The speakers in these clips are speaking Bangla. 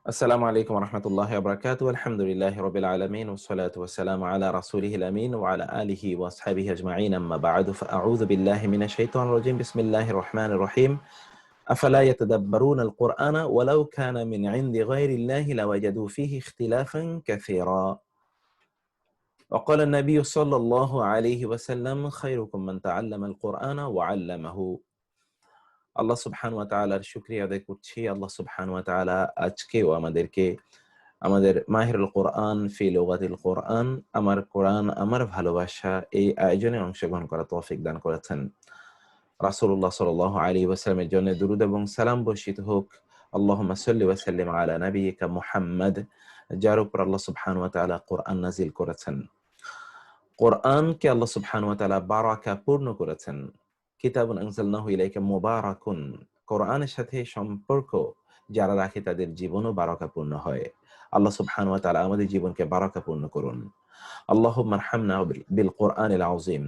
السلام عليكم ورحمة الله وبركاته. الحمد لله رب العالمين والصلاة والسلام على رسوله الأمين وعلى آله وأصحابه أجمعين. أما بعد فأعوذ بالله من الشيطان الرجيم. بسم الله الرحمن الرحيم. أفلا يتدبرون القرآن ولو كان من عند غير الله لوجدوا فيه اختلافا كثيرا. وقال النبي صلى الله عليه وسلم خيركم من تعلم القرآن وعلمه. আল্লাহ সুবহানাহু ওয়া তাআলার শুকরিয়া আদায় করছি। আল্লাহ সুবহানাহু ওয়া তাআলা আজকেও আমাদেরকে আমাদের মাহিরুল কোরআন ফি লুগাতিল কোরআন, আমার কোরআন আমার ভালোবাসা এই আয়োজনে অংশগ্রহণ করার তৌফিক দান করেছেন। রাসূলুল্লাহ সাল্লাল্লাহু আলাইহি ওয়াসাল্লামের জন্য দুরূদ এবং সালাম বর্ষিত হোক। আল্লাহুম্মা সাল্লি ওয়া সাল্লিম আলা নাবিয়িকা মুহাম্মদ, যার উপর আল্লাহ সুবহানাহু ওয়া তাআলা কোরআন নাযিল করেছেন। কোরআনকে আল্লাহ সুবহানাহু ওয়া তাআলা বারাকা পূর্ণ করেছেন। কিতাবুন আনজালনাহু ইলাইকা মুবারাকুন, কোরআনের সাথে সম্পর্ক যারা রাখে তাদের জীবনও বারাকাপূর্ণ হয়। আল্লাহ সুবহানাহু ওয়া তাআলা আমাদের জীবনকে বারাকাপূর্ণ করুন। আল্লাহুম্মা আরহামনা বিল কোরআনিল আযীম,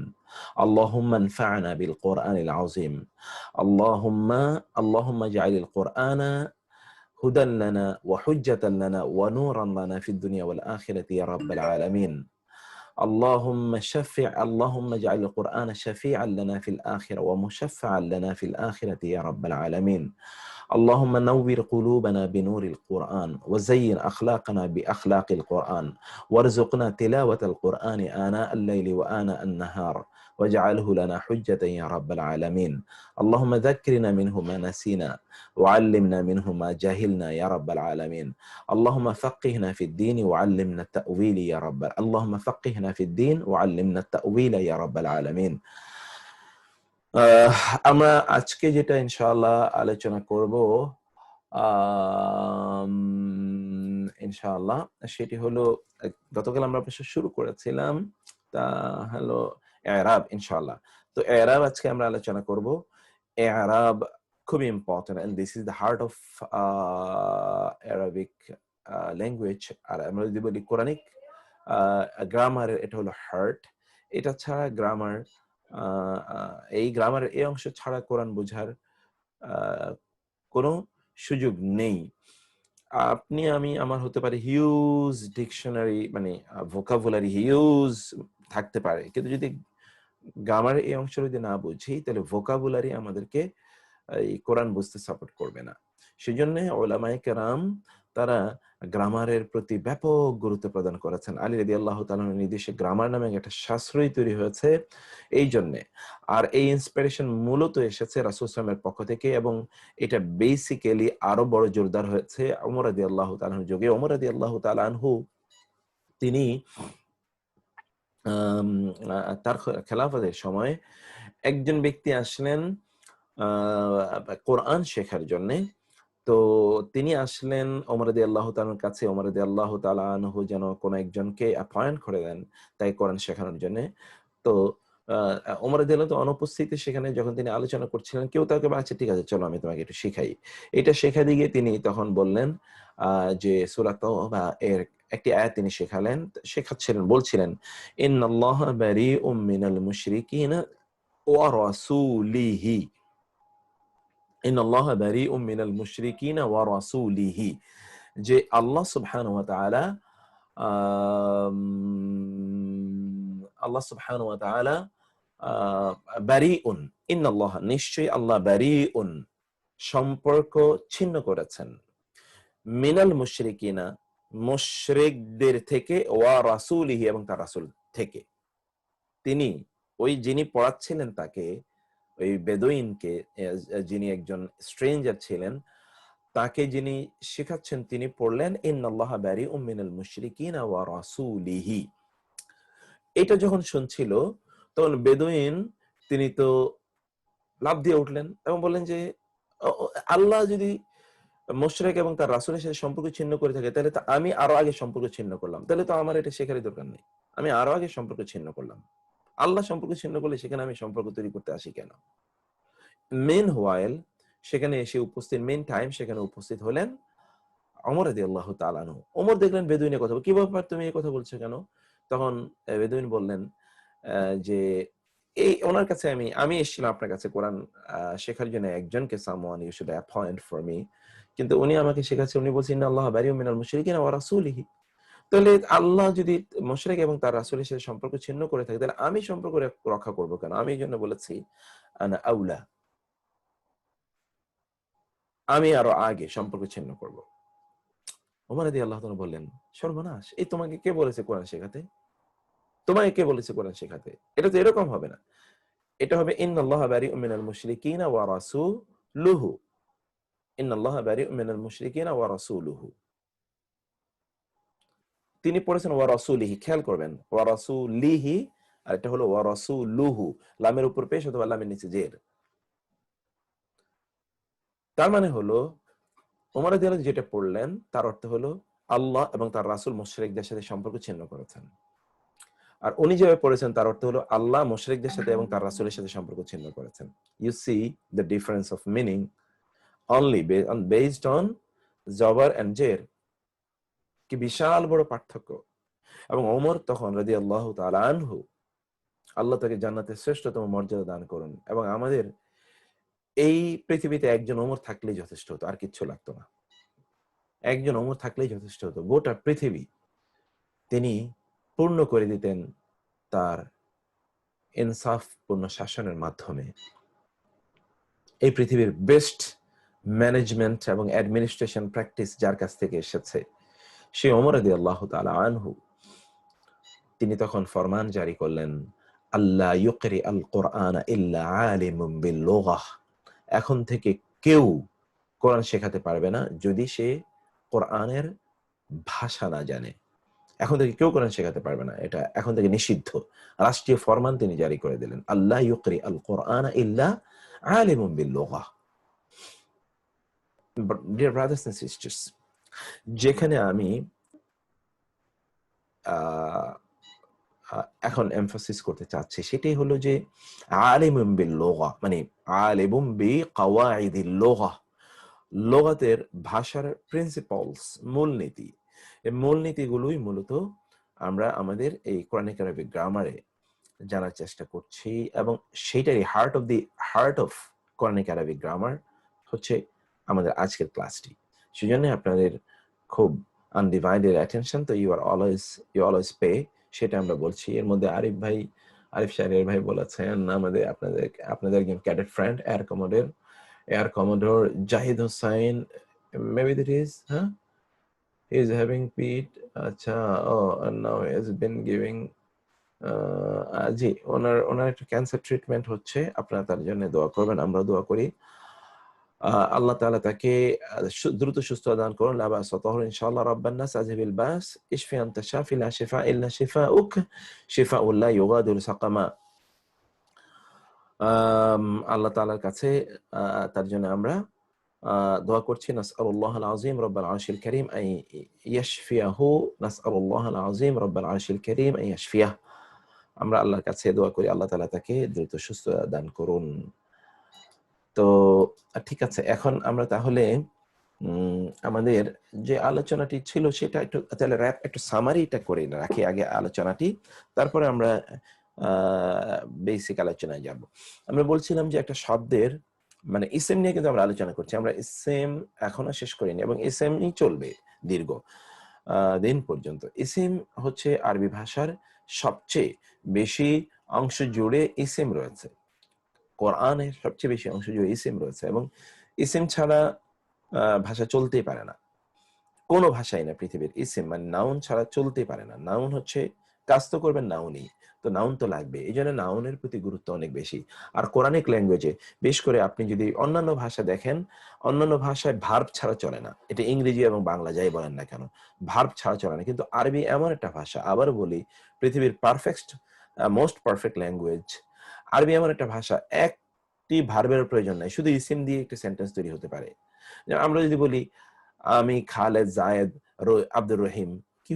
আল্লাহুম্মা আনফা'না বিল কোরআনিল আযীম, আল্লাহুম্মা ইজআলিল কোরআনা হুদান লানা ওয়া হুজ্জাতান লানা ওয়া নূরান লানা ফিদ দুনিয়া ওয়াল আখিরাতি ইয়া রাব্বাল আলামিন। اللهم اجعل القرآن شفيعا لنا في الآخرة ومشفعا لنا في الآخرة يا رب العالمين. اللهم نور قلوبنا بنور القرآن وزين أخلاقنا بأخلاق القرآن وارزقنا تلاوة القرآن آناء الليل وآناء النهار واجعله لنا حجة يا رب العالمين. اللهم ذكرنا منه ما نسينا وعلمنا منه ما جهلنا يا رب العالمين. اللهم فقهنا في الدين وعلمنا التأويل يا رب. اللهم فقهنا في الدين وعلمنا التأويل يا رب العالمين. আমরা আজকে যেটা ইনশাআল্লাহ আলোচনা করব ইনশাআল্লাহ সেটি হলো, গতকাল আমরা অবশ্য শুরু করেছিলাম, তা হলো ইরাব ইনশাআল্লাহ। তো ইরাব আজকে আমরা আলোচনা করব। ইরাব খুবই important and this is the heart of Arabic language. আর আমরা যদি বলি কোরআনিক গ্রামার, এটা হলো হার্ট। এটা ছাড়া গ্রামার, এই গ্রামারের এই অংশ ছাড়া কোরআন বোঝার কোনো সুযোগ নেই। আমার হতে পারে হিউজ ডিকশনারি, মানে ভোকাবুলারি হিউজ থাকতে পারে, কিন্তু যদি গ্রামারের এই অংশ যদি না বুঝি তাহলে ভোকাবুলারি আমাদেরকে এই কোরআন বুঝতে সাপোর্ট করবে না। সেজন্য উলামায়ে কেরাম তারা গ্রামারের প্রতি ব্যাপক গুরুত্ব প্রদান করেছেন। আলী রাদিয়াল্লাহু তাআলার নির্দেশে গ্রামার নামে একটা শাস্ত্রই তৈরি হয়েছে এই জন্য। আর এই ইন্সপিরেশন মূলত এসেছে রাসূল সাল্লাল্লাহু আলাইহি ওয়াসাল্লামের পক্ষ থেকে, এবং এটা বেসিক্যালি আরো বড় জোরদার হয়েছে ওমর রাদিয়াল্লাহু তাআলার যুগে। ওমর রাদিয়াল্লাহু তাআলা আনহু তিনি তার খেলাফতের সময় একজন ব্যক্তি আসলেন কোরআন শেখার জন্যে। তো তিনি আসলেন ওমর রাদিয়াল্লাহু তাআলার কাছে। ওমর রাদিয়াল্লাহু তাআলা আনহু যেন কোন একজনকে অ্যাপয়েন্ট করে দেন তাই কোরআন শেখানোর জন্য। তো ওমর রাদিয়াল্লাহু তাআলা অনুপস্থিতি সেখানে যখন তিনি আলোচনা করছিলেন, কেউ তাকে বলছে, আচ্ছা ঠিক আছে চলো আমি তোমাকে একটু শিখাই। এটা শেখা দিয়ে তিনি তখন বললেন যে সূরা তাওবা এর একটি আয়াত তিনি শেখাচ্ছিলেন, বলছিলেন ইন্নাল্লাহা বারিউম মিনাল মুশরিকিনা ওয়া রাসূলিহি। ইন্নাল্লাহা বারিউম মিনাল মুশরিকিনা ওয়া রাসূলিহি, যে আল্লাহ সুবহানাহু ওয়া তাআলা বারিউন, ইন্নাল্লাহা নিশ্চয়ই আল্লাহ বারিউন সম্পর্ক ছিন্ন করেছেন, মিনাল মুশরিকিনা মুশরিকদের থেকে, ওয়া রাসূলিহি এবং তার রাসূল থেকে। তিনি যিনি পড়াচ্ছিলেন তাকে, ওই বেদুইনকে, যিনি একজন স্ট্রেঞ্জার ছিলেন, তাকে যিনি শেখাচ্ছেন তিনি পড়লেন ইন্নাল্লাহা বারিউম মিনাল মুশরিকিনা ওয়া রাসূলিহি। এটা যখন শুনছিল তখন বেদুইন তিনি তো লাফ দিয়ে উঠলেন এবং বললেন যে আল্লাহ যদি মুশরিক এবং তার রাসূলের সাথে সম্পর্ক ছিন্ন করে থাকে, তাহলে তো আমি আরো আগে সম্পর্ক ছিন্ন করলাম, তাহলে তো আমার এটা শেখারই দরকার নেই। আমি আরো আগে সম্পর্ক ছিন্ন করলাম, আল্লাহ সম্পর্ক ছিন্ন করলে সেখানে আমি সম্পর্ক তৈরি করতে আসি কেন? সেখানে এসে সেখানে উপস্থিত হলেন ওমর রাদিয়াল্লাহু তাআলা আনহু। ওমর দেখলেন বেদুইনের কথা, কি ব্যাপার তুমি এই কথা বলছো কেন? তখন বেদুইন বললেন যে এই ওনার কাছে আমি এসেছিলাম আপনার কাছে কোরআন শেখার জন্য একজনকে someone you should appoint for me, কিন্তু উনি আমাকে শেখাচ্ছে, উনি বলছেন ইন্নাল্লাহা বারিউম মিনাল মুশরিকিনা ওয়া রাসূলিহি। তাহলে আল্লাহ যদি মুশরিক এবং তার রাসূলের সাথে সম্পর্ক ছিন্ন করে থাকে, তাহলে আমি সম্পর্ক রক্ষা করব কেন? আমি এইজন্য বলেছি আনা আউলা, আমি আরো আগে সম্পর্ক ছিন্ন করব। ওমর রাদিয়াল্লাহু তাআলা বললেন, সর্বনাশ, এই তোমাকে কে বলেছে কোরআন শেখাতে? তোমাকে কে বলেছে কোরআন শেখাতে? এটা তো এরকম হবে না। এটা হবে ইন্নাল্লাহা বারিউম মিনাল মুশরিকিনা ওয়া রাসূলুহু। ইন্নাল্লাহা বারিউম মিনাল মুশরিকিনা ওয়া রাসূলুহু। তিনি পড়েছেন ওয়া রাসূলিহি, খেয়াল করবেন ওয়া রাসূলিহি, আর এটা হলো ওয়া রাসূলুহু, লামের উপর পেশ অথবা লামের নিচে জের। তার মানে হলো ওমর রাদিয়াল্লাহু যেটা পড়লেন তার অর্থ হলো আল্লাহ এবং তার রাসূল মুশরিকদের সাথে সম্পর্ক ছিন্ন করেছেন। আর উনি যেভাবে পড়েছেন তার অর্থ হলো আল্লাহ মুশরিকদের সাথে এবং তার রাসূলের সাথে সম্পর্ক ছিন্ন করেছেন। You see the difference of meaning only based on জবর এন্ড জের, কি বিশাল বড় পার্থক্য। এবং ওমর তখন রাদিয়াল্লাহু তাআলা আনহু, আল্লাহ তাকে জান্নাতের শ্রেষ্ঠতম মর্যাদা দান করুন, এবং আমাদের এই পৃথিবীতে একজন ওমর থাকলেই যথেষ্ট হতো, আর কিচ্ছু লাগতো না। একজন ওমর থাকলেই যথেষ্ট হতো, গোটা পৃথিবী তিনি পূর্ণ করে দিতেন তার ইনসাফপূর্ণ শাসনের মাধ্যমে। এই পৃথিবীর বেস্ট ম্যানেজমেন্ট এবং অ্যাডমিনিস্ট্রেশন প্র্যাকটিস যার কাছ থেকে এসেছে, সে ওমর রাদিয়াল্লাহু তাআলা আনহু, তিনি তখন ফরমান জারি করলেন, আল্লাহ ইউকরি আল কোরআন ইল্লা আলিমুম বিল লুগাহ। এখন থেকে কেউ কোরআন শেখাতে পারবে না যদি সে কোরআনের ভাষা না জানে। এখন থেকে কেউ কোরআন শেখাতে পারবে না, এটা এখন থেকে নিষিদ্ধ। রাষ্ট্রীয় ফরমান তিনি জারি করে দিলেন, আল্লাহ ইউকরি আল কোরআন ইল্লা আলিমুম বিল লুগাহ। ডিয়ার ব্রাদার্স এন্ড সিস্টার্স, যেখানে আমি এখন এমফাসিস করতে চাচ্ছি সেটাই হলো যে আলিমুম বিল লুগা, মানে আলিমুম বিকাওয়াইদিল লুগা, লুগাতের ভাষার প্রিন্সিপালস, মূলনীতি। এই মূলনীতিগুলোই মূলত আমরা আমাদের এই কোরআনিক আরবিক গ্রামারে জানার চেষ্টা করছি, এবং সেইটারই heart of Quranic Arabic grammar হচ্ছে আমাদের আজকের ক্লাসটি। সেজন্য আপনাদের খুব আনডিভাইডেড অ্যাটেনশন, তো ইউ অলওয়েজ পে, সেটা আমরা বলছি। এর মধ্যে আরিফ শাহরিয়ার ভাই বলেছেন আমাদের আপনাদের একজন cadet friend air commodore Zahid Hossain, maybe that is he is having PET, আচ্ছা, and now he has been giving জি, ওনার একটা ক্যান্সার ট্রিটমেন্ট হচ্ছে, আপনারা তার জন্য দোয়া করবেন, আমরা দোয়া করি। আল্লাহ তাআলা তাকে দ্রুত সুস্থতা দান করুন। লা বা'সা তাহুর ইনশাআল্লাহ, রাব্বান নাস আযহিবিল বাস, ইশফি আনতা শাফি লা শিফা ইল্লা শিফাউক, শিফাউন লা ইউগাদিরু সাকামা। আল্লাহ তাআলার কাছে তার জন্য আমরা দোয়া করছি, নাসআলুল্লাহাল আযীম রাব্বাল আরশিল কারীম আন ইয়াশফিয়াহু, নাসআলুল্লাহাল আযীম রাব্বাল আরশিল কারীম আন ইয়াশফিয়াহ। আমরা আল্লাহর কাছে দোয়া করি আল্লাহ তাআলা তাকে দ্রুত সুস্থতা দান করুন। তো ঠিক আছে, এখন আমরা তাহলে আমাদের যে আলোচনাটি ছিল সেটা একটু তাহলে একটু সামারিটা করে রাখি আগে আলোচনাটি, তারপরে আমরা বেসিক আলোচনায় যাব। আমরা বলছিলাম যে একটা শব্দের মানে ইসেম নিয়ে কিন্তু আমরা আলোচনা করছি, আমরা ইসেম এখনো শেষ করিনি, এবং ইসেমই চলবে দীর্ঘ দিন পর্যন্ত। ইসেম হচ্ছে আরবি ভাষার সবচেয়ে বেশি অংশ জুড়ে ইসেম রয়েছে, কোরআনের সবচেয়ে বেশি অংশ জুড়ে ইসেম রয়েছে, এবং ইসেম ছাড়া ভাষা চলতেই পারে না, কোনো ভাষাই না পৃথিবীর। ইসেম মানে নাউন ছাড়া চলতেই পারে না। নাউন হচ্ছে কাজ তো করবেন নাউনই, তো নাউন তো লাগবে, এই জন্য নাউনের প্রতি গুরুত্ব অনেক বেশি। আর কোরআনিক ল্যাঙ্গুয়েজে বেশ করে আপনি যদি অন্যান্য ভাষা দেখেন, অন্যান্য ভাষায় ভার্ব ছাড়া চলে না, এটা ইংরেজি এবং বাংলা যাই বলেন না কেন, ভার্ব ছাড়া চলে না। কিন্তু আরবি এমন একটা ভাষা, আবার বলি, পৃথিবীর মোস্ট পারফেক্ট ল্যাঙ্গুয়েজ। আরবি এমন একটা ভাষা, একটি ভার্বের প্রয়োজন নাই, শুধু ইসিম দিয়ে একটা সেন্টেন্স তৈরি হতে পারে। আমরা যদি বলি আমি খালেদ, জায়েদ, আব্দুর রহিম, কি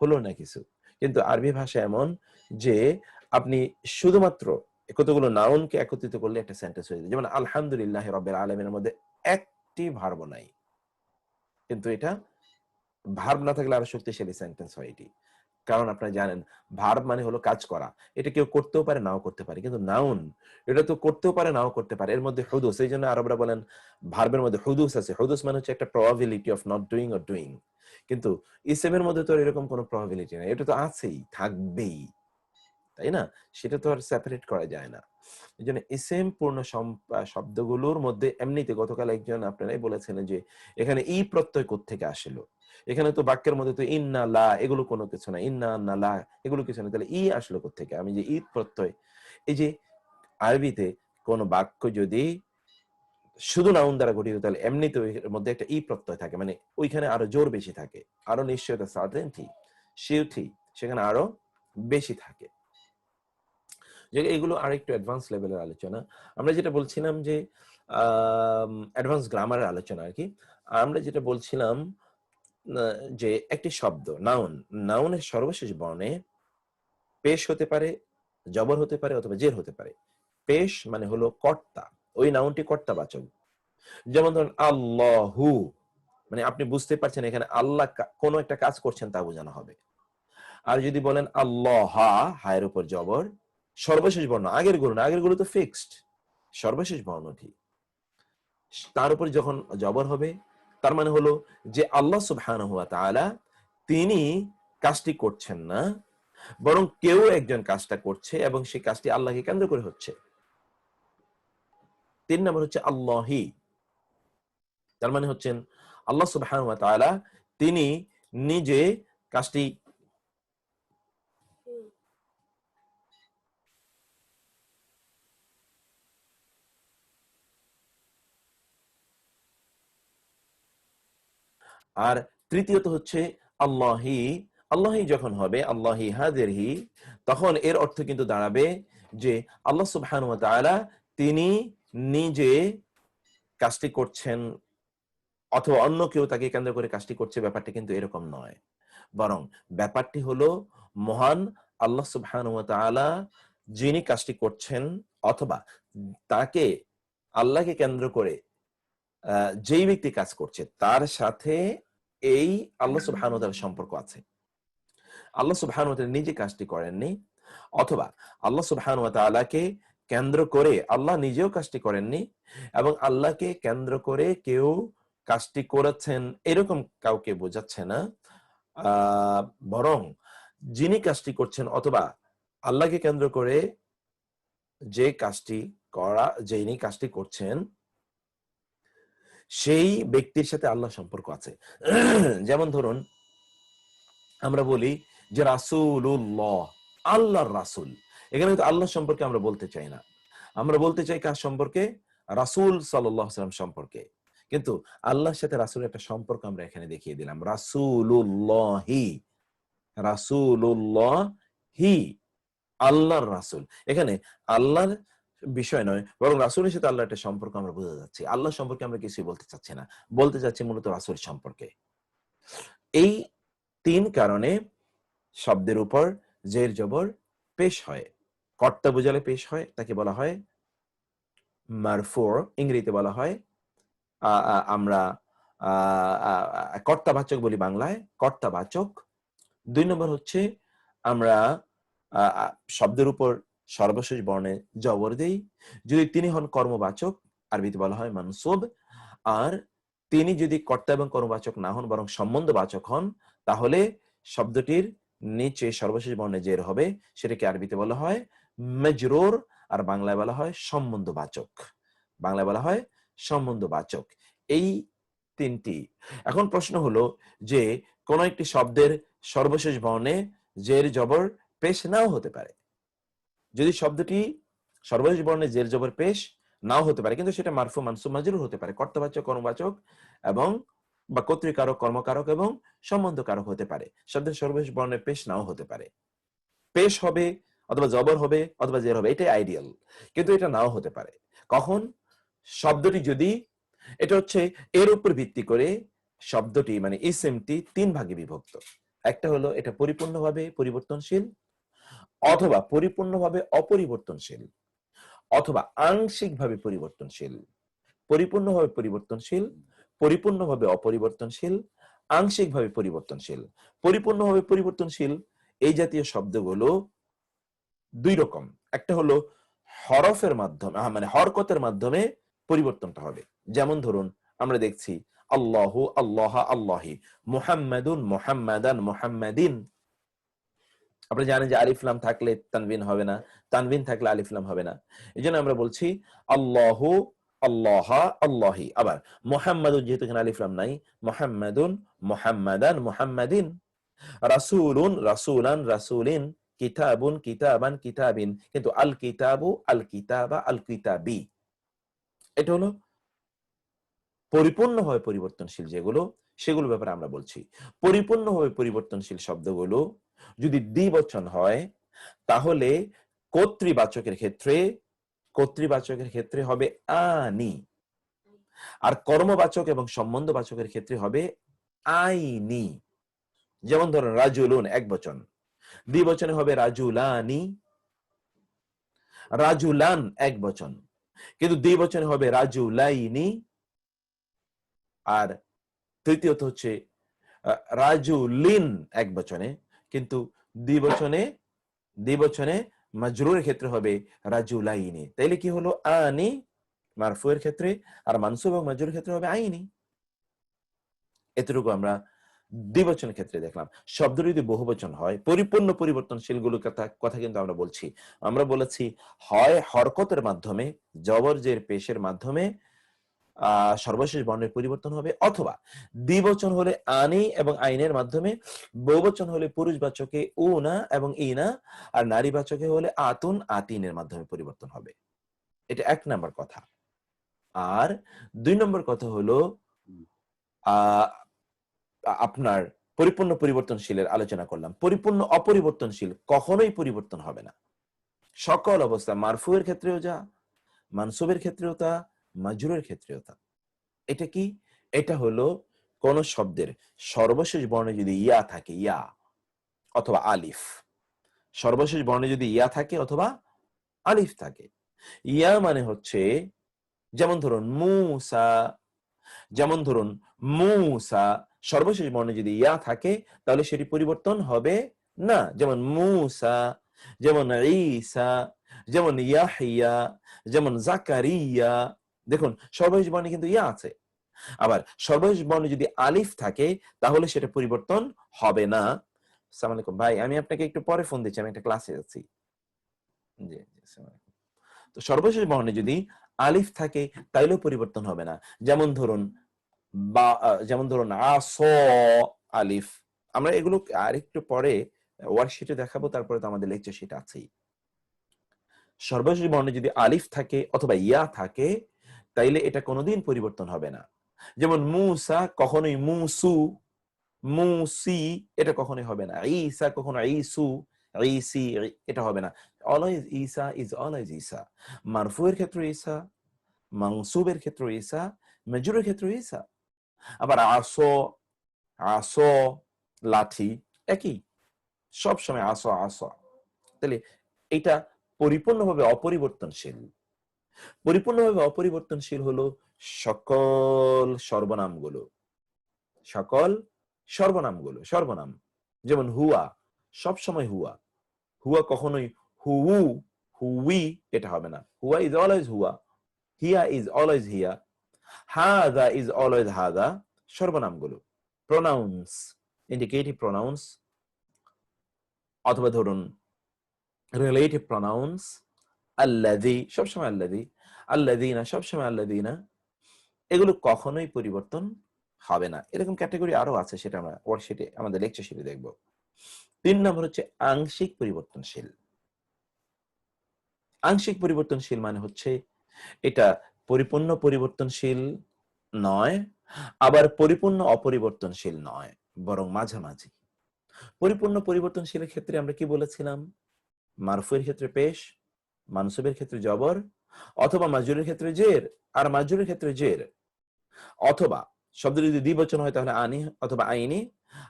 হলো না কিছু। কিন্তু আরবি ভাষা এমন যে আপনি শুধুমাত্র কতগুলো নাউনকে একত্রিত করলে একটা সেন্টেন্স হয়ে যায়। যেমন আলহামদুলিল্লাহ রাব্বিল আলামিনের মধ্যে একটি ভার্ব নাই, কিন্তু এটা ভার্ব না থাকলে আরো শক্তিশালী সেন্টেন্স হয় এটি। কারণ আপনারা জানেন ভার্ব মানে হলো কাজ করা, এটা কেউ করতেও পারে নাও করতে পারে, কিন্তু নাউন এটা তো করতেও পারে নাও করতে পারে, এর মধ্যে হুদুস, এই জন্য আরবরা বলেন ভার্বের মধ্যে হুদুস আছে। হুদুস মানে হচ্ছে একটা probability of not doing or doing, কিন্তু ইসমের মধ্যে তো এরকম কোনো প্রবাবিলিটি নেই, এটা তো আছেই, থাকবেই, তাই না? সেটা তো আর সেপারেট করা যায় না। এই জন্য ইসেম পূর্ণ শব্দগুলোর মধ্যে এমনিতে গতকাল একজন আপনারাই বলেছিলেন যে এখানে ই প্রত্যয় কোত্থেকে আসলো, এখানে তো বাক্যের মধ্যে তো ইন্না লা এগুলো কোনো কিছু না, ইন্না আন্না লা এগুলো কিছু না, তাহলে ই আসলো কোত্থেকে? আমি যে ই প্রত্যয়, এই যে আরবিতে কোন বাক্য যদি শুধু নাউন দ্বারা গঠিত তাহলে এমনিতে এর মধ্যে একটা ই প্রত্যয় থাকে, মানে ওইখানে আরো জোর বেশি থাকে, আরো নিশ্চয়তা সার্টেনটি শিওরিটি সেখানে আরো বেশি থাকে। যে এগুলো আরেকটু অ্যাডভান্স লেভেলের আলোচনা। আমরা যেটা বলছিলাম যে অ্যাডভান্স গ্রামারের আলোচনা আর কি। আমরা যেটা বলছিলাম যে একটি শব্দ নাউন, নাউনের সর্বশেষ বর্ণে পেশ হতে পারে, জবর হতে পারে অথবা জের হতে পারে। পেশ মানে হলো কর্তা, ওই নাউনটি কর্তাবাচক। যেমন ধরুন আল্লাহু, মানে আপনি বুঝতে পারছেন এখানে আল্লাহ কোন একটা কাজ করছেন তা বোঝানো হবে। আর যদি বলেন আল্লাহ, হায়ের উপর জবর, সর্বশেষ বর্ণ, আগের গুলো না, আগের গুলো তো ফিক্সড, সর্বশেষ বর্ণটি তার উপর যখন জবর হবে, তার মানে হলো যে আল্লাহ সুবহানাহু ওয়া তাআলা তিনি কাজটি করছেন না, বরং কেউ একজন কাজটা করছে এবং সেই কাজটি আল্লাহকে কেন্দ্র করে হচ্ছে। ৩ নম্বর হচ্ছে আল্লাহি, তার মানে হচ্ছেন আল্লাহ সুবহানাহু ওয়া তাআলা তিনি নিজে কাজটি আর তৃতীয়ত হচ্ছে আল্লাহি, আল্লাহি যখন হবে আল্লাহি হাযিরহি, তখন এর অর্থ কিন্তু দাঁড়াবে যে আল্লাহ সুবহানাহু ওয়া তাআলা তিনি নিজে কাজটি করছেন অথবা অন্য কেউ তাকে কেন্দ্র করে কাজটি করছে, ব্যাপারটা কিন্তু এরকম নয়, বরং ব্যাপারটি হলো মহান আল্লাহ সুবহানাহু ওয়া তাআলা যিনি কাজটি করছেন অথবা তাকে আল্লাহকে কেন্দ্র করে যেই ব্যক্তি কাজ করছে তার সাথে এই আল্লাহ সুবহানাহু ওয়া তাআলার সম্পর্ক আছে। আল্লাহ সুবহানাহু ওয়া তাআলা নিজে কাজটি করেননি, অথবা আল্লাহ সুবহানাহু ওয়া তাআলাকে কেন্দ্র করে আল্লাহ নিজেও কাজটি করেননি, এবং আল্লাহকে কেন্দ্র করে কেউ কাজটি করেছেন এরকম কাউকে বোঝাচ্ছে না, বরং যিনি কাজটি করছেন অথবা আল্লাহকে কেন্দ্র করে যে কাজটি যিনি কাজটি করছেন সেই ব্যক্তির সাথে আল্লাহ সম্পর্ক আছে। যেমন ধরুন আমরা বলি যে রাসূলুল্লাহ, আল্লাহর রাসূল, এখানে কিন্তু আল্লাহ সম্পর্কে আমরা বলতে চাই না, আমরা বলতে চাই কার সম্পর্কে? রাসূল সাল্লাল্লাহু আলাইহি ওয়াসাল্লাম সম্পর্কে। কিন্তু আল্লাহর সাথে রাসূলের একটা সম্পর্ক আমরা এখানে দেখিয়ে দিলাম, রাসূলুল্লাহি, রাসূলুল্লাহি, আল্লাহর রাসূল। এখানে আল্লাহর বিষয় নয়, বরং রাসূলের সাথে আল্লাহর একটা সম্পর্ক আমরা বোঝা যাচ্ছে। আল্লাহ সম্পর্কে আমরা কিছুই বলতে চাচ্ছি না, বলতে চাচ্ছি মূলত রাসূল সম্পর্কে। এই ৩ কারণে শব্দের উপর জের জবর পেশ হয়। কর্তা বোঝালে পেশ হয়, তাকে বলা হয় মারফু, ইংরেজিতে বলা হয় আমরা কর্তাবাচক বলি বাংলায়, কর্তাবাচক। ২ নম্বর হচ্ছে আমরা শব্দের উপর সর্বশেষ বর্ণে জবর দেই, যদি তিনি হন কর্মবাচক, আরবিতে বলা হয় মানসুব। আর তিনি যদি কর্তা এবং কর্মবাচক না হন বরং সম্বন্ধবাচক হন, তাহলে শব্দটির নিচে সর্বশেষ বর্ণে জের হবে, সেটাকে আরবিতে বলা হয় মাজরুর, আর বাংলায় বলা হয় সম্বন্ধবাচক, বাংলায় বলা হয় সম্বন্ধবাচক। এই ৩টি। এখন প্রশ্ন হলো যে কোন একটি শব্দের সর্বশেষ বর্ণে জের জবর পেশ নাও হতে পারে। যদি শব্দটি সর্বশেষ বর্ণে জের জবর পেশ নাও হতে পারে, কিন্তু সেটা মারফু মানসুব মাজরুর হতে পারে, কর্তাবাচক কর্মবাচক এবং বা কর্তৃকারক কর্মকারক এবং সম্বন্ধকারক হতে পারে। শব্দের সর্বশেষ বর্ণে পেশ নাও হতে পারে, পেশ হবে অথবা জবর হবে অথবা জের হবে, এটাই আইডিয়াল, কিন্তু এটা নাও হতে পারে। কখন? শব্দটি যদি, এটা হচ্ছে এর উপর ভিত্তি করে শব্দটি মানে ইসিমটি ৩ ভাগে বিভক্ত। একটা হলো এটা পরিপূর্ণভাবে পরিবর্তনশীল, অথবা পরিপূর্ণভাবে অপরিবর্তনশীল, অথবা আংশিকভাবে পরিবর্তনশীল। পরিপূর্ণভাবে পরিবর্তনশীল, পরিপূর্ণভাবে অপরিবর্তনশীল, আংশিকভাবে পরিবর্তনশীল। পরিপূর্ণভাবে পরিবর্তনশীল এই জাতীয় শব্দগুলো দুই রকম। একটা হলো হরফের মাধ্যমে, মানে হরকতের মাধ্যমে পরিবর্তনটা হবে। যেমন ধরুন আমরা দেখছি আল্লাহু আল্লাহ আল্লাহি, মুহাম্মাদুন মুহাম্মাদান মুহাম্মাদিন। আপনি জানেন যে আলিফ লাম থাকলে তানবিন হবে না, তানবিন থাকলে আলিফ লাম হবে না। এজন্য আমরা বলছি আল্লাহু আল্লাহ আল্লাহি। আবার মুহাম্মাদুন, যেহেতু এখানে আলিফ লাম নাই, মুহাম্মাদুন মুহাম্মাদান মুহাম্মাদিন। রাসূলুন রাসূলান রাসূলিন, কিতাবুন কিতাবান কিতাবিন। কিন্তু আল কিতাবু আল কিতাবা আল কিতাবি, এটা হলো পরিপূর্ণভাবে পরিবর্তনশীল যেগুলো, সেগুলোর ব্যাপারে আমরা বলছি। পরিপূর্ণভাবে পরিবর্তনশীল শব্দগুলো যদি দ্বিবচন হয় তাহলে কর্তৃবাচকের ক্ষেত্রে হবে আনি, আর কর্মবাচক এবং সম্বন্ধবাচকের ক্ষেত্রে হবে আইনি। যেমন ধরুন রাজুলুন একবচন, দ্বিবচনে হবে রাজুলানি, রাজুলান একবচন, কিন্তু দ্বিবচনে হবে রাজুলাইনি। আর তৃতীয়ত হচ্ছে রাজুলিন একবচনে, কিন্তু দ্বিবচনে মাজরুরের ক্ষেত্রে হবে রাজুলাইনি। তাইলে কি হলো? আনি মারফুয়ের ক্ষেত্রে, আর মানসুব এবং মাজরুরের ক্ষেত্রে হবে আইনি। এতটুকু আমরা দ্বিবচনের ক্ষেত্রে দেখলাম। শব্দ যদি বহুবচন হয়, পরিপূর্ণ পরিবর্তনশীল গুলোর কথা কিন্তু আমরা বলছি। আমরা বলেছি হয় হরকতের মাধ্যমে, জবর জের পেশের মাধ্যমে সর্বশেষ বর্ণের পরিবর্তন হবে, অথবা দ্বিবচন হলে আনি এবং আইনের মাধ্যমে, বহুবচন হলে পুরুষবাচকে উনা এবং ইনা, আর নারীবাচকে হলে আতুন আতিনের মাধ্যমে পরিবর্তন হবে। এটা 1 নম্বর কথা। আর 2 নম্বর কথা হলো আপনার পরিপূর্ণ পরিবর্তনশীলের আলোচনা করলাম। পরিপূর্ণ অপরিবর্তনশীল কখনোই পরিবর্তন হবে না, সকল অবস্থা, মারফুয়ের ক্ষেত্রেও যা, মানসুবের ক্ষেত্রেও তা, মাজরুরের ক্ষেত্রেও তা। এটা কি? এটা হলো কোন শব্দের সর্বশেষ বর্ণে যদি ইয়া থাকে, ইয়া অথবা আলিফ, সর্বশেষ বর্ণে যদি ইয়া থাকে অথবা আলিফ থাকে। ইয়া মানে হচ্ছে যেমন ধরুন মুসা, যেমন ধরুন মুসা, সর্বশেষ বর্ণে যদি ইয়া থাকে তাহলে সেটি পরিবর্তন হবে না। যেমন মুসা, যেমন ঈসা, যেমন ইয়াহিয়া, যেমন জাকারিয়া। দেখুন সর্বশেষ বর্ণে কিন্তু ইয়া আছে। আবার সর্বশেষ বর্ণে যদি আলিফ থাকে তাহলে সেটা পরিবর্তন হবে না। আসসালামু আলাইকুম ভাই, আমি আপনাকে একটু পরে ফোন দিচ্ছি, আমি একটা ক্লাসে আছি। জি, তো সর্বশেষ বর্ণে যদি আলিফ থাকে তাইলেও পরিবর্তন হবে না। যেমন ধরুন আস আলিফ। আমরা এগুলো আরেকটু পরে ওয়ার্কশিটে দেখাবো, তারপরে তো আমাদের লেকচার শিট আছেই। সর্বশেষ বর্ণে যদি আলিফ থাকে অথবা ইয়া থাকে তাইলে এটা কোনোদিন পরিবর্তন হবে না। যেমন মুসা কখনোই মুসু, মুসি এটা কখনোই হবে না। ঈসা কখনো ঈসু, ঈসি এটা হবে না। অলওয়েজ ঈসা ইজ অলওয়েজ ঈসা। মারফুয়ের ক্ষেত্রে ঈসা, মানসুবের ক্ষেত্রে ঈসা, মাজরুরের ক্ষেত্রে ঈসা। আবার আসো, আসো লাঠি, একই, সব সময় আসো আসো। তাহলে এটা পরিপূর্ণভাবে অপরিবর্তনশীল। পরিপূর্ণভাবে অপরিবর্তনশীল হলো সকল সর্বনামগুলো, সকল সর্বনাম। যেমন হুয়া, সব সময় হুয়া, হুয়া কখনোই হুউ, হুই এটা হবে না। হুয়া ইজ অলওয়েজ হুয়া, হিয়া ইজ অলওয়েজ হিয়া, হাদা ইজ অলওয়েজ হাদা। সর্বনামগুলো, প্রোনাউন্স, ইন্ডিকেটিভ প্রোনাউন্স, অথবা ধরুন রিলেটিভ প্রোনাউন্স, আল্লাযী সবসময় আল্লাযী, আল্লাযীনা সবসময় আল্লাযীনা, এগুলো কখনোই পরিবর্তন হবে না। এরকম ক্যাটাগরি আরো আছে, সেটা আমরা ওয়ার্কশিটে আমাদের লেকচার শিটে দেখব। 3 নম্বর হচ্ছে আংশিক পরিবর্তনশীল। আংশিক পরিবর্তনশীল মানে হচ্ছে এটা পরিপূর্ণ পরিবর্তনশীল নয়, আবার পরিপূর্ণ অপরিবর্তনশীল নয়, বরং মাঝামাঝি। পরিপূর্ণ পরিবর্তনশীলের ক্ষেত্রে আমরা কি বলেছিলাম? মারফুয়ের ক্ষেত্রে পেশ, মানসুবের ক্ষেত্রে জবর, অথবা মাজরুরের ক্ষেত্রে জের, আর মাজরুরের ক্ষেত্রে জের, অথবা শব্দ যদি দ্বিবচন হয় তাহলে আনি অথবা আইনি,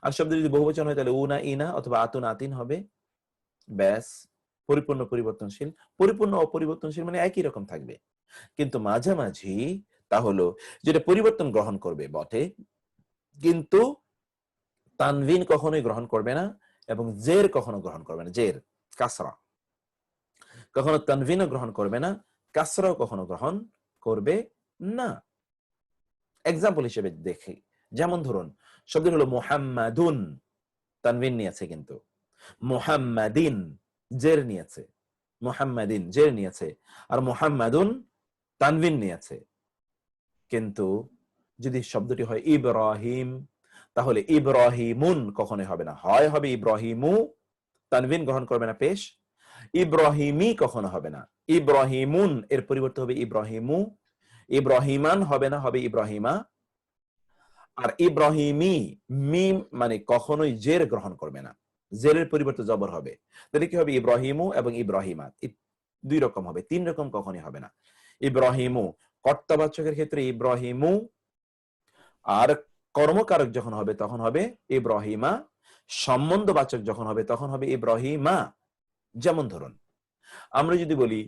আর শব্দ যদি বহুবচন হয় তাহলে উনা ইনা অথবা আতুন আতিন হবে। ব্যাস, পরিপূর্ণ পরিবর্তনশীল। পরিপূর্ণ অপরিবর্তনশীল মানে একই রকম থাকবে, কিন্তু মাঝামাঝি তা হলো যেটা পরিবর্তন গ্রহণ করবে বটে, কিন্তু তানভিন কখনোই গ্রহণ করবে না এবং জের কখনো গ্রহণ করবে না, জের কাসরা কখনো তানভিনও গ্রহণ করবে না, কাসরাও কখনো গ্রহণ করবে না। এক্সাম্পল হিসেবে দেখি, যেমন ধরুন শব্দ হলো মুহাম্মাদুন, তানভিন নিয়েছে, কিন্তু মুহাম্মাদিন জের নিয়েছে, মুহাম্মাদিন জের নিয়েছে, আর মুহাম্মাদুন তানভিন নিয়েছে। কিন্তু যদি শব্দটি হয় ইব্রাহিম, তাহলে ইব্রাহিমুন কখনোই হবে না, হয় হবে ইব্রাহিমু, তানভিন গ্রহণ করবে না পেশ, ইব্রাহিমি কখনো হবে না, ইব্রাহিমুন এর পরিবর্তে হবে ইব্রাহিমু, ইব্রাহিমান হবে না, হবে ইব্রাহিমা। আর ইব্রাহিমি মিম মানে কখনোই জের গ্রহণ করবে না, জেরের পরিবর্তে জবর হবে। তাহলে কি হবে ইব্রাহিমু এবং ইব্রাহিমা, দুই রকম হবে, তিন রকম কখনই হবে না। ইব্রাহিমু কর্তাবাচকের ক্ষেত্রে ইব্রাহিমু, আর কর্মকারক যখন হবে তখন হবে ইব্রাহিমা, সম্বন্ধবাচক যখন হবে তখন হবে ইব্রাহিমা। যেমন ধরুন আমরা যদি বলি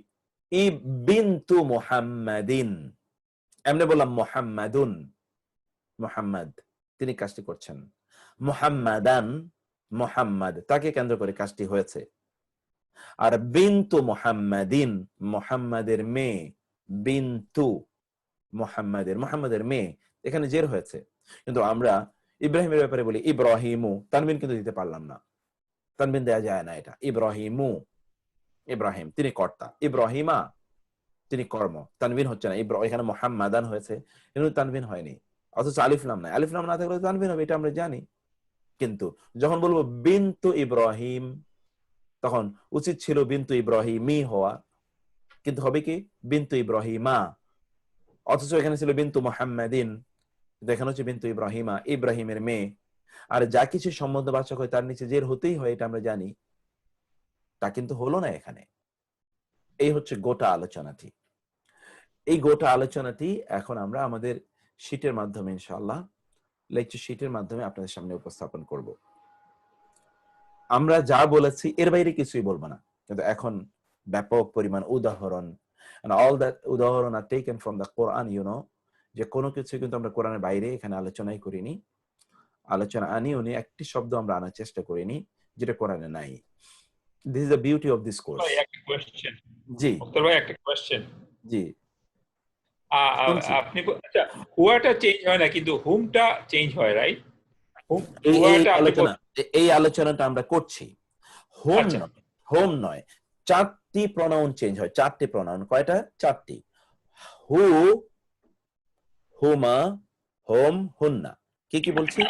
বিনতু মুহাম্মাদিন, এমনি বললাম মুহাম্মাদুন, মুহাম্মদ তিনি কাজটি করছেন, মুহাম্মাদান মুহাম্মদ তাকে কেন্দ্র করে কাজটি হয়েছে। আর বিনতু মুহাম্মাদিন মুহাম্মাদের মেয়ে, বিনতু মুহাম্মাদের মেয়ে, এখানে জের হয়েছে। কিন্তু আমরা ইব্রাহিমের ব্যাপারে বলি ইব্রাহিমু, তানবিন কিন্তু দিতে পারলাম না, তানবিন দেয়া যায় না, এটা ইব্রাহিমু, ইব্রাহিম তিনি কর্তা, ইব্রাহিমা তিনি কর্ম, তানবিন হচ্ছে না। এখানে মুহাম্মাদান হয়েছে কিন্তু তানবিন হয়নি, অথচ আলিফ লাম নাই, আলিফ লাম না থাকলে তানবিন হবে, এটা আমরা জানি। কিন্তু যখন বলবো বিনতু ইব্রাহিম, তখন উচিত ছিল বিনতু ইব্রাহিমি হওয়া, কিন্তু হবে কি বিনতু ইব্রাহিমা, অথচ এখানে ছিল বিনতু মুহাম্মাদিন, এখানে হচ্ছে বিনতু ইব্রাহিমা, ইব্রাহিমের মেয়ে। আর যা কিছু সম্বন্ধবাচক হয় তার নিচে জের হতেই হয়, এটা আমরা জানি, তা কিন্তু হলো না এখানে। এই হচ্ছে গোটা আলোচনাটি। এই গোটা আলোচনাটি এখন আমরা আমাদের শীটের মাধ্যমে ইনশাআল্লাহ, লেকচার শীটের মাধ্যমে আপনাদের সামনে উপস্থাপন করব। আমরা যা বলেছি এর বাইরে কিছুই বলবো না, কিন্তু এখন ব্যাপক পরিমাণ উদাহরণ, and all that উদাহরণ are taken from the Quran, you know, যে কোনো কিছু কিন্তু আমরা কোরআনের বাইরে এখানে আলোচনাই করিনি, আলোচনা আনিও নি, একটি শব্দ আমরা আনার চেষ্টা করিনি যেটা কোরআনে নাই। This is the beauty of this course. একটা কোশ্চেন, জি মুক্তার ভাই একটা কোশ্চেন, জি আপনি আচ্ছা হুয়াটা চেঞ্জ হয় না কিন্তু হুমটা চেঞ্জ হয়, রাইট? এই আলোচনাটা আমরা করছি, হোম নয়, হোম নয়, চারটি প্রনাউন চেঞ্জ হয়, চারটি প্রনাউন, কয়টা? চারটি, হু, হুমা, হোম, হুন্না। কি কি বলছি?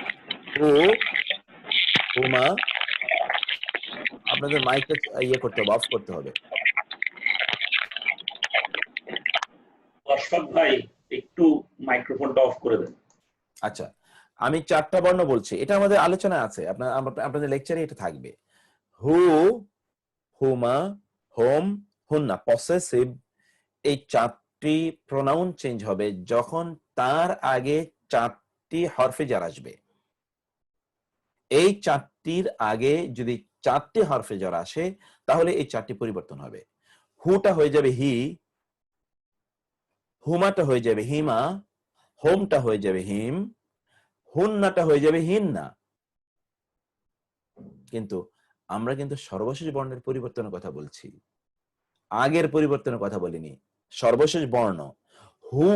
হু, হুমা, আপনাদের মাইকটা ইয়ে করতে হবে, অফ করতে হবে। দর্শক ভাই একটু মাইক্রোফোনটা অফ করে দেন। আচ্ছা, আমি চারটা বর্ণ বলছি, এটা আমাদের আলোচনা আছে, আপনাদের লেকচারে এটা থাকবে। হু, হুমা, হোম, হুন্না, পসেসিভ, এই চারটি প্রোনাউন চেঞ্জ হবে যখন তার আগে চারটি হরফে জার আসবে। এই চারটির আগে যদি চারটি হরফে জার আসে তাহলে এই চারটি পরিবর্তন হবে। হুটা হয়ে যাবে হি, হুমাটা হয়ে যাবে হিমা, হোমটা হয়ে যাবে হিম, হুন্নাটা হয়ে যাবে হিন্না। কিন্তু আমরা কিন্তু সর্বশেষ বর্ণের পরিবর্তনের কথা বলছি, আগের পরিবর্তনের কথা বলিনি। সর্বশেষ বর্ণ হু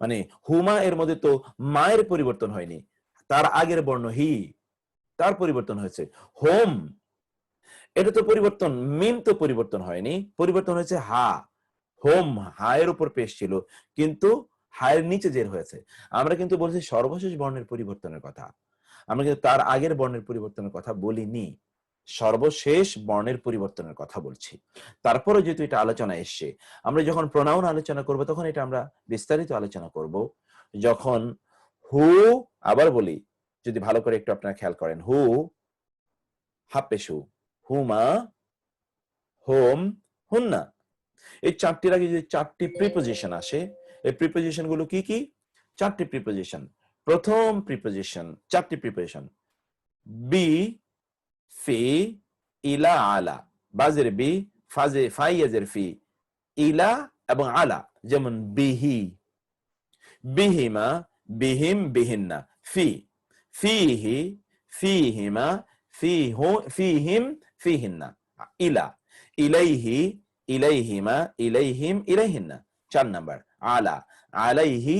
মানে হুমা, এর মধ্যে তো মায়ের পরিবর্তন হয়নি, তার আগের বর্ণ হি, তার পরিবর্তন হয়েছে। হোম, এটা তো পরিবর্তন, মিম তো পরিবর্তন হয়নি, পরিবর্তন হয়েছে হা। হোম হায়ের উপর পেশ ছিল কিন্তু হায়ের নিচে জের হয়েছে। আমরা কিন্তু বলছি সর্বশেষ বর্ণের পরিবর্তনের কথা, আমরা কিন্তু তার আগের বর্ণের পরিবর্তনের কথা বলিনি, সর্বশেষ বর্ণের পরিবর্তনের কথা বলছি। তারপরে যেহেতু এটা আলোচনা এসছে, আমরা যখন প্রনাউন আলোচনা করব তখন এটা আমরা বিস্তারিত আলোচনা করব। যখন হু, আবার বলি, যদি ভালো করে একটু আপনারা খেয়াল করেন, হু হাপেশু, হুমা, হোম, হুন্না, এই চারটির আগে যদি চারটি প্রিপোজিশন আসে, এই প্রিপোজিশন গুলো কি কি? চারটি প্রিপোজিশন। প্রথম প্রিপোজিশন, চারটি প্রিপোজিশন, বি, ফি, ইলা, আলা, বাজের বি, ফাইয়াজের ফি, ইলা এবং আলা। যেমন বিহি, বিহিমা, বিহিম, বিহিন্না, ফি, ফিহি, ফিহিমা, ফিহিম ফিহিন্না, ইলা, ইলাইহি ইলাইহিমা, ইলাইহিম ইলাইহিন্না। 4 নাম্বার আলা, আলাইহি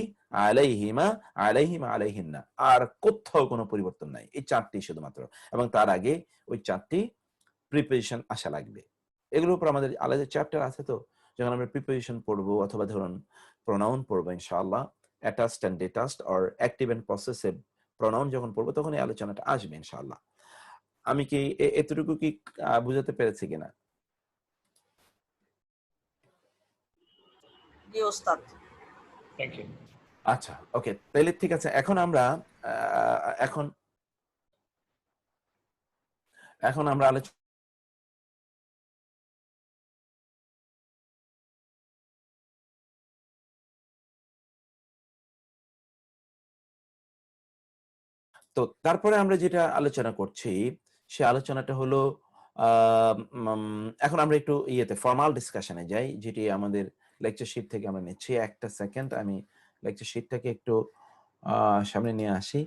আলাইহিমা, আলাইহিমা আলাইহিন্না। আর কোথাও কোনো পরিবর্তন নাই, এই 4টি শুধুমাত্র, এবং তার আগে ওই 4টি প্রিপোজিশন আসা লাগবে। এগুলোর উপর আমাদের আলাদা চ্যাপ্টার আছে, তো যখন আমরা প্রিপোজিশন পড়বো অথবা ধরুন প্রোনাউন পড়বো ইনশাআল্লাহ, attached and detached or active and possessive pronoun যখন পড়বো তখন এই আলোচনাটা আসবে ইনশাআল্লাহ। আমি কি এতটুকু কি বুঝাতে পেরেছি কিনা? জি ওস্তাদ। Thank you. আচ্ছা, ওকে, তাহলে ঠিক আছে। এখন আমরা এখন আমরা আলোচনা তো তারপরে আমরা যেটা আলোচনা করছি সে আলোচনাটা হলো এখন আমরা একটু ফর্মাল ডিসকাশনে যাই, যেটি আমাদের লেকচার শিট থেকে আমরা নিচ্ছি। একটা সেকেন্ড, আমি লেকচার শিটটাকে একটু সামনে নিয়ে আসি।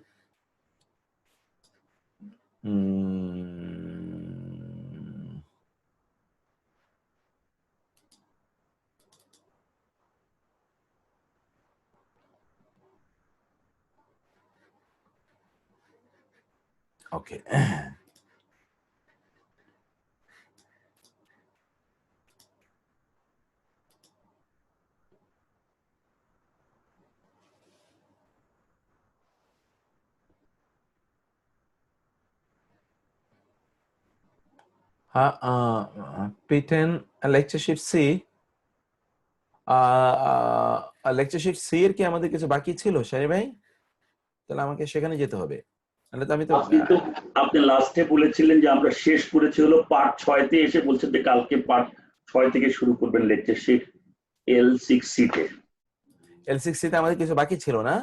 Okay, P10 lecture sheet C, lecture sheet C এর কি আমাদের কিছু বাকি ছিল শাহী ভাই? তাহলে আমাকে সেখানে যেতে হবে, নাহলে তো আমি তো আপনি লাস্টে বলেছিলেন যে আমরা শেষ করেছি হলো পার্ট 6 তে, এসে বলছেন যে কালকে পার্ট 6 থেকে শুরু করবেন লেকচার শিট L6C তে। L6C তে আমাদের কিছু বাকি ছিল না?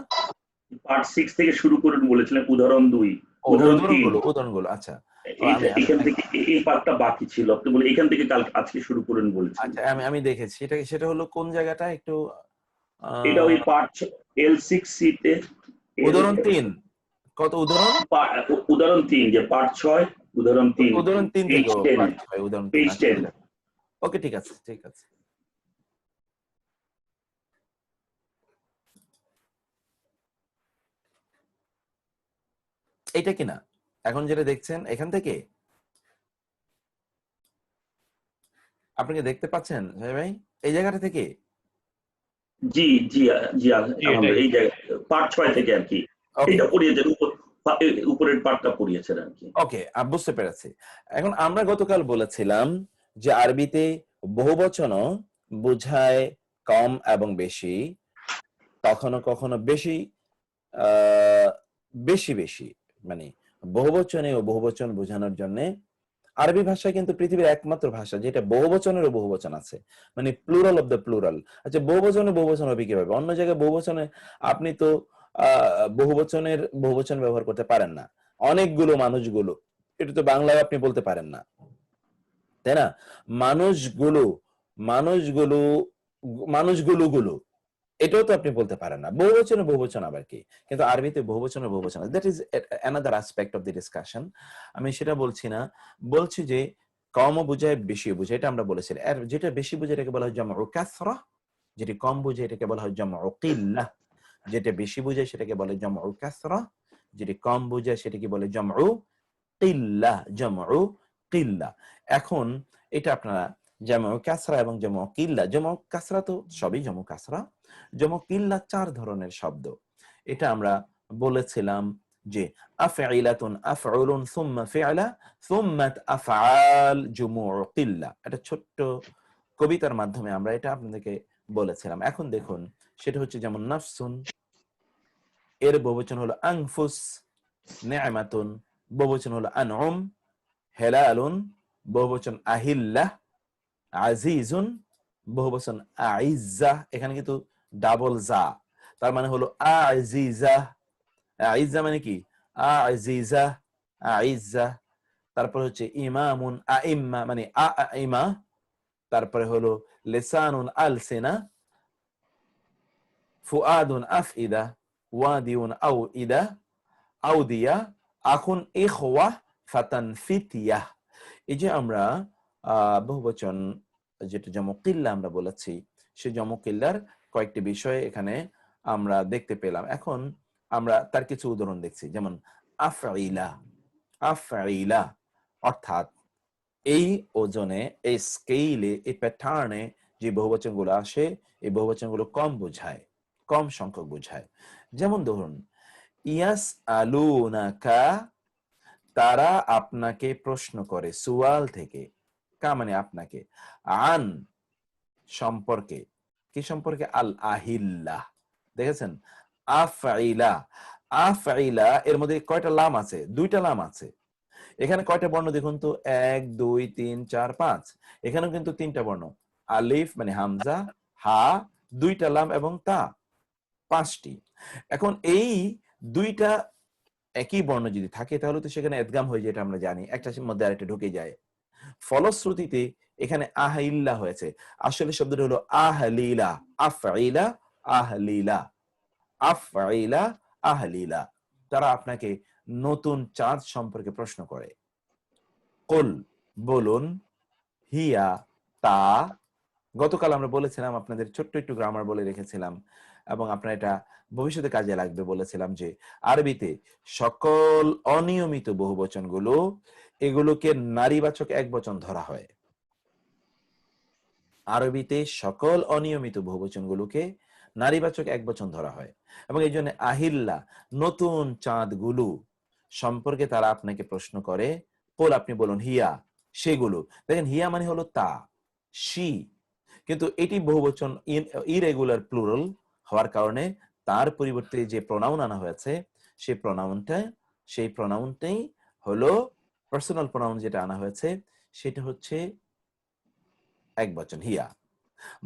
পার্ট 6 থেকে শুরু করবেন বলেছিলেন, উদাহরণ 2, উদাহরণ 3। উদাহরণগুলো, আচ্ছা, এখান থেকে এই পার্টটা বাকি ছিল, আপনি বলে এখান থেকে কাল আজকে শুরু করবেন বলেছেন। আচ্ছা, আমি দেখেছি সেটা হলো কোন জায়গাটা একটু এটা ওই পার্ট L6C তে উদাহরণ 3। কত উদাহরণ? উদাহরণ 3, যে পার্ট 6 উদাহরণ 3, উদাহরণ 3 থেকে উদাহরণ 3। পেজ 10। ওকে, ঠিক আছে, ঠিক আছে। এটা কিনা এখন যেটা দেখছেন এখান থেকে আপনি কি দেখতে পাচ্ছেন ভাই এই জায়গাটা থেকে? জি জি জি, এই জায়গা পার্ট 6 থেকে আর কি এটা পড়িয়েছেন, উপরের পার্টটা পড়িয়েছেন আর কি। ওকে, বুঝতে পেরেছি। এখন আমরা গতকাল বলেছিলাম যে আরবিতে বহুবচনও বোঝায় কম এবং বেশি, কখনো কখনো বেশি বেশি বেশি, মানে বহুবচনে ও বহুবচন বোঝানোর জন্য আরবি ভাষা কিন্তু পৃথিবীর একমাত্র ভাষা যেটা বহুবচনেরও বহুবচন আছে, মানে প্লুরাল অফ দ্য প্লুরাল। আচ্ছা, বহুবচনে বহুবচন হবে কিভাবে? অন্য জায়গায় বহুবচনে আপনি তো বহুবচনের বহুবচন ব্যবহার করতে পারেন না, অনেকগুলো মানুষগুলো, এটা তো বাংলায় আপনি বলতে পারেন না, তাই না? মানুষগুলো মানুষগুলো মানুষগুলো গুলো, এটাও তো আপনি বলতে পারেন না। বহুবচনে বহুবচন আবার কি? কিন্তু আরবিতে বহুবচনে বহুবচন, that is another aspect of the discussion. আমি সেটা বলছি না, বলছি যে কমও বোঝায় বেশি বোঝায়, এটা আমরা বলেছি। আর যেটা বেশি বোঝায় এটাকে বলা হয় জামউ কাসরা, যেটা কম বোঝায় এটাকে বলা হয় জামউ কিল্লাহ। যেটা বেশি বোঝায় সেটাকে বলে জামউ কাসরা, যেটা কম বোঝায় সেটাকে বলে জামউ কিল্লাহ, জামউ কিল্লাহ। এখন এটা আপনারা জামউ কাসরা এবং জামউ কিল্লাহ, জামউ কাসরা তো সবই জামউ কাসরা, জামউ কিল্লাহ 4 ধরনের শব্দ। এটা আমরা বলেছিলাম যে আফঈলাতুন, আফউলুন, সুম্মা ফি'লা, সুম্মাত আফআল, জুমুউ কিল্লাহ। এটা ছোট্ট কবিতার মাধ্যমে আমরা এটা আপনাদেরকে বলেছিলাম। এখন দেখুন, সেটা হচ্ছে যেমন নাফসুন, এর বহুবচন হলো আনফুস, নি'মাতুন বহুবচন হলো আনউম, হেলালুন বহুবচন আহিল্লাহ, আজিজুন বহুবচন আইজ্জা, এখানে কিন্তু ডাবল জা, তার মানে হলো আজিজা। আইজ্জা মানে কি? আজিজা, আইজ্জা। তারপর হচ্ছে ইমামুন, আইম্মা মানে আইমা। তারপরে হলো লিসানুন, আলসিনা। ফুআদুন, আফইদা। ওয়াদিউন, আউইদা, আউদিয়া। আখুন, ইখওয়া। ফাতান ফিতিয়াহ। এই যে আমরা বহুবচন যেটা জমকিল্লা আমরা বলেছি, সেই জমকিল্লার কয়েকটি বিষয় এখানে আমরা দেখতে পেলাম। এখন আমরা তার কিছু উদাহরণ দেখছি, যেমন আফঈলা। আফঈলা অর্থাৎ এই ওজনে, এই স্কেলে, এই প্যাটার্নে যে বহুবচনগুলো আসে, এই বহুবচনগুলো কম বোঝায়, কম সংখ্যক বোঝায়। যেমন ধরুন ইয়াস আলুনাকা, তারা আপনাকে প্রশ্ন করে, সুয়াল থেকে, কা মানে আপনাকে, আন সম্পর্কে, কি সম্পর্কে, আল আহিল্লা। দেখেছেন আফঈলা, আফঈলা এর মধ্যে কয়টা লাম আছে? দুইটা লাম আছে। এখানে কয়টা বর্ণ দেখুন তো, 1 2 3 4 5। এখানেও কিন্তু তিনটা বর্ণ, আলিফ মানে হামজা, হা, দুইটা লাম এবং তা, 5টি। এখন এই দুইটা একই বর্ণ যদি থাকে তাহলে তো সেখানে ইদগাম হয়ে যায়, এটা আমরা জানি, একটার মধ্যে আরেকটা ঢুকে যায়। ফলশ্রুতিতে এখানে আহিল্লা হয়েছে। আসলে শব্দটা হলো আহলিলা, আফঈলা আহলিলা, আফঈলা আহলিলা। তারা আপনাকে নতুন চাঁদ সম্পর্কে প্রশ্ন করে। কুল বলুন, হিয়া তা। গতকাল আমরা বলেছিলাম, আপনাদের ছোট্ট একটু গ্রামার বলে রেখেছিলাম এবং আপনার এটা ভবিষ্যতে কাজে লাগবে, বলেছিলাম যে আরবিতে সকল অনিয়মিত বহুবচনগুলো, এগুলোকে নারীবাচক একবচন ধরা হয়। আরবিতে সকল অনিয়মিত বহুবচনগুলোকে নারীবাচক একবচন ধরা হয় এবং এই জন্য আহিল্লা, নতুন চাঁদগুলো সম্পর্কে তারা আপনাকে প্রশ্ন করে। কোল আপনি বলুন, হিয়া সেগুলো। দেখেন হিয়া মানে হলো তা, শি, কিন্তু এটি বহুবচন ইরেগুলার প্লুরাল হওয়ার কারণে তার পরিবর্তে যে প্রোনাউন আনা হয়েছে, সেই প্রোনাউনটাই হলো পার্সোনাল প্রোনাউন, যেটা আনা হয়েছে সেটা হচ্ছে একবচন, হিয়া।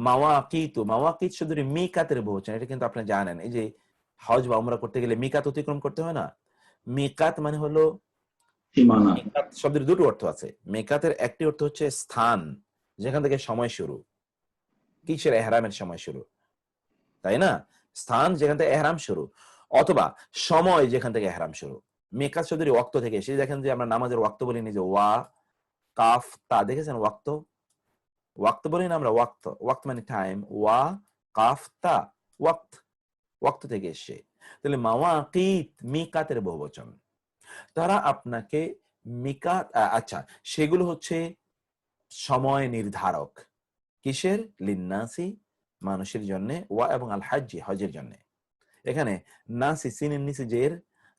মাওয়াকিতু, মাওয়াকিত শুধু মিকাতের বহুবচন, এটা কিন্তু আপনি জানেন। এই যে হজ বা উমরা করতে গেলে মিকাত অতিক্রম করতে হয় না? মিকাত মানে হলো সীমানা। মিকাত শব্দের দুটো অর্থ আছে। মিকাতের একটি অর্থ হচ্ছে স্থান, যেখান থেকে সময় শুরু, কিসের, এহরামের সময় শুরু, তাই না? স্থান যেখান থেকে এহরাম শুরু, অথবা সময় যেখান থেকে এহরাম শুরু। মিকাত শব্দের ওয়াক্ত থেকে এসে, দেখেন যে আমরা নামাজের ওয়াক্ত বলি যে ওয়া কাফ তা, দেখেছেন ওয়াক্ত, ওয়াক্ত বলি না আমরা, ওয়াক্ত, ওয়াক্ত মানে টাইম, ওয়া কাফ তা, ওয়াক্ত, ওয়াক্ত থেকে এসে। তাহলে মাওয়াকিত মিকাতের বহুবচন। তারা আপনাকে মিকাত, আচ্ছা সেগুলো হচ্ছে সময় নির্ধারক, কিসের, লিন্নাসি মানুষের জন্য, ওয়া এবং আল হাজ্জি হজের জন্য। এখানে নাসি সিনের নিচে জের,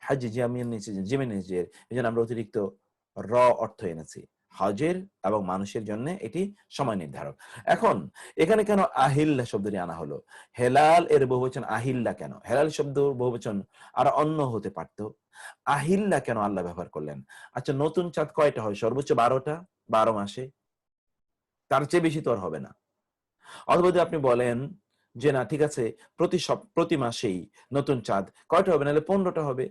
হাজ্জি জামিনের নিচে জিমের নিচে জের, এজন্য আমরা অতিরিক্ত র অর্থ এনেছি, হজের এবং মানুষের জন্য এটি সময় নির্ধারক। এখন এখানে কেন আহিল্লা শব্দটি আনা হলো? হেলাল এর বহুবচন আহিল্লা কেন? হেলাল শব্দ বহুবচন আর অন্য হতে পারত, আহিল্লা কেন আল্লাহ ব্যবহার করলেন? আচ্ছা নতুন চাঁদ কয়টা হয়? সর্বোচ্চ 12টা, 12 মাসে, তার চেয়ে বেশি তো আর হবে না। অথবা যদি আপনি বলেন যে না ঠিক আছে, প্রতি মাসেই নতুন চাঁদ, কয়টা হবে? নাহলে 15টা হবে।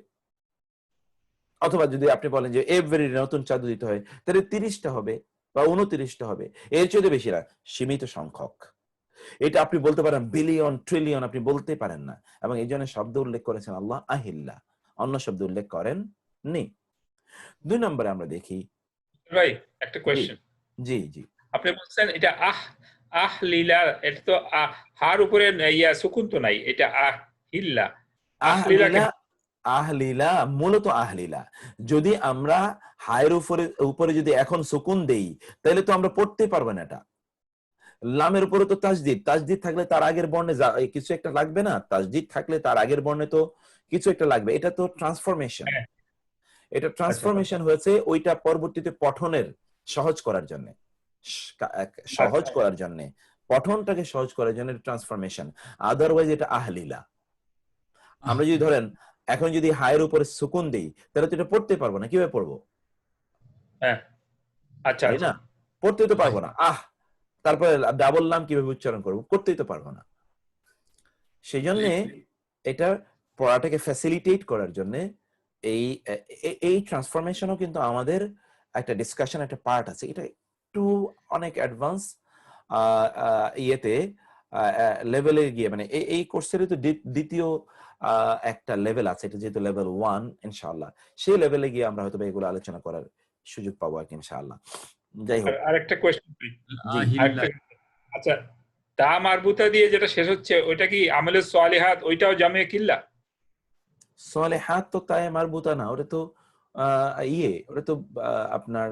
অথবা যদি আপনি বলেন যে এভরি নতুন চাঁদ দিতে হয়, তাহলে 30টা হবে বা 29টা হবে, এর চেয়ে বেশি না, সীমিত সংখ্যক। এটা আপনি বলতে পারেন বিলিয়ন, ট্রিলিয়ন আপনি বলতে পারেন না, এবং এই জন্য শব্দ উল্লেখ করেছেন আল্লাহ আহিল্লা, অন্য শব্দ উল্লেখ করেন নি। 2 নম্বরে আমরা দেখি, ভাই একটা জি কোয়েশ্চেন, জি জি, আপনি বলছেন এটা আহ লীলা, এটা তো হার উপরে ইয়া সুকুন তো নাই, এটা হিল্লা, লীলা আহলিলা, আহলিলা মূলত আহলিলা। যদি আমরা হায়ের উপরে যদি এখন সুকুন দেই, তাহলে তো আমরা পড়তে পারবো না। এটা লামের উপরে তো তাসদিদ, তাসদিদ থাকলে তার আগের বর্ণে কিছু একটা লাগবে না? তাসদিদ থাকলে তার আগের বর্ণে তো কিছু একটা লাগবে। এটা তো ট্রান্সফরমেশন, হ্যাঁ, এটা আচ্ছা ট্রান্সফরমেশন হয়েছে ওইটা পরবর্তীতে পঠনের সহজ করার জন্য, সহজ আচ্ছা করার জন্য, পঠনটাকে সহজ করার জন্য ট্রান্সফরমেশন। আদারওয়াইজ এটা আহলিলা। আমরা যদি ধরেন এখন যদি হায়ের উপরে সুকুন দেই, তাহলে তো এটা পড়তে পারবো না। কিভাবে পড়বো? হ্যাঁ, আচ্ছা তাই আচ্ছা না? পড়তেই তো পারবো না। তারপরে ডাবল নাম কিভাবে উচ্চারণ করবো? করতেই তো পারবো না। সেই জন্য এটা পড়াটাকে ফ্যাসিলিটেট করার জন্য এই এই ট্রান্সফরমেশনও কিন্তু আমাদের একটা ডিসকাশন, একটা পার্ট আছে। এটা একটু অনেক অ্যাডভান্স ইয়েতে লেভেলে গিয়ে, মানে এই কোর্সের তো দ্বিতীয় একটা লেভেল আছে, এটা যেহেতু লেভেল 1 ইনশাআল্লাহ, সেই লেভেলে গিয়ে আমরা হয়তো এগুলো আলোচনা করার সুযোগ পাবো আর কি ইনশাআল্লাহ। যাই হোক, আরেকটা কোয়েশ্চেন, জি আচ্ছা, তা মারবুতা দিয়ে যেটা শেষ হচ্ছে ওইটা কি আমলে সালিহাত, ওইটাও জামে কিল্লা? সালেহাত তো তাই মারবুতা না, ওটা তো ওটা তো আপনার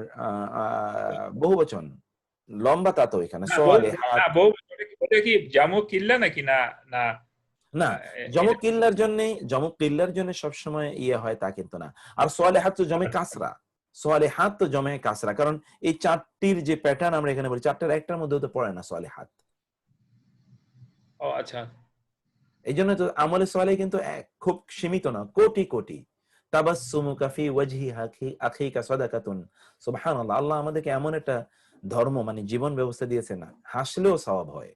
বহুবচন, লম্বা তা তো এখানে সালেহাত ওটা কি জামু কিল্লা নাকি না? না না, জমক কিল্লার জন্য সবসময় হয় তা কিন্তু না। আর সালেহাত তো জমে কাসরা, সালেহাত তো জমে কাসরা, কারণ এই চারটির যে প্যাটার্ন আমরা এখানে বলি, চারটার একটার মধ্যে তো পড়ে না সালেহাত। ও আচ্ছা, এই জন্য তো আমলে সালেহ কিন্তু খুব সীমিত না, কোটি কোটি। তাবাসসুমুকা ফি ওয়াজহি আখিকা সাদাকাতুন। সুবহানাল্লাহ, আল্লাহ আমাদেরকে এমন একটা ধর্ম মানে জীবন ব্যবস্থা দিয়েছে না, হাসলেও সওয়াব হয়,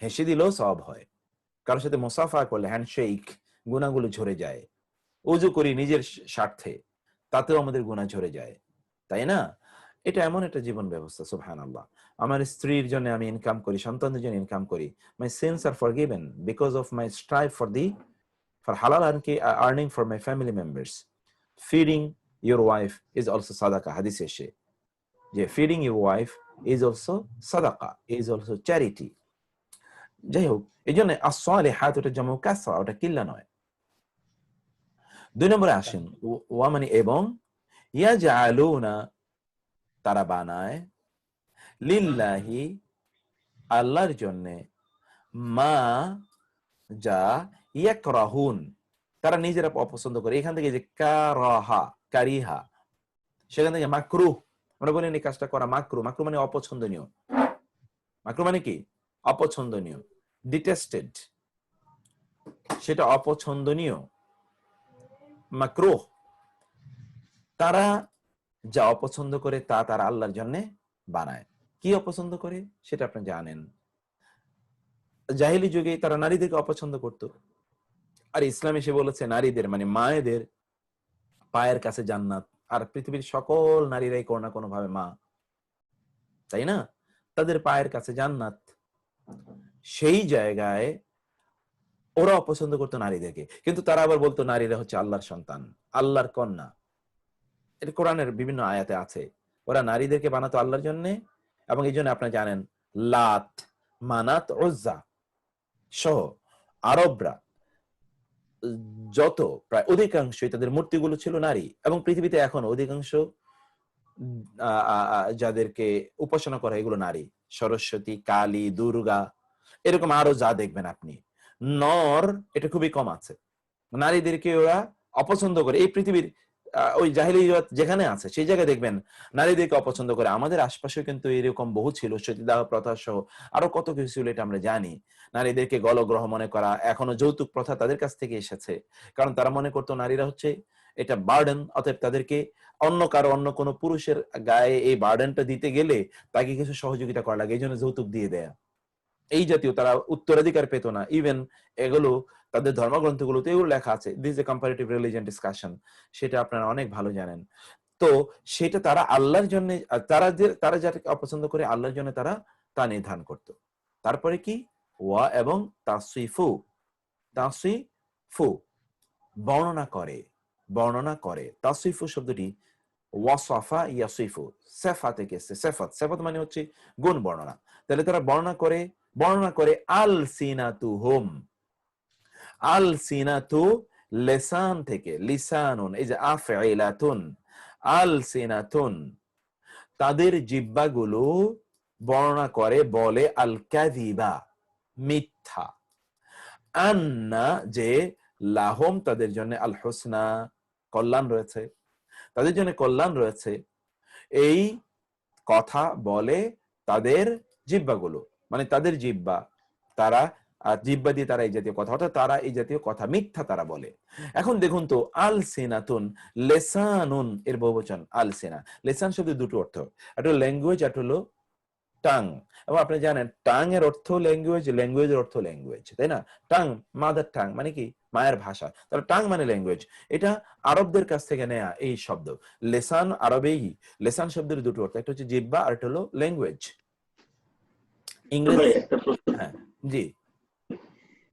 হেসে দিলেও সওয়াব হয়, কারোর সাথে মুসাফা করলে হ্যান্ডশেক গুনাহগুলো ঝরে যায়, ওযু করি নিজের স্বার্থে তাতেও আমাদের গুনাহ ঝরে যায়, তাই না? এটা এমন একটা জীবন ব্যবস্থা। সুবহানাল্লাহ, আমার স্ত্রীর জন্য আমি ইনকাম করি, সন্তানদের জন্য ইনকাম করি, my sins are forgiven because of my strive for halal earning for my family members. Feeding your wife is also sadaqah, hadith এসে যে feeding your wife is also sadaqah, is also charity. যাই হোক, এই জন্য as-salihat ওটা জামু কাসরা, ওটা কিল্লা নয়। 2 নম্বরে আসেন, ওয়া মানে এবং, ইয়াজআলুনা তারা বানায়, লিল্লাহি আল্লাহর জন্য, মা যা ইয়াকরাহুন তারা নিজেরা অপছন্দ করে। এখান থেকে যে কারিহা, সেখান থেকে মাকরুহ, আমরা বলি এই কাজটা করা মাকরুহ। মাকরুহ মানে অপছন্দনীয়, মাকরুহ মানে কি? অপছন্দনীয়, ডিটেস্টেড, সেটা অপছন্দনীয়, মাকরুহ। তারা যা অপছন্দ করে তা তারা আল্লাহর জন্য বানায়। কি অপছন্দ করে সেটা আপনি জানেন। জাহিলি যুগে তারা নারীদেরকে অপছন্দ করত, আর ইসলাম এসে বলেছে নারীদের মানে মায়েদের পায়ের কাছে জান্নাত। আর পৃথিবীর সকল নারীরাই কোনো না কোনো ভাবে মা, তাই না? তাদের পায়ের কাছে জান্নাত। সেই জায়গায় ওরা অপছন্দ করতো নারীদেরকে, কিন্তু তারা আবার বলতো নারীরা হচ্ছে আল্লাহর সন্তান, আল্লাহর কন্যা। এটা কোরআনের বিভিন্ন আয়াতে আছে। ওরা নারীদেরকে বানাতো আল্লাহর জন্য, এবং এই জন্য আপনারা জানেন লাত, মানাত, উজ্জা সহ আরবরা যত প্রায় অধিকাংশই তাদের মূর্তিগুলো ছিল নারী। এবং পৃথিবীতে এখন অধিকাংশ যাদেরকে উপাসনা করা এগুলো নারী, সরস্বতী, কালী, দুর্গা, এরকম আরো যা দেখবেন আপনি, নর এটা খুবই কম আছে। নারীদেরকে ওরা অপছন্দ করে। এই পৃথিবীর ওই জাহিলিয়াত যেখানে আছে সেই জায়গায় দেখবেন নারীদেরকে অপছন্দ করে। আমাদের আশপাশেও কিন্তু এরকম বহু ছিল, সতীদাহ প্রথা সহ আরো কত কিছু ছিল, এটা আমরা জানি। নারীদেরকে গলগ্রহ মনে করা, এখনো যৌতুক প্রথা তাদের কাছ থেকে এসেছে, কারণ তারা মনে করতো নারীরা হচ্ছে এটা বার্ডেন, অতএব তাদেরকে অন্য কোনো পুরুষের গায়ে এই বার্ডেনটা দিতে গেলে তাকে কিছু সহযোগিতা করা লাগে, এই জন্য যৌতুক দিয়ে দেয়া, এই জাতীয়। তারা উত্তরাধিকার পেত না। ইভেন এগুলো তাদের ধর্মগ্রন্থগুলোতে এগুলো লেখা আছে, this A comparative religion discussion, সেটা আপনারা অনেক ভালো জানেন। তো সেটা তারা আল্লাহর জন্য, তারা যাকে অপছন্দ করে আল্লাহর জন্য তারা তা নির্ধারণ করত। তারপরে কি ওয়া এবং তাসিফু বর্ণনা করে। তাসিফু শব্দটি ওয়াসাফা ইয়াসিফু, সেফা থেকে এসেছে। সেফাত মানে হচ্ছে গুণ বর্ণনা। তাহলে তারা বর্ণনা করে আল সিনাতু লিসান থেকে, লিসানুন এই যে আফইলাতুন, আল সিনাতুন তাদের জিহ্বাগুলো বর্ণনা করে, বলে আল কাযিবা মিথ্যা, আন্না যে লাহুম তাদের জন্য আল হুসনা কল্যাণ রয়েছে, তাদের জন্য কল্যাণ রয়েছে। এই কথা বলে তাদের জিহ্বাগুলো, মানে তাদের জিহ্বা, তারা জিহ্বা দিয়ে তারা এই জাতীয় কথা, অর্থাৎ তারা এই জাতীয় কথা মিথ্যা তারা বলে। এখন দেখুন তো, আল সিনাতুন, লেসানুন এর বহুবচন আল সিনা। লেসান শব্দের দুটো অর্থ, একটা হলো ল্যাঙ্গুয়েজ, একটা হলো টাং। এবং আপনি জানেন টাং এর অর্থ ল্যাঙ্গুয়েজ, ল্যাঙ্গুয়েজের অর্থ ল্যাঙ্গুয়েজ, তাই না? টাং মাদার টাং মানে কি? মায়ের ভাষা। তাহলে টাং মানে ল্যাঙ্গুয়েজ। এটা আরবদের কাছ থেকে নেয়া এই শব্দ। লেসান আরবেই, লেসান শব্দের দুটো অর্থ, একটা হচ্ছে জিহ্বা আর একটা হলো ল্যাঙ্গুয়েজ। ইংরেজি, হ্যাঁ জি,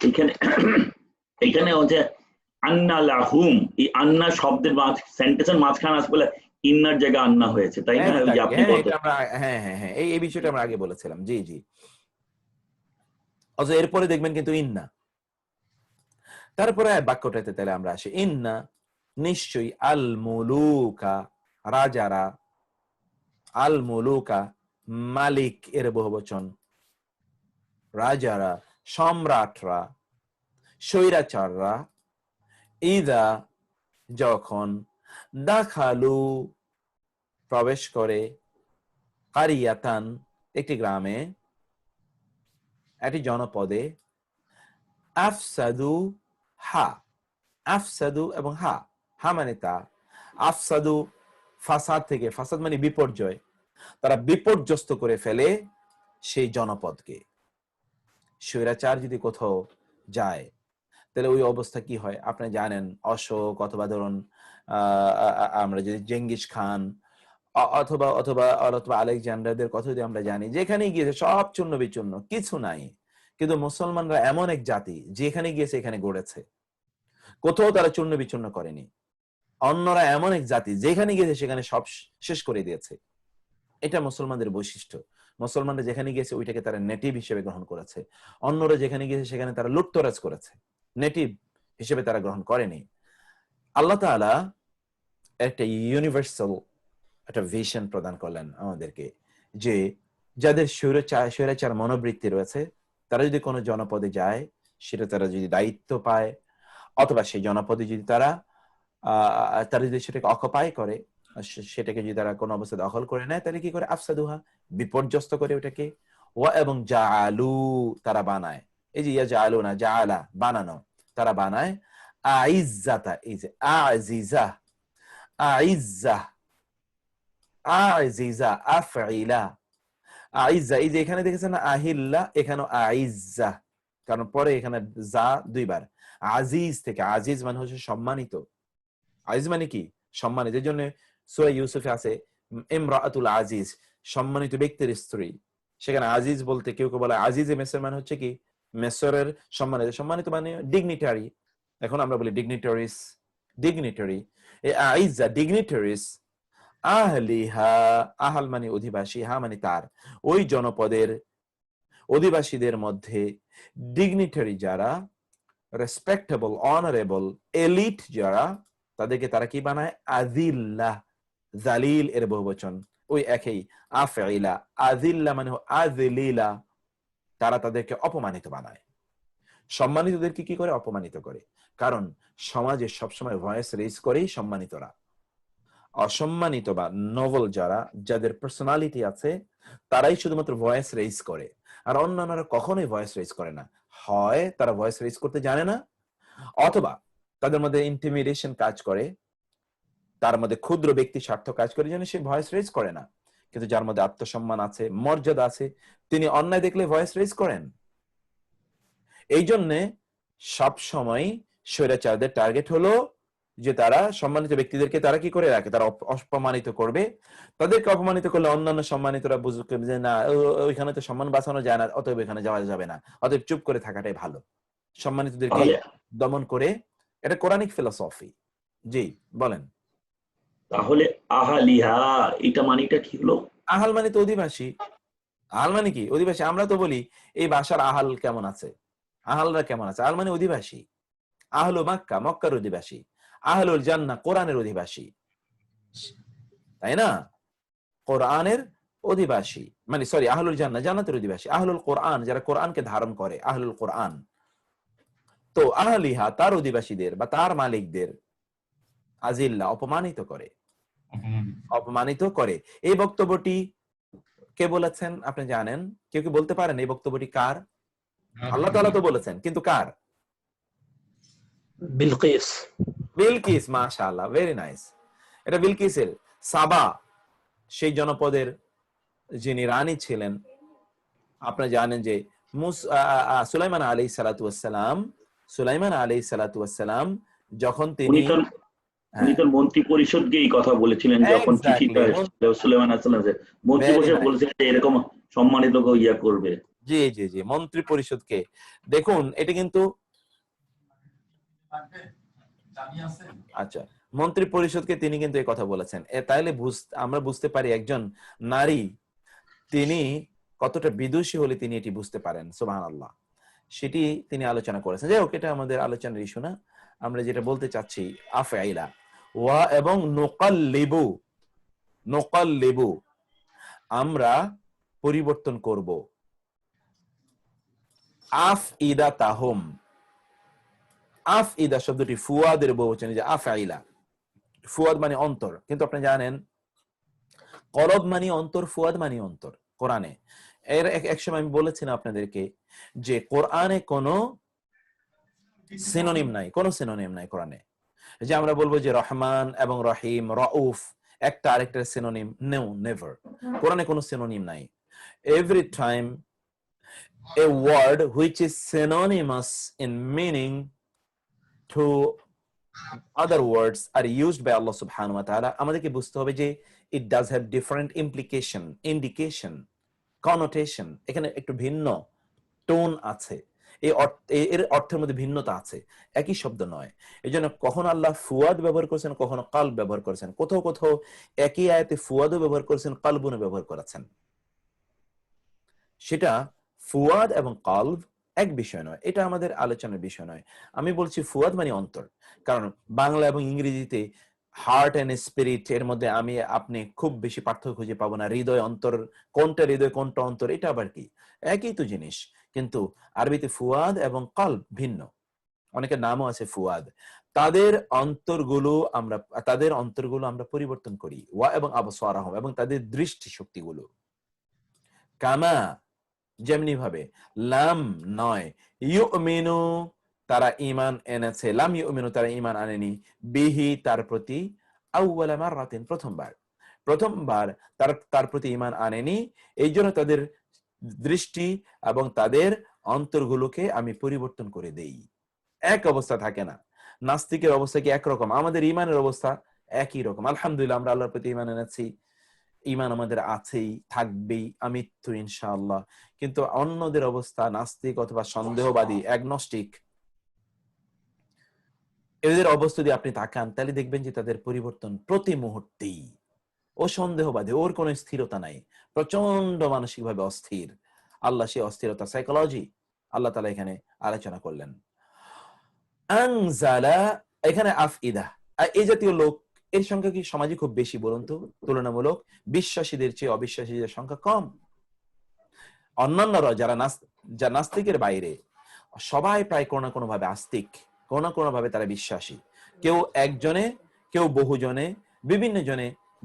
এখানে এখানে হচ্ছে আন্না লাহুম, এই আন্না শব্দের সেন্টেন্সের মাঝখানে আসলে বলে ইন্নার জায়গায় আন্না হয়েছে, তাই না? ওই যে আপনি বলতে এই বিষয়টা আমরা আগে বলেছিলাম। জি জি। অথচ এরপরে দেখবেন কিন্তু ইন্না, তারপরে বাক্যটাতে তাহলে আমরা আসি, ইন্না নিশ্চয়ই, আল মুলুকা রাজারা, আল মুলুকা মালিক এর বহুবচন, রাজারা সম্রাটরা, স্বৈরাচাররা, ইদা যখন, দাখালু প্রবেশ করে, কারিয়াতান একটি গ্রামে, একটি জনপদে, আফসাদু হা, আফসাদু এবং হা, হা মানে তা, আফসাদু ফাসাদ থেকে, ফাসাদ মানে বিপর্যয়, তারা বিপর্যস্ত করে ফেলে সেই জনপদকে। স্বৈরাচার যদি কোথাও যায় তাহলে ওই অবস্থা কি হয় আপনি জানেন। অশোক অথবা ধরুন আমরা যদি চেঙ্গিস খান অথবা অথবা অথবা আলেকজান্ডারদের কথা যদি আমরা জানি, যেখানে গিয়েছে সব চূর্ণ বিচূর্ণ, কিছু নাই। কিন্তু মুসলমানরা এমন এক জাতি যেখানে গিয়েছে এখানে গড়েছে, কোথাও তারা চূর্ণ বিচূর্ণ করেনি। অন্যরা এমন এক জাতি যেখানে গিয়েছে সেখানে সব শেষ করে দিয়েছে। এটা মুসলমানদের বৈশিষ্ট্য। মুসলমানরা যেখানে গিয়েছে ওইটাকে তারা নেটিভ হিসেবে গ্রহণ করেছে। অন্যরা যেখানে গিয়েছে সেখানে তারা লুটতরাজ করেছে, নেটিভ হিসেবে তারা গ্রহণ করেনি। আল্লাহ তাআলা একটা ইউনিভার্সাল একটা ভিশন প্রদান করলেন আমাদেরকে, যে যাদের স্বৈরাচার মনোবৃত্তি রয়েছে তারা যদি কোনো জনপদে যায়, সেটা তারা যদি দায়িত্ব পায় অথবা সেই জনপদে যদি তারা যদি সেটাকে অকুপাই করে, সেটাকে যদি তারা কোনো অবস্থায় দখল করে নেয়, তাহলে কি করে? আফসাদুহা বিপর্যস্ত করে ওটাকে। ওয়া এবং জাআলু তারা বানায়, এই যে ইয়া জাআলু না, জাআলা বানানো, তারা বানায় আইজ্জাতা, এই যে আজিজা, আইজ্জা, আজিজা, আফঈলা, আইজ্জা, এই যে এখানে দেখেছেন না আহিল্লা, এখানে আইজ্জা, কারণ পরে এখানে যা দুইবার। আজিজ থেকে, আজিজ মানে হচ্ছে সম্মানিত, আজিজ মানে কি? সম্মানিত। এর জন্য সূরা ইউসুফে আছে ইমরাআতুল আজিজ, সম্মানিত ব্যক্তির স্ত্রী। সেখানে আজিজ বলতে কেউ কেউ বলে আজিজে মিসর মানে হচ্ছে কি মিসরের সম্মানিত, সম্মানিত মানে ডিগনিটারি। এখন আমরা বলি ডিগনিটারিস, ডিগনিটারি। এই আইজা ডিগনিটারিস, আহলিহা, আহল মানে অধিবাসী, হা মানে তার, ওই জনপদের অধিবাসীদের মধ্যে ডিগনিটারি যারা, রেসপেক্টেবল, অনারেবল, এলিট যারা, তাদেরকে তারা কি বানায়? আযিল্লাহ, জালিল এর বহুবচন ওই একই আফঈলা। আযিল্লাহ মানে আযলিলা, তারা তাদেরকে অপমানিত বানায়। সম্মানিতদেরকে কি করে? অপমানিত করে। কারণ সমাজে সবসময় ভয়েস রেজ করেই সম্মানিতরা। অসম্মানিত বা নোবেল যারা, যাদের পার্সোনালিটি আছে, তারাই শুধুমাত্র ভয়েস রেজ করে, আর অন্যান্যরা কখনোই ভয়েস রেজ করে না। হয় তারা ভয়েস রেজ করতে জানে না, অথবা তাদের মধ্যে ইন্টিমিডেশন কাজ করে, তার মধ্যে ক্ষুদ্র ব্যক্তি স্বার্থ কাজ করে, যেন সে ভয়েস রেজ করে না। কিন্তু যার মধ্যে আত্মসম্মান আছে, মর্যাদা আছে, তিনি অন্যায় দেখলে ভয়েস রেজ করেন। এই জন্যে সব সময় স্বৈরাচারদের টার্গেট হলো যে তারা সম্মানিত ব্যক্তিদেরকে তারা কি করে রাখে? তারা অপমানিত করবে। তাদেরকে অপমানিত করলে অন্যান্য সম্মানিতরা বুঝবে যে না, ওইখানে তো সম্মান বাঁচানো যায় না, অতএব এখানে যাওয়া যাবে না, অতএব চুপ করে থাকাটাই ভালো, সম্মানিতদেরকে দমন করে। এটা কোরআনিক ফিলোসফি। জি বলেন। তাহলে আহালিহা এটা মানেটা কি হলো? আহাল মানে তো অধিবাসী। আহাল মানে কি? অধিবাসী। আমরা তো বলি এই বাসার আহাল কেমন আছে, আহালরা কেমন আছে। আহাল মানে অধিবাসী। আহলু মাক্কা, মক্কার অধিবাসী। আহলুল জান্নাহ, কোরআনের অধিবাসী, তাই না? কোরআনের অধিবাসী মানে, সরি, আহলুল জান্নাহ জান্নাতের অধিবাসী। আহলুল কোরআন যারা কোরআনকে ধারণ করে, আহলুল কোরআন। তো আহলিহা তার অধিবাসীদের বা তার মালিকদের আজিল্লাহ অপমানিত করে, অপমানিত করে। এই বক্তব্যটি কে বলেছেন আপনি জানেন? কেউ কি বলতে পারেন এই বক্তব্যটি কার? আল্লাহ তাআলা তো বলেছেন, কিন্তু কার? বিলকিস। বিলকিস, মাশাআল্লাহ, ভেরি নাইস। এটা বিলকিসের, সাবা সেই জনপদের যিনি রানী ছিলেন। আপনি জানেন যে সুলাইমান আলাইহিস সালাতু ওয়াস সালাম, সুলাইমান আলাইহিস সালাতু ওয়াস সালাম যখন তিনি উনি তো মন্ত্রী পরিষদকে এই কথা বলেছিলেন যখন চিঠিটা এসেছিল সুলাইমান আলাইহিস সালাম, যে মন্ত্রী পরিষদ বলেছিলেন যে এরকম সম্মানিত ইয়া করবে। জি জি জি, মন্ত্রী পরিষদকে। দেখুন এটা কিন্তু আচ্ছা, মন্ত্রী পরিষদকে তিনি কিন্তু এই কথা বলেছেন। তাইলে আমরা বুঝতে পারি একজন নারী তিনি কতটা বিদুষী হলে তিনি এটি বুঝতে পারেন। সুবহানাল্লাহ, সেটি তিনি আলোচনা করেছেন। যাই হোক, এটা আমাদের আলোচনার ইস্যু না। আমরা যেটা বলতে চাচ্ছি, আফআইলা ওয়া এবং নুকাল্লিবু আমরা পরিবর্তন করব। আফইদাতাহুম, আফইদা শব্দটি ফুয়াদের বহুবচনে, যে আফআইলা, ফুয়াদ মানে অন্তর, কিন্তু আপনি জানেন কলব মানে অন্তর, ফুয়াদ মানে অন্তর। কোরআনে এর এক সময় আমি বলেছিলাম আপনাদেরকে যে কোরআনে কোনো সিনোনিম নাই, কোনো সিনোনিম নাই কোরআনে। যে আমরা বলবো যে রহমান এবং রহিম, রউফ একটা আরেকটার সিনোনিম, নো, নেভার। কোরআনে কোনো সিনোনিম নাই। Every time a word which is synonymous in meaning to other words are used by Allah subhanahu wa ta'ala, আমাদেরকে বুঝতে হবে যে it does have different implication, indication, connotation, এখানে একটু ভিন্ন টোন আছে, এর অর্থের মধ্যে ভিন্নতা আছে, একই শব্দ নয়। এই জন্য কখনো আল্লাহ ফুয়াদ ব্যবহার করেছেন, কখনো কালব ব্যবহার করেছেন, কোথাও কোথাও একই আয়াতে ফুয়াদও ব্যবহার করেছেন, কালবুনও ব্যবহার করেছেন। সেটা ফুয়াদ এবং কালব এক বিষয় নয়, এটা আমাদের আলোচনার বিষয় নয়। আমি বলছি ফুয়াদ মানে অন্তর, কারণ বাংলা এবং ইংরেজিতে হার্ট এন্ড স্পিরিট এর মধ্যে আপনি খুব বেশি পার্থক্য খুঁজে পাবো না। হৃদয় অন্তর, কোনটা হৃদয় কোনটা অন্তর, এটা আবার কি, একই তো জিনিস। কিন্তু আরবিতে ফুয়াদ এবং কালব ভিন্ন, অনেকের নামও আছে ফুয়াদ। তাদের অন্তরগুলো আমরা পরিবর্তন করি, ওয়া এবং আবসারাহুম, এবং তাদের দৃষ্টি শক্তিগুলো। কামা যেমনি ভাবে, লাম নয়, ইউমিনু তারা ঈমান এনেছে, লাম ইউমিনু তারা ঈমান আনেনি, বিহি তার প্রতি, আউওয়ালা মাররাতিন প্রথমবার তার প্রতি ঈমান আনেনি, এই জন্য তাদের দৃষ্টি এবং তাদের অন্তরগুলোকে আমি পরিবর্তন করে দেই। এক অবস্থা থাকে না। নাস্তিকের অবস্থা কি একরকম? আমাদের ঈমানের অবস্থা একই রকম। আলহামদুলিল্লাহ, আমরা আল্লাহর প্রতি ঈমান এনেছি, ঈমান আমাদের আছেই, থাকবেই, আমৃত্যু ইনশাআল্লাহ। কিন্তু অন্যদের অবস্থা, নাস্তিক অথবা সন্দেহবাদী, অ্যাগনস্টিক, এদের অবস্থা যদি আপনি তাকান, তাহলে দেখবেন যে তাদের পরিবর্তন প্রতি মুহূর্তেই। ও সন্দেহবাদী, ওর কোনো স্থিরতা নাই, প্রচন্ড মানসিকভাবে অস্থির। আল্লাহ সে অস্থিরতা সাইকোলজি আল্লাহ তাআলা এখানে আলোচনা করলেন। আনজালা, এখানে আফইদা, এই জাতীয় লোক এর সংখ্যা কি সমাজে খুব বেশি বলুন তো? তুলনামূলক বিশ্বাসীদের চেয়ে অবিশ্বাসীদের সংখ্যা কম। অন্যান্যরা যারা নাস্তিকের বাইরে, সবাই প্রায় কোনো না কোনো ভাবে আস্তিক, কোনো না কোনো ভাবে তারা বিশ্বাসী। কেউ একজনে, কেউ বহুজনে,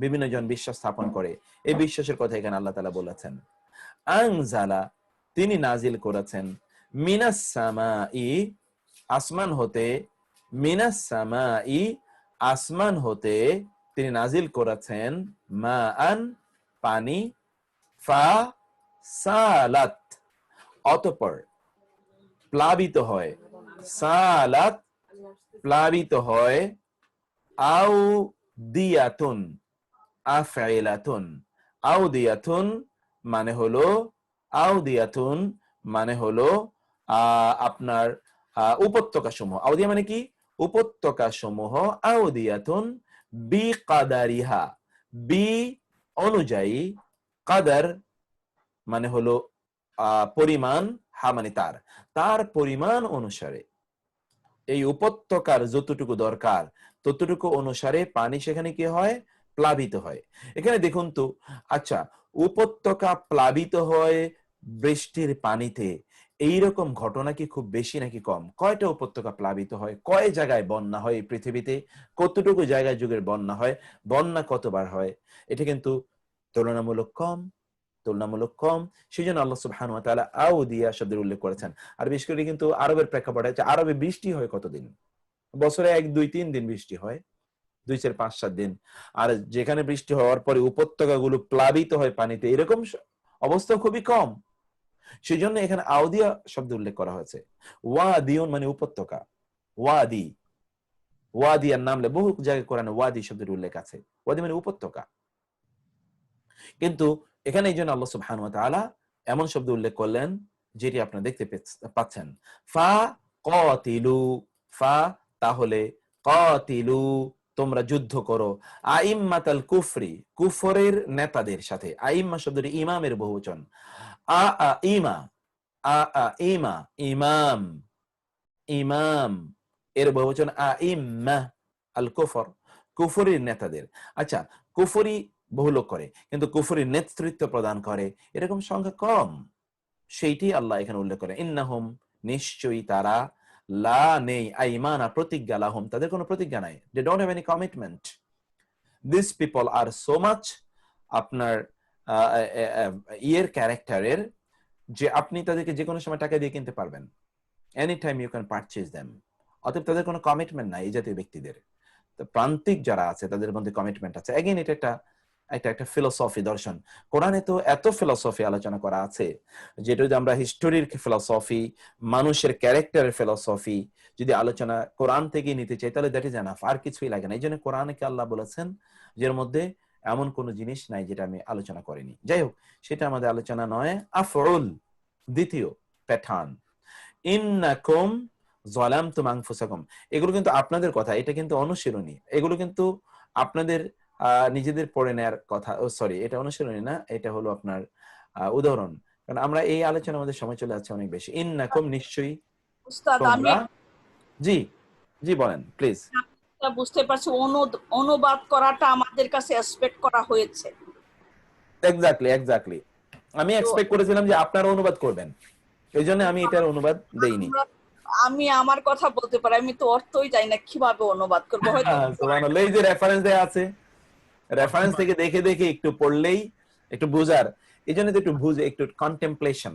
বিভিন্ন জন বিশ্বাস স্থাপন করে। এই বিশ্বাসের কথা এখানে আল্লাহ তাআলা বলেছেন। আনজালা, তিনি নাজিল করেছেন, মিনাস সামাই, আসমান হতে, মিনাস সামাই, আসমান হতে তিনি নাজিল করেছেন, মাআন, পানি, ফা সালাত, অতঃপর প্লাবিত হয়, সালাত প্লাবিত হয়, আউ দিয়াতুন, আফইলাতুন, আউ দিয়াতুন মানে হলো, আউদিয়াতুন মানে হলো আপনার উপত্যকা সমূহ। আউদিয়া মানে কি? উপত্যকা সমূহ। আউদিয়াতুন বি কাদারিহা, বি অনুযায়ী, কাদার মানে হলো পরিমাণ, হা মানে তার পরিমাণ অনুসারে, এই উপত্যকার যতটুকু দরকার ততটুকু অনুসারে পানি সেখানে কি হয়? প্লাবিত হয়। এখানে দেখুন তো, আচ্ছা, উপত্যকা প্লাবিত হয় বৃষ্টির পানিতে, এইরকম ঘটনা কি খুব বেশি নাকি কম? কয়টা উপত্যকা প্লাবিত হয়? কয় জায়গায় বন্যা হয় এই পৃথিবীতে? কতটুকু জায়গায় যুগের বন্যা হয়? বন্যা কতবার হয়? এটা কিন্তু তুলনামূলক কম, তুলনামূলক কম। সেই জন্য আল্লাহ সুবহানাহু ওয়া তাআলা আউদিয়া শব্দের উল্লেখ করেছেন। আর বিশেষ করে কিন্তু আরবের প্রেক্ষাপটে, আরবে বৃষ্টি হয় কতদিন? বছরে 1, 2, 3 দিন বৃষ্টি হয়, 2, 4, 5, 7 দিন। আর যেখানে বৃষ্টি হওয়ার পরে উপত্যকাগুলো প্লাবিত হয় পানিতে, এরকম অবস্থা খুবই কম। সেই জন্য এখানে আউদিয়া শব্দ উল্লেখ করা হয়েছে। ওয়াদিউন মানে উপত্যকা, ওয়াদি, ওয়াদিয়ার নামলে বহু জায়গায় কোরআনে ওয়াদি শব্দের উল্লেখ আছে। ওয়াদি মানে উপত্যকা। কিন্তু এখানে এই জন্য আল্লাহ সুবহানাহু ওয়া তাআলা এমন শব্দ উল্লেখ করলেন যেটি আপনারা দেখতে পাচ্ছেন। ফা কাতিলু, ফা তাহলে কাতিলু তোমরা যুদ্ধ করো আইম্মাতাল কুফরি কুফরের নেতাদের সাথে। আইম্মা শব্দটি ইমামের বহুবচন। ইমা ইমা ইমাম ইমাম এর বহুবচন আইম্মা আল কুফর কুফরের নেতাদের। আচ্ছা, কুফরি বহু লোক করে কিন্তু কুফরির নেতৃত্ব প্রদান করে এরকম সংখ্যা কম, সেইটি আল্লাহ এখানে উল্লেখ করে। ইন্নাহুম নিশ্চয়ই তারা, লা নেই আইমানা প্রতিজ্ঞা, লাহুম তাদের কোনো প্রতিজ্ঞা নাই, they don't have any commitment. This people are so much আপনার ইয়ের ক্যারেক্টারের যে আপনি তাদেরকে যে কোনো সময় টাকা দিয়ে কিনতে পারবেন, any time you can purchase them. অতএব তাদের কোনো কমিটমেন্ট নাই এই জাতীয় ব্যক্তিদের। প্রান্তিক যারা আছে তাদের মধ্যে কমিটমেন্ট আছে। এগেইন এটা একটা ফিলোসফি, দর্শন। কোরআনে তো এত ফিলোসফি আলোচনা করা আছে, যেটা যদি আমরা হিস্টোরির ফিলোসফি, মানুষের ক্যারেক্টারের ফিলোসফি যদি আলোচনা কোরআন থেকে নিতে চাই তাহলে দ্যাট ইজ এনাফ, আর কিছুই লাগে না। এই জন্য কোরআনকে আল্লাহ বলেছেন যে এর মধ্যে এমন কোন জিনিস নাই যেটা আমি আলোচনা করিনি। যাই হোক, সেটা আমাদের আলোচনা নয়। আফউল দ্বিতীয় প্যাটার্ন, ইন্নাকুম যালামতুম আনফুসাকুম, এগুলো কিন্তু আপনাদের কথা, এটা কিন্তু অনুশীলনী, এগুলো কিন্তু আপনাদের নিজেদের পড়ে নেয়ার কথা। সরি, এটা অনুশীলনী না, এটা হলো আপনার উদাহরণ, কারণ আমরা এই আলোচনার মধ্যে সময় চলে যাচ্ছে অনেক বেশি। ইন্নাকুম নিশ্চয়ই তোমরা, জি জি বলেন প্লিজ। বুঝতে পারছি, অনুবাদ করাটা আমাদের কাছে এক্সপেক্ট করা হয়েছে। এক্স্যাক্টলি আমি এক্সপেক্ট করেছিলাম যে আপনারা অনুবাদ করবেন, এই জন্য আমি এটার অনুবাদ দেইনি। আমি আমার কথা বলতে পারি, আমি তো অর্থই জানি না কিভাবে অনুবাদ করবো। হয়তো সুবহানাল্লাহ, এই যে রেফারেন্স দেয়া আছে, রেফারেন্স থেকে দেখে দেখে একটু পড়লেই একটু বোঝার, এই জন্য একটু বুঝে, একটু কন্টেমপ্লেশন,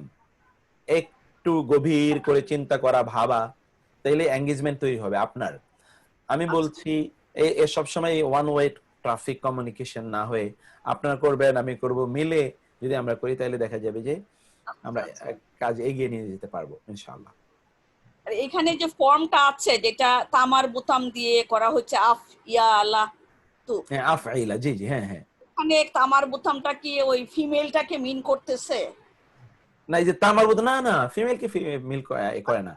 একটু গভীর করে চিন্তা করা, ভাবা, তাইলে এঙ্গেজমেন্ট তৈরি হবে আপনার। আমি বলছি এই সবসময় ওয়ান ওয়ে ট্রাফিক কমিউনিকেশন না হয়ে আপনারা করবেন আমি করব, মিলে যদি আমরা করি তাহলে দেখা যাবে যে আমরা কাজ এগিয়ে নিয়ে যেতে পারবো ইনশাআল্লাহ। আর এখানে যে ফর্মটা আছে যেটা তামার বোতাম দিয়ে করা হচ্ছে, আফ ইয়া আলা তু, হ্যাঁ আফঈলা, জি জি, হ্যাঁ হ্যাঁ। এখানে তামার বোতামটা কি ওই ফিমেলটাকে মিন করতেছে? না, এই যে তামার বোতাম, না না, ফিমেলকে ফিমেল করে না,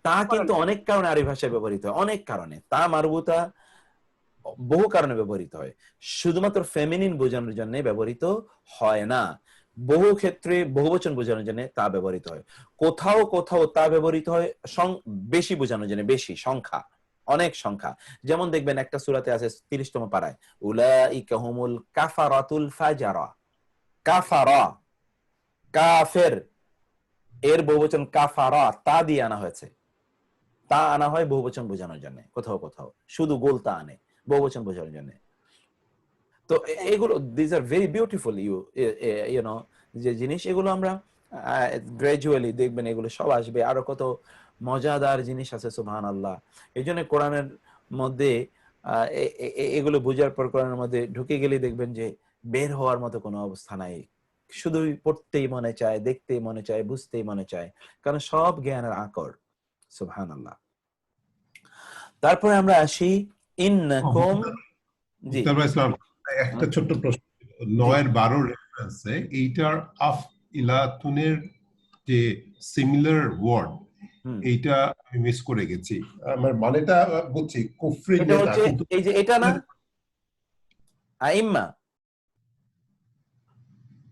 তা কিন্তু অনেক কারণে আরবি ভাষায় ব্যবহৃত হয়, অনেক কারণে। তা মারবুতা বহু কারণে ব্যবহৃত হয়, শুধুমাত্র ফেমিনিন বোঝানোর জন্য ব্যবহৃত হয় না, বহু ক্ষেত্রে বহুবচন বোঝানোর জন্য তা ব্যবহৃত হয়। কোথাও কোথাও তা ব্যবহৃত হয় বেশি বোঝানোর জন্য, বেশি সংখ্যা, অনেক সংখ্যা। যেমন দেখবেন একটা সূরাতে আছে 30তম পারায়, উলাইকা হুমুল কাফারাতুল ফাজারা, কাফারা কাফের এর বহুবচন কাফারা, তা দিয়ে আনা হয়েছে, তা আনা হয় বহুবচন বোঝানোর জন্য, কোথাও কোথাও শুধু গোলতা আনে বহুবচন বোঝানোর জন্য। তো এগুলো this are very beautiful you know যে জিনিস, এগুলো আমরা গ্রাজুয়ালি দেখবেন এগুলো সব আসবে, আরো কত মজাদার জিনিস আছে সুবহানাল্লাহ। এই জন্য কোরআনের মধ্যে এগুলো বোঝার পর কোরআনের মধ্যে ঢুকে গেলে দেখবেন যে বের হওয়ার মতো কোনো অবস্থা নাই, শুধুই পড়তেই মনে চায়, দেখতেই মনে চায়, বুঝতেই মনে চায়, কারণ সব জ্ঞানের আকর। সুবহানাল্লাহ। তারপরে আমরা আসি ইন্নাকুম, জি একটা ছোট্ট প্রশ্ন, 9-12 রেফারেন্সে এইটার আফ ইলাতুনের যে সিমিলার ওয়ার্ড, এইটা আমি মিস করে গেছি। আমার মানেটা বুঝছি কুফরি, এটা হচ্ছে এই যে এটা না আইম্মা,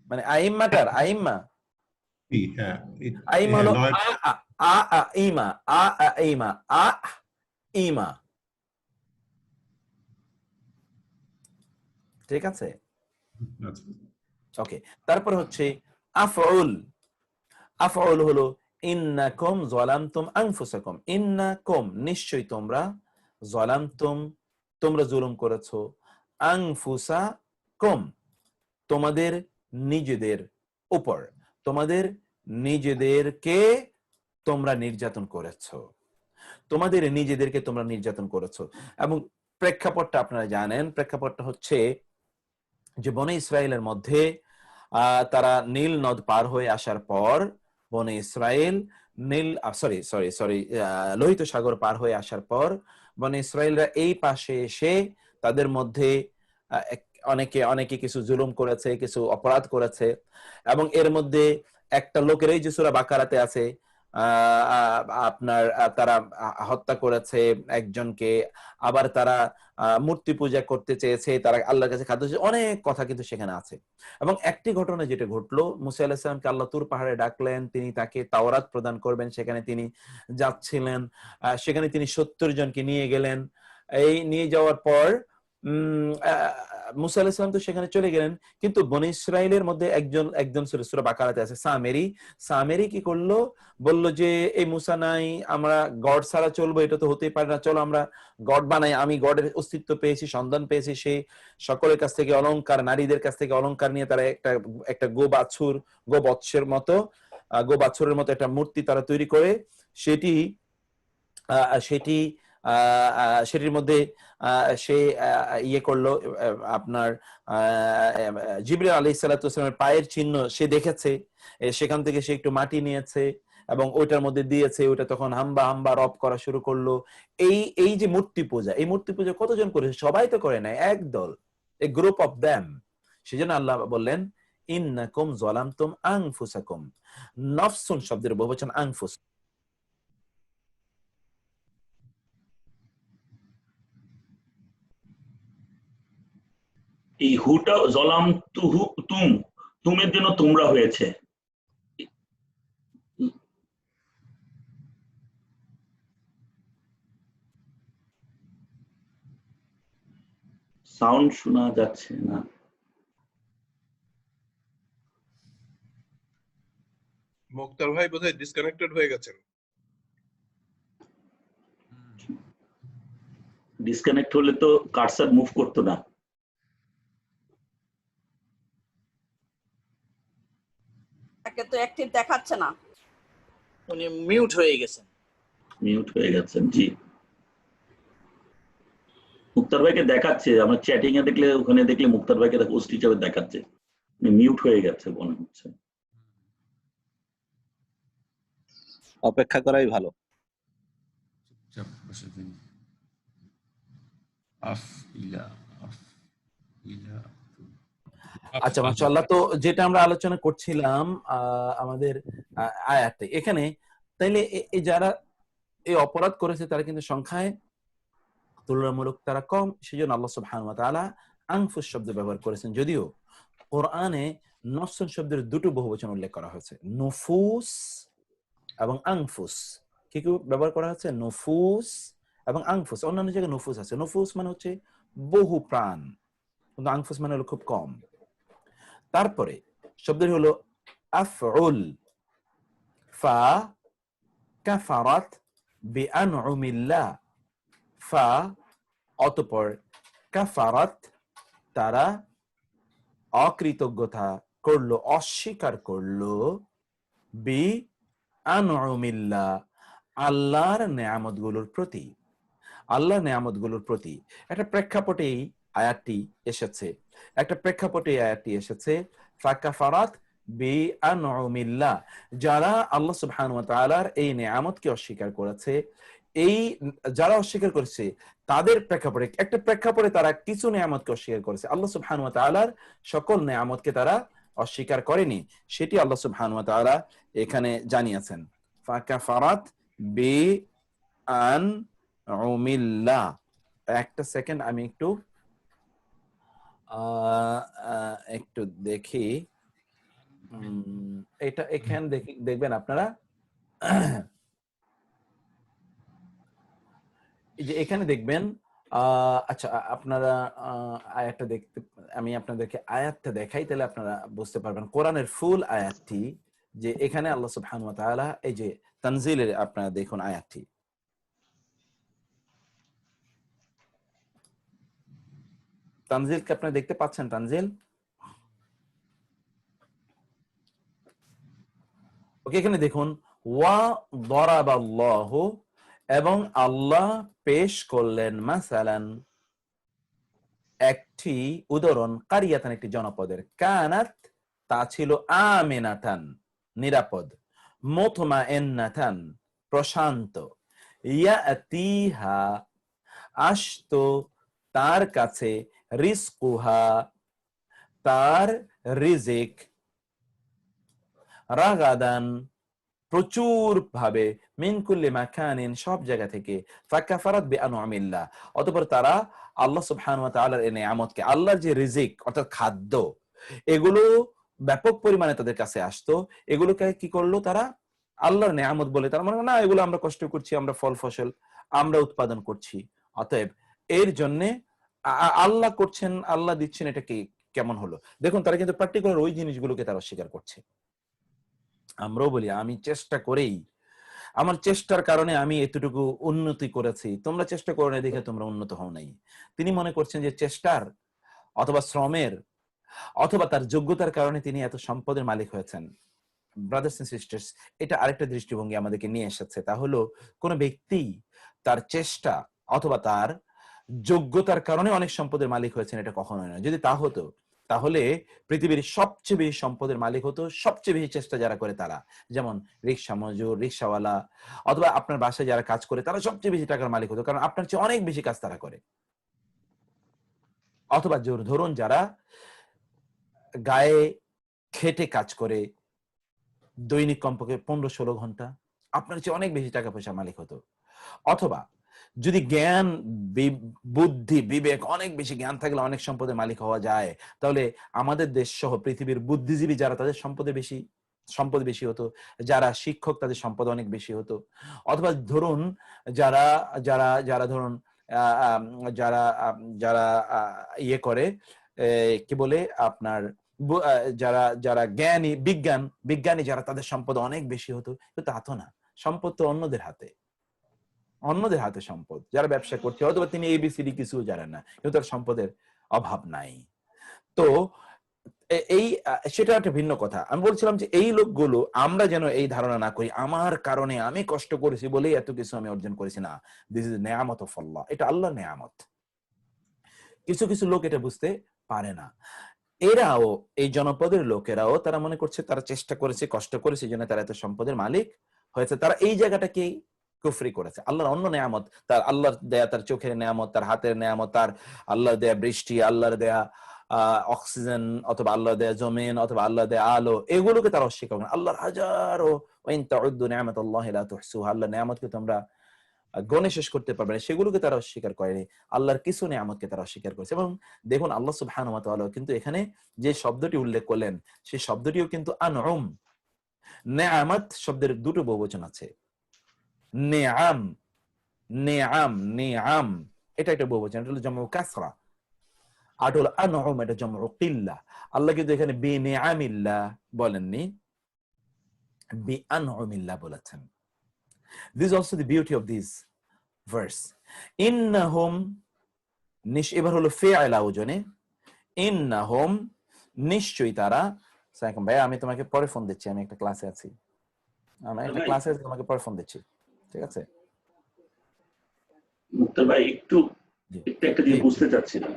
মানে আইম্মাটার আইম্মা, আইম্মা হলো ইমা, ইমা ইমা, ঠিক আছে, ওকে। তারপর হচ্ছে আফউল, আফউল হলো ইন্নাকুম যালামতুম আনফুসাকুম, ইন্নাকুম নিশ্চয়ই তোমরা, যালামতুম তোমরা জুলুম করেছো, আনফুসাকুম তোমাদের নিজেদের উপর, তোমাদের নিজেদেরকে তোমরা নির্যাতন করেছো, তোমাদের নিজেদেরকে তোমরা নির্যাতন করেছো। এবং প্রেক্ষাপটটা আপনারা জানেন, প্রেক্ষাপটটা হচ্ছে যে বনে ইসরায়েলের মধ্যে তারা নীল নদ পার হয়ে আসার পর, বনে ইসরায়েল লোহিত সাগর পার হয়ে আসার পর বনে ইসরায়েলরা এই পাশে এসে তাদের মধ্যে অনেকে কিছু জুলুম করেছে, কিছু অপরাধ করেছে, এবং এর মধ্যে একটা লোকের, এই যে সূরা বাকারাতে আছে, আপনার তারা হত্যা করেছে একজনকে, আবার তারা মূর্তি পূজা করতে চেয়েছে, তারা আল্লাহর কাছে খাদ্য চেয়েছে, অনেক কথা কিন্তু সেখানে আছে। এবং একটি ঘটনা যেটা ঘটলো, মুসা আলাইহিস সালামকে আল্লাহ তুর পাহাড়ে ডাকলেন, তিনি তাকে তাওরাত প্রদান করবেন, সেখানে তিনি যাচ্ছিলেন, সেখানে তিনি 70 জনকে নিয়ে গেলেন। এই নিয়ে যাওয়ার পর মুসা আলাইহিস সালাম তো সেখানে চলে গেলেন, কিন্তু বনী ইসরাইলের মধ্যে একজন সূরা বাকারাতে আছে সামেরি কি করলো, বলল যে এই মুসা নাই, আমরা গড ছাড়া চলবো, এটা তো হতেই পারে না, চলো আমরা গড বানাই, আমি গডের অস্তিত্ব পেয়েছি, সন্ধান পেয়েছি। সে সকলের কাছ থেকে অলংকার, নারীদের কাছ থেকে অলংকার নিয়ে তারা একটা গো বৎসের মতো গো বাছুরের মতো একটা মূর্তি তারা তৈরি করে সেটির মধ্যে সে ইয়ে করলো, আপনার জিবরিল আলাইহিস সালাতু ওয়াস সালামের পায়ের চিহ্ন সে দেখেছে, সেখান থেকে সে একটু মাটি নিয়েছে এবং ওইটার মধ্যে দিয়েছে, ওইটা তখন হাম্বা হাম্বা রব করা শুরু করলো। এই যে মূর্তি পূজা, এই মূর্তি পূজা কতজন করেছে? সবাই তো করে নাই, একদল, এ গ্রুপ অফ দ্যাম। সেজন্য আল্লাহ বললেন ইন্নাকুম যালামতুম আনফুসাকুম। নফসুন শব্দের বহুবচন আনফুস। এই হুটা জলাম তুমের জন্য তোমরা হয়েছে। সাউন্ড শোনা যাচ্ছে না। মুক্তার ভাই বোধহয় ডিসকানেক্টেড হয়ে গেছেন। ডিসকানেক্ট হলে তো কার্সার মুভ করতো না। তাকে তো অ্যাক্টিভ দেখাচ্ছে না, উনি মিউট হয়ে গেছেন। মিউট হয়ে গেছেন, জি। মুক্তার ভাইকে দেখাচ্ছে, আমরা চ্যাটিং এ দেখলে, ওখানে দেখলে মুক্তার ভাইকে হোস্ট হিসেবে দেখাচ্ছে, মিউট হয়ে গেছে মনে হচ্ছে। অপেক্ষা করাই ভালো। আচ্ছা, মাশাআল্লাহ। তো যেটা আমরা আলোচনা করছিলাম আমাদের আয়াতে, এখানে তাইলে এই যারা এই অপরাধ করেছে তারা কিন্তু সংখ্যায় তুলনামূলক তারা কম, সেজন্য আল্লাহ সুবহানাহু ওয়া তাআলা আনফুস শব্দ ব্যবহার করেছেন। যদিও কোরআনে নফসুন শব্দের দুটো বহুবচন উল্লেখ করা হয়েছে, নুফুস এবং আনফুস। কি কি ব্যবহার করা হচ্ছে? নুফুস এবং আনফুস। অন্যান্য জায়গায় নুফুস আছে, নুফুস মানে হচ্ছে বহু প্রাণ, কিন্তু আনফুস মানে হলো খুব কম। তারপরে শব্দটি হলো আফউল, ফা কাফারাত বিআনউমিল্লাহ, ফা অতঃপর কাফারাত তারা অকৃতজ্ঞতা করলো, অস্বীকার করলো, বি আনউমিল্লাহ আল্লাহর নেয়ামতগুলোর প্রতি, আল্লাহর নেয়ামতগুলোর প্রতি। একটা প্রেক্ষাপটেই আয়াতটি এসেছে, ফাকাফারাত বিআনউমিল্লাহ, যারা আল্লাহ সুবহানাহু ওয়া তাআলার এই নেয়ামতকে অস্বীকার করেছে, এই যারা অস্বীকার করেছে তাদের প্রেক্ষাপটে, একটা প্রেক্ষাপটে তারা কিছু নেয়ামতকে অস্বীকার করেছে, আল্লাহ সুবহানাহু ওয়া তাআলার সকল নেয়ামতকে তারা অস্বীকার করেনি, সেটি আল্লাহ সুবহানাহু ওয়া তাআলা এখানে জানিয়েছেন। ফাকাফারাত বিআনউমিল্লাহ। একটা সেকেন্ড, আমি একটু দেখি, এটা এখানে দেখবেন আপনারা, এই যে এখানে দেখবেন, আচ্ছা আপনারা আয়াতটা দেখতে, আমি আপনাদেরকে আয়াতটা দেখাই, তাহলে আপনারা বুঝতে পারবেন কোরআনের ফুল আয়াতটি, যে এখানে আল্লাহ সুবহানাহু ওয়া তাআলা এই যে তানজিলের, আপনারা দেখুন আয়াতটি, তানজিলকে আপনারা দেখতে পাচ্ছেন? তানজিল, ওকে, এখানে দেখুন, ওয়া দরাবাল্লাহু, এবং আল্লাহ পেশ করলেন, মাসালান একটি উদাহরণ, কারিয়াতান একটি জনপদের, কানাত তা ছিল, আমিনাতান নিরাপদ, মুতমাইন্নাতান প্রশান্ত, ইয়াতিহা আসতো তার কাছে, রিজকুহা তার রিজিক, রাগাদান প্রচুর ভাবে মিন কুল্লি মাকানিন, সব জায়গা থেকে, ফাকাফারাত বিআনউমিল্লাহ, অতঃপর তারা আল্লাহ সুবহানাহু ওয়া তাআলার এই নিয়ামতকে, আল্লাহর যে রিজিক অর্থাৎ খাদ্য, এগুলো ব্যাপক পরিমাণে তাদের কাছে আসতো, এগুলোকে কি করলো তারা আল্লাহর নিয়ামত বলে, তার মানে না এগুলো আমরা কষ্ট করছি, আমরা ফল ফসল আমরা উৎপাদন করছি, অতএব এর জন্য আল্লাহ করছেন, আল্লাহ দিচ্ছেন, এটা কি কেমন হলো? দেখুন তারা কিন্তু পার্টিকুলার ওই জিনিসগুলোকে তারা অস্বীকার করছে। আমরাও বলি আমি চেষ্টা করেই, আমার চেষ্টার কারণে আমি এতটুকু উন্নতি করেছি, তোমরা চেষ্টা করো না দেখে তোমরা উন্নত হও নাই। তিনি মনে করছেন যে চেষ্টার অথবা শ্রমের অথবা তার যোগ্যতার কারণে তিনি এত সম্পদের মালিক হয়েছেন। ব্রাদার্স এন্ড সিস্টার্স, এটা আরেকটা দৃষ্টিভঙ্গি আমাদেরকে নিয়ে এসেছে, তা হলো কোন ব্যক্তি তার চেষ্টা অথবা তার যোগ্যতার কারণে অনেক সম্পদের মালিক হয়েছেন, এটা কখনোই নয়। যদি তা হতো তাহলে পৃথিবীর সবচেয়ে বেশি সম্পদের মালিক হতো সবচেয়ে বেশি চেষ্টা যারা করে তারা, যেমন রিক্সা মজুর, রিক্সাওয়ালা, অথবা আপনার বাসায় যারা কাজ করে তারা সবচেয়ে বেশি টাকার মালিক হতো, কারণ আপনার চেয়ে অনেক বেশি কাজ তারা করে। অথবা ধরুন যারা গায়ে খেটে কাজ করে দৈনিক কমপক্ষে 15-16 ঘন্টা, আপনার চেয়ে অনেক বেশি টাকা পয়সা মালিক হতো। অথবা যদি জ্ঞান, বুদ্ধি, বিবেক, অনেক বেশি জ্ঞান থাকলে অনেক সম্পদের মালিক হওয়া যায়, তাহলে আমাদের দেশ সহ পৃথিবীর বুদ্ধিজীবী যারা তাদের সম্পদ বেশি হতো, যারা শিক্ষক তাদের সম্পদ অনেক বেশি হতো। অথবা ধরুন যারা যারা যারা ধরুন যারা যারা ইয়ে করে কি বলে আপনার যারা যারা বিজ্ঞানী যারা তাদের সম্পদ অনেক বেশি হতো। কিন্তু তা তো না, সম্পদ তো অন্যদের হাতে সম্পদ। যারা ব্যবসা করছে হয়তো তিনি এবিসিডি কিছু জানেন না, কিন্তু তার সম্পদের অভাব নাই। তো এই সেটা একটা ভিন্ন কথা। আমি বলছিলাম যে এই লোকগুলো, আমরা যেন এই ধারণা না করি আমার কারণে আমি কষ্ট করেছি বলেই এত কিছু আমি অর্জন করেছি। না, দিস ইজ নেয়ামত অফ আল্লাহ, এটা আল্লাহর নেয়ামত। কিছু কিছু লোক এটা বুঝতে পারে না। এরাও, এই জনপদের লোকেরাও তারা মনে করছে তারা চেষ্টা করেছে, কষ্ট করেছে, এই জন্য তারা এত সম্পদের মালিক হয়েছে। তারা এই জায়গাটাকে কুফরি করেছে। আল্লাহর অন্য নেয়ামত, তার আল্লাহর দেয়া তার চোখের নেয়ামত, তার হাতের নেয়ামত, তার আল্লাহর দেয়া বৃষ্টি, আল্লাহর দেয়া অক্সিজেন, অথবা আল্লাহর দেয়া জমিন, অথবা আল্লাহর দেয়া আলো, এগুলোকে তারা অস্বীকার করে। আল্লাহর হাজারো ওয়াইন তাউদ্দু নি'মাতাল্লাহি লা তুহসুহা, আল্লাহর নেয়ামতকে তোমরা গণে শেষ করতে পারবে না, সেগুলোকে তারা অস্বীকার করেনি। আল্লাহর কিছু নিয়ামতকে তারা অস্বীকার করেছে। এবং দেখুন আল্লাহ সুবহানাহু ওয়া তাআলা কিন্তু এখানে যে শব্দটি উল্লেখ করলেন, সেই শব্দটিও কিন্তু আনউম। নেয়ামত শব্দের দুটো বহুবচন আছে, নেআম, নেআম, নেআম, এটা একটা বহুবচন, এটা হলো জামউ কাসরা। আর হলো আনউম, এটা জামউ কিল্লা। আল্লাহ কিন্তু এখানে বিনিআমিল্লাহ বলেননি, বিআনউমিল্লাহ বলেছেন। This is also the beauty of this verse. Innahum, এবার হলো ফিআলা ওজনে, ইন্নাহুম, নিশ্চয়ই তারা। সাইকুম ভাই, আমি তোমাকে পরে ফোন দিচ্ছি, আমি একটা ক্লাসে আছি, তোমাকে পরে ফোন দিচ্ছি, ঠিক আছে? মুক্তার ভাই একটু একটা জিনিস বুঝতে চাচ্ছিলাম,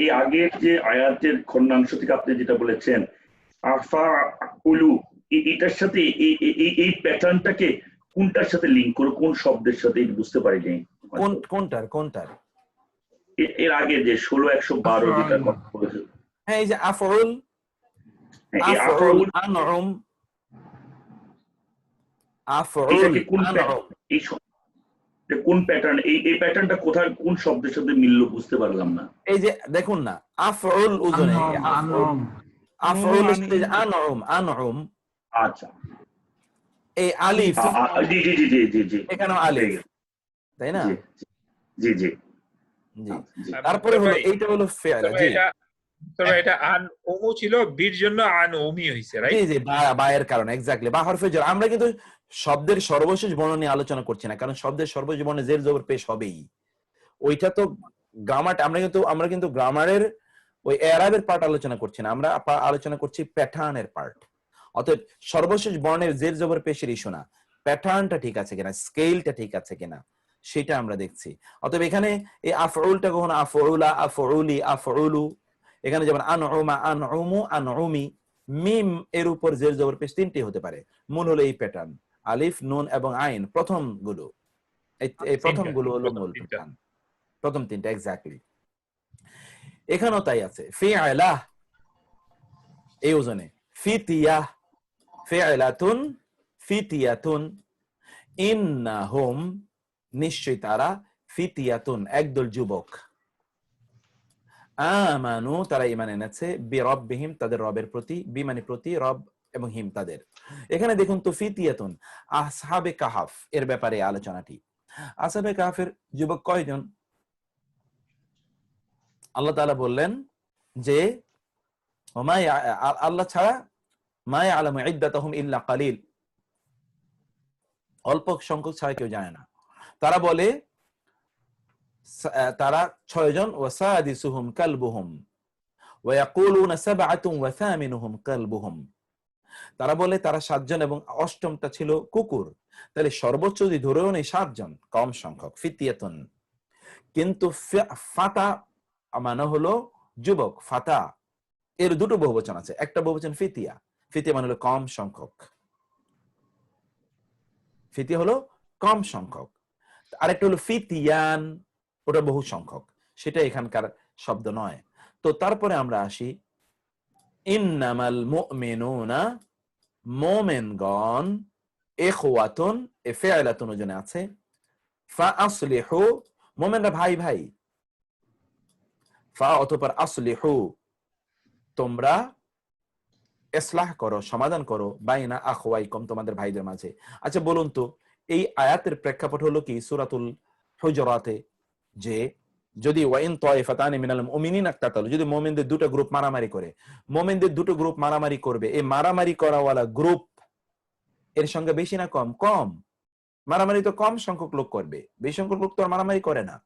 এই আগের যে আয়াতের খন্ডাংশ থেকে আপনি যেটা বলেছেন আফা উলু, এটার সাথে এই প্যাটার্নটাকে কোনটার সাথে লিংক করে, কোন শব্দের সাথে বুঝতে পারি নাই। কোনটার এর আগে যে 16-112 যেটা কথা বলেছে, হ্যাঁ, এই যে আফউল, আফউল আনউম, আফউল আনউম, কোন প্যাটার্ন, এই প্যাটার্নটা কোথায় কোন শব্দের সাথে মিলল বুঝতে পারলাম না। এই যে দেখুন না, আফউল ওজনে আফউল আনউম, আনউম, আচ্ছা, এই আলিফ, জি জি জি জি জি, এখানে আলিফ, তাই না? জি জি জি। তারপরে হলো এইটা হলো ফিআল। জি, তবে এটা আন উমু ছিল, বীর জন্য আন উমি হইছে, রাইট? জি জি, বায়ের কারণে, এক্স্যাক্টলি, বা হরফে জের। আমরা কিন্তু শব্দের সর্বশেষ বর্ণ নিয়ে আলোচনা করছি না, কারণ শব্দের সর্বশেষ বর্ণে জের জবর পেশ হবেই। ওইটা তো গ্রামার, আমরা কিন্তু গ্রামারের ওই এরাবের পার্ট আলোচনা করছি না, আমরা আলোচনা করছি প্যাটার্নের পার্ট। অতএব সর্বশেষ বর্ণের জের জবর পেশের ইস্যু না, প্যাটার্নটা ঠিক আছে কিনা, স্কেলটা ঠিক আছে কিনা, সেটা আমরা দেখছি। অতএব এখানে এই আফউলটা কখনো আফউলা, আফউলি, আফউলু, এখানে যেমন আনউমা, আনউমু, আনউমি, মিম এর উপর জের জবর পেশ তিনটি হতে পারে। মূল হলো এই প্যাটার্ন, আলিফ, নুন এবং আইন, প্রথমগুলো, এই প্রথমগুলো হলো মূল প্যাটার্ন, প্রথম তিনটা, এক্স্যাক্টলি। এখানেও তাই আছে, ফিআলা এই ওজনে, ফিতিয়া, ফিআলাতুন, ফিতিয়াতুন, ইন্নাহুম নিশ্চয় তারা, ফিতিয়াতুন একদল যুবক, আমানু তারা ঈমান এনেছে, বিরব্বিহিম তাদের রবের প্রতি, বিমানি প্রতি, রব এবং হিম তাদের। এখানে দেখুন তো ফিতিয়াতুন, আসহাবে কাহাফ এর ব্যাপারে আলোচনাটি। আসহাবে কাহাফের যুবক কয়জন? আল্লাহ তাআলা বললেন যে আল্লাহ ছাড়া মা ইয়ালামু ইদ্দাতাহুম ইল্লা কালিল, অল্প সংখ্যক ছাড়া কেউ জানে না। তারা বলে তারা 6 জন, ওয়াসাদিসুহুম কালবুহুম ওয়া ইয়াকুলুনা সাবআতুন ওয়া থামিনুহুম কালবুহুম, তারা বলে তারা 7 জন এবং অষ্টমটা ছিল কুকুর। তাহলে সর্বোচ্চ যদি ধরেও নেই 7 জন, কম সংখ্যক, ফিতিয়াতুন। কিন্তু ফাতা মানে হলো যুবক, ফাতা এর দুটো বহুবচন আছে, একটা বহুবচন ফিতিয়া, ফিতিয়া মানে হলো কম সংখ্যক, ফিতিয়া হলো কম সংখ্যক। আরেকটা হলো ফিতিয়ান, ওটা বহু সংখ্যক, সেটা এখানকার শব্দ নয়। তো তারপরে আমরা আসি, ইন্নামাল মুমিনুনা, মুমিনগণ, ইখওয়াতুন এ ফিআলাতুন ওজনে আছে, ফা আসলিহু মুমিনরা ভাই ভাই, ফা অতঃপর আসলিহু তোমরা ইসলাহ করো, সমাধান করো, বাইনা আখওয়াইকুম তোমাদের ভাইদের মাঝে। আচ্ছা বলুন তো এই আয়াতের প্রেক্ষাপট হলো কি সূরাতুল হুজুরাতে, যে যদি ওয়াইন তায়ফাতানি মিনাল মুমিনিনা ইকতাতালু, যদি মুমিনদের দুটো গ্রুপ মারামারি করে, মুমিনদের দুটো গ্রুপ মারামারি করবে, এই মারামারি করাওয়ালা গ্রুপ এর সঙ্গে বেশি না কম? কম। মারামারি তো কম সংখ্যক লোক করবে, বেশি সংখ্যক লোক তো আর মারামারি করে না,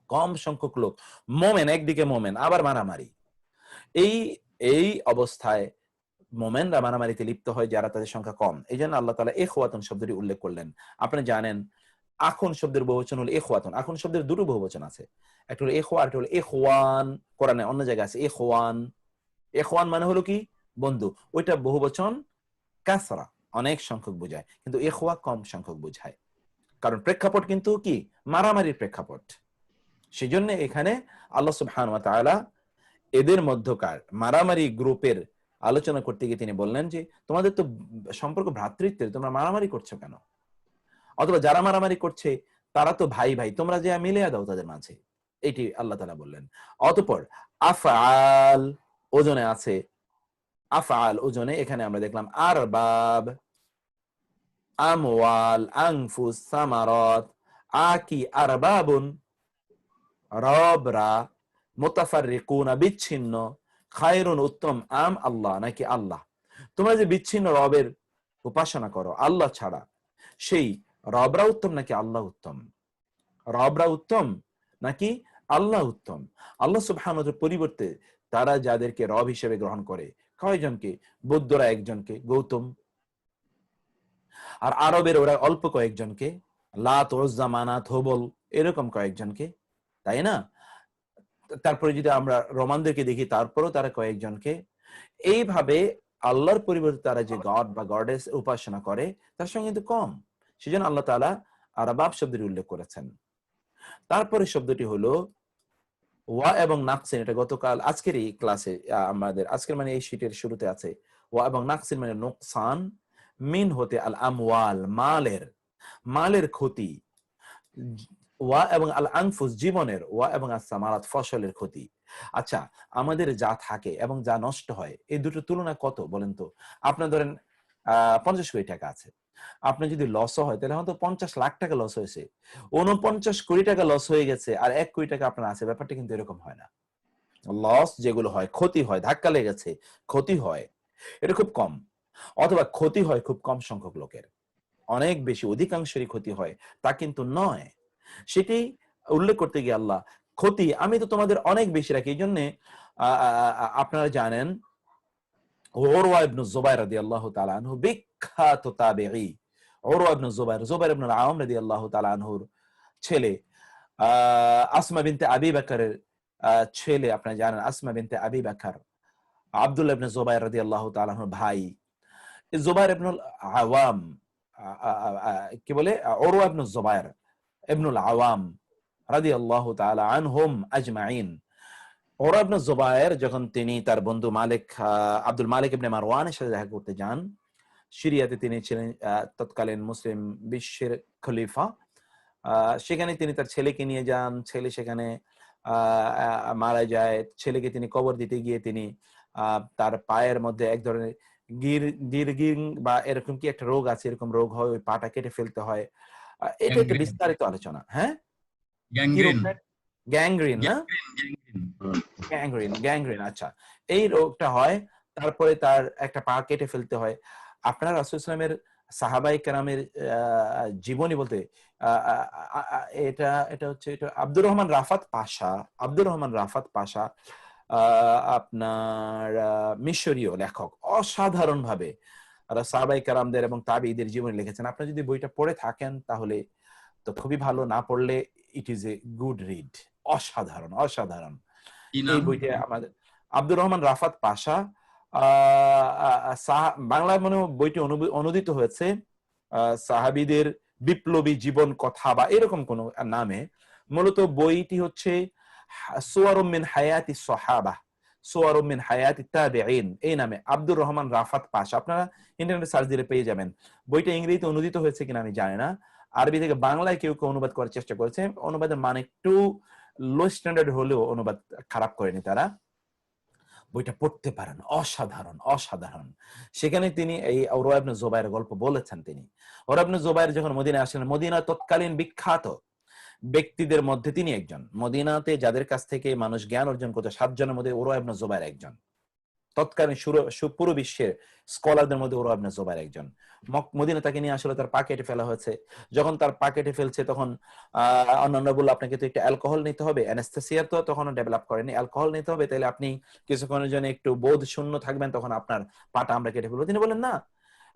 কম সংখ্যক লোক। মোমেন একদিকে, মোমেন আবার মারামারি, এই অবস্থায় মোমেনরা মারামারিতে লিপ্ত হয় যারা তাদের সংখ্যা কম। এই জন্য আল্লাহ তাআলা ইখওয়াতুন শব্দটি উল্লেখ করলেন। আপনি জানেন আখুন শব্দের বহুবচন হলো ইখওয়াতুন। আখুন শব্দের দুটো বহুবচন আছে, একটা হলো ইখওয়া, একটা হলো ইখওয়ান। কোরআনে অন্য জায়গায় আছে ইখওয়ান। ইখওয়ান মানে হলো কি বন্ধু, ওইটা বহুবচন কাসরা, অনেক সংখ্যক বোঝায়, কিন্তু ইখওয়া কম সংখ্যক বোঝায়, কারণ প্রেক্ষাপট কিন্তু কি মারামারির প্রেক্ষাপট। সেজন্য এখানে আল্লাহ সুবহানাহু ওয়া তাআলা এদের মধ্যকার মারামারি গ্রুপের আলোচনা করতে গিয়ে তিনি বললেন যে তোমাদের তো সম্পর্ক ভ্রাতৃত্বের, তোমরা মারামারি করছো কেন? অথবা যারা মারামারি করছে তারা তো ভাই ভাই, তোমরা যে মিলিয়ে দাও তাদের মাঝে, এটি আল্লাহ তাআলা বললেন। অতঃপর আফআল ওজনে আছে, আফআল ওজনে এখানে আমরা দেখলাম আরবাব, আমওয়াল, আনফুস, সামারাত, আকি, আরবাবুন রবরা, মুতাফাররিকুনা বিচ্ছিন্ন, খায়রুন উত্তম, আম আল্লাহ নাকি আল্লাহ। তোমরা যে বিচ্ছিন্ন রবের উপাসনা করো আল্লাহ ছাড়া, সেই রবরা উত্তম নাকি আল্লাহ উত্তম? রবরা উত্তম নাকি আল্লাহ উত্তম? আল্লাহ সুবহানাহু ওয়া তাআলার পরিবর্তে তারা যাদেরকে রব হিসেবে গ্রহণ করে, কয়জনকে? বৌদ্ধরা একজনকে, গৌতম। আর আরবের ওরা অল্প কয়েকজনকে, লাত, উজ্জা, মানাত, হুবল, এরকম কয়েকজনকে, তাই না? তারপরে যদি আমরা রোমানদেরকে দেখি, তারপরেও তারা কয়েকজনকে। এইভাবে আল্লাহর পরিবর্তে তারা যে গড বা গডেস উপাসনা করে তার সঙ্গে কিন্তু কম। সেজন্য আল্লাহ তাআলা আরবাব শব্দের উল্লেখ করেছেন। তারপরে শব্দটি হলো ওয়া এবং নাকসিন। এটা গতকাল আজকের এই ক্লাসে আমাদের আজকের মানে এই শীটের শুরুতে আছে। ওয়া এবং নাকসিন মানে নুকসান, মিন হতে আল আমওয়াল মালের ক্ষতি, ওয়া এবং আল আনফুস জীবনের, ওয়া এবং আস-সামারাত ফসলের ক্ষতি। আচ্ছা আমাদের যা থাকে এবং যা নষ্ট হয় এই দুটোর তুলনা কত বলেন তো? আপনার ধরেন 50 কোটি টাকা আছে, আপনার যদি লস হয় তাহলে হয়তো 50 লাখ টাকা লস হয়েছে, 49 কোটি টাকা লস হয়ে গেছে, আর 1 কোটি টাকা আপনার আছে। ব্যাপারটা কিন্তু এরকম হয় না। লস যেগুলো হয়, ক্ষতি হয়, ধাক্কা লেগেছে, ক্ষতি হয়, এটা খুব কম। অথবা ক্ষতি হয় খুব কম সংখ্যক লোকের, অনেক বেশি অধিকাংশেরই ক্ষতি হয় তা কিন্তু নয়। সেটি উল্লেখ করতে গিয়ে আল্লাহ ক্ষতি আমি তো তোমাদের অনেক বেশি রাখি। এই জন্যে আপনারা জানেন উরওয়া ইবনে যুবাইর রাদিয়াল্লাহু তাআলা আনহু বিখ্যাত তাবেঈ, উরওয়া ইবনে যুবাইর, যুবাইর ইবনে আওয়াম রাদিয়াল্লাহু তাআলা আনহুর ছেলে, আসমা বিনতে আবি বকরের ছেলে। আপনারা জানেন আসমা বিনতে আবি বকর আব্দুল্লাহ ইবনে যুবাইর রাদিয়াল্লাহু তাআলা আনহুর ভাই। যুবাইর ইবনুল আওয়াম কি বলে উরওয়া ইবনে যুবাইর ইবনুল আওয়াম রাদিয়াল্লাহু তাআলা আনহুম আজমাইন। উরওয়া ইবনে যুবাইর যখন তিনি তার বন্ধু মালিক আব্দুল মালিক ইবনে মারওয়ানের সাথে দেখা করতে যান, সিরিয়াতে তিনি ছিলেন তৎকালীন মুসলিম বিশ্বের খলিফা। সেখানে তিনি তার ছেলেকে নিয়ে যান, ছেলে সেখানে মারা যায়। ছেলেকে তিনি কবর দিতে গিয়ে তিনি তার পায়ের মধ্যে এক ধরনের গিরগিং বা এরকম কি একটা রোগ আছে, এরকম রোগ হয়, ওই পাটা কেটে ফেলতে হয়। এটা একটা বিস্তারিত আলোচনা। হ্যাঁ, গ্যাংগ্রিন না, গ্যাংগ্রিন। আচ্ছা, এই রোগটা হয়, তারপরে তার একটা পা কেটে ফেলতে হয়। আপনার রাসূল সাল্লাল্লাহু আলাইহি ওয়াসাল্লামের সাহাবায়ে কেরামের জীবনী বলতে এটা হচ্ছে আব্দুর রহমান রাফাত পাশা আপনার মিশরীয় লেখক, অসাধারণ ভাবে সাহাবায়ে কেরামদের এবং তাবেঈদের জীবনী লিখেছেন। আপনি যদি বইটা পড়ে থাকেন তাহলে তো খুবই ভালো, না পড়লে it is a good read. অসাধারণ। এই বইটা আমাদের আব্দুর রহমান রাফাত পাশা, বাংলায় মনে হয় বইটি অনুদিত হয়েছে সাহাবীদের বিপ্লবী জীবন কথা বা এরকম কোন নামে। মূলত বইটি হচ্ছে সুওয়ারুম মিন হায়াতি সাহাবা, সুওয়ারুম মিন হায়াতি তাবেঈন, এই নামে আব্দুর রহমান রাফাত পাশা। আপনারা ইন্টারনেটে সার্চ দিলে পেয়ে যাবেন। বইটা ইংরেজিতে অনুদিত হয়েছে কিনা আমি জানি না, আরবি থেকে বাংলায় কেউ কেউ অনুবাদ করার চেষ্টা করেছে। অনুবাদের মান একটু লো স্ট্যান্ডার্ড হলেও অনুবাদ খারাপ করেনি তারা। বইটা পড়তে পারেন, অসাধারণ। সেখানে তিনি এই উরওয়া ইবনে জুবাইরের গল্প বলেছেন। তিনি উরওয়া ইবনে জুবাইর যখন মদিনায় আসলেন, মদিনা তৎকালীন বিখ্যাত ব্যক্তিদের মধ্যে তিনি একজন। মদিনাতে যাদের কাছ থেকে মানুষ জ্ঞান অর্জন করত 7 জনের মধ্যে উরওয়া ইবনে জুবাইর একজন। তৎকালীন পুরো বিশ্বের স্কলারদের মধ্যে উরওয়া ইবনে জুবাইর একজন। মদিনা তাকে নিয়ে আসলে তার পা কেটে ফেলা হয়েছে। যখন তার পা কেটে ফেলছে তখন অন্যান্য বলল আপনাকে তো একটু অ্যালকোহল নিতে হবে, অ্যানেস্থেসিয়া তো তখন ডেভেলপ করেনি, অ্যালকোহল নিতে হবে, তাহলে আপনি কিছুক্ষণের জন্য একটু বোধ শূন্য থাকবেন, তখন আপনার পাটা আমরা কেটে ফেলবো। তিনি বলেন না,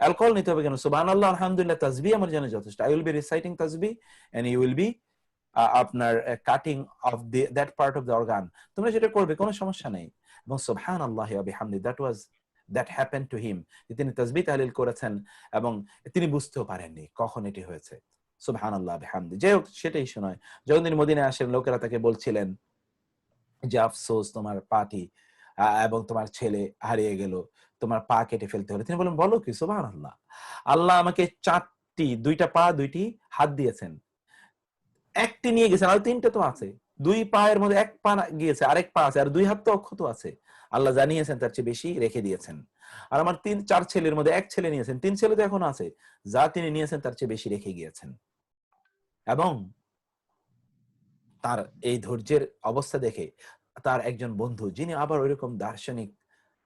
অ্যালকোহল নিতে হবে কেন? সুবহানাল্লাহ, আলহামদুলিল্লাহ, তাসবিহ আমার জন্য যথেষ্ট। আই উইল বি রিসাইটিং তাসবিহ এন্ড ইউ উইল বি আপনার cutting of that part of the organ. তোমরা যেটা করবে কোনো সমস্যা নেই। এবং সুবহানাল্লাহি ওয়া বিহামদি, that happened to him, তিনি তাসবিহ তাহলিল করেছেন এবং তিনি বুঝতেও পারেননি কখন এটি হয়েছে। সুবহানাল্লাহ বিহামদি। যাই হোক, সেটাই শোনায়। যখন তিনি মদিনায় আসেন, লোকেরা তাকে বলছিলেন যে আফসোস তোমার পাটি এবং তোমার ছেলে হারিয়ে গেল, তোমার পা কেটে ফেলতে হলো। তিনি বলেন বলো কি? সুবহানাল্লাহ, আল্লাহ আমাকে 4টি, 2টা পা 2টি হাত দিয়েছেন, একটি নিয়ে গেছেন, আর 3টে তো আছে। 2 পায়ের মধ্যে 1 পা গিয়েছে, আরেক পা আছে, আর 2 হাত তো অক্ষত আছে। আল্লাহ জানিয়েছেন তার চেয়ে বেশি রেখে দিয়েছেন। আর আমার 3-4 ছেলের মধ্যে 1 ছেলে নিয়েছেন, 3 ছেলে তো এখনো আছে, যা তিনি নিয়েছেন তার চেয়ে বেশি রেখে গিয়েছেন। এবং তার এই ধৈর্যের অবস্থা দেখে তার একজন বন্ধু, যিনি আবার ওইরকম দার্শনিক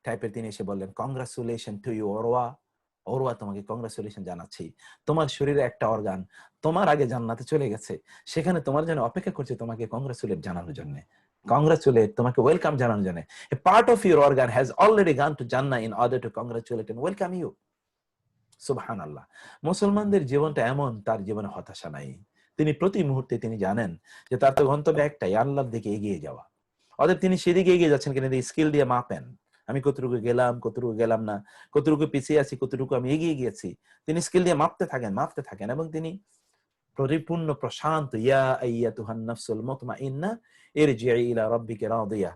টাইপের, তিনি এসে বললেন, কংগ্রাচুলেশন টু ইউ ওরওয়া, তোমাকে কংগ্রাচুলেশন জানাচ্ছি। তোমার শরীরে একটা অর্গান তোমার আগে জান্নাতে চলে গেছে, সেখানে তোমার জন্য অপেক্ষা করছে তোমাকে কংগ্রাচুলেট জানানোর জন্য, তোমাকে ওয়েলকাম জানানোর জন্য। A part of your organ has already gone to Jannah in order to congratulate and welcome you. সুবহানাল্লাহ। মুসলমানদের জীবনটা এমন, তার জীবনে হতাশা নাই। তিনি প্রতি মুহূর্তে তিনি জানেন যে তার তো গন্তব্য একটাই, আল্লাহর দিকে এগিয়ে যাওয়া। অতএব তিনি সেদিকে এগিয়ে যাচ্ছেন কিনা স্কিল দিয়ে মাপেন, আমি কতটুকু গেলাম, কতটুকু গেলাম না, কতটুকু পিছিয়ে আছি, কতটুকু আমি এগিয়ে গিয়েছি। তিনি স্কিল দিয়ে মাপতে থাকেন এবং তিনি পরিপূর্ণ প্রশান্ত, ইয়া আইয়াতুহান নাফসুল মুতমাইন্না ইরজিই ইলা রাব্বিকা রাদিয়া।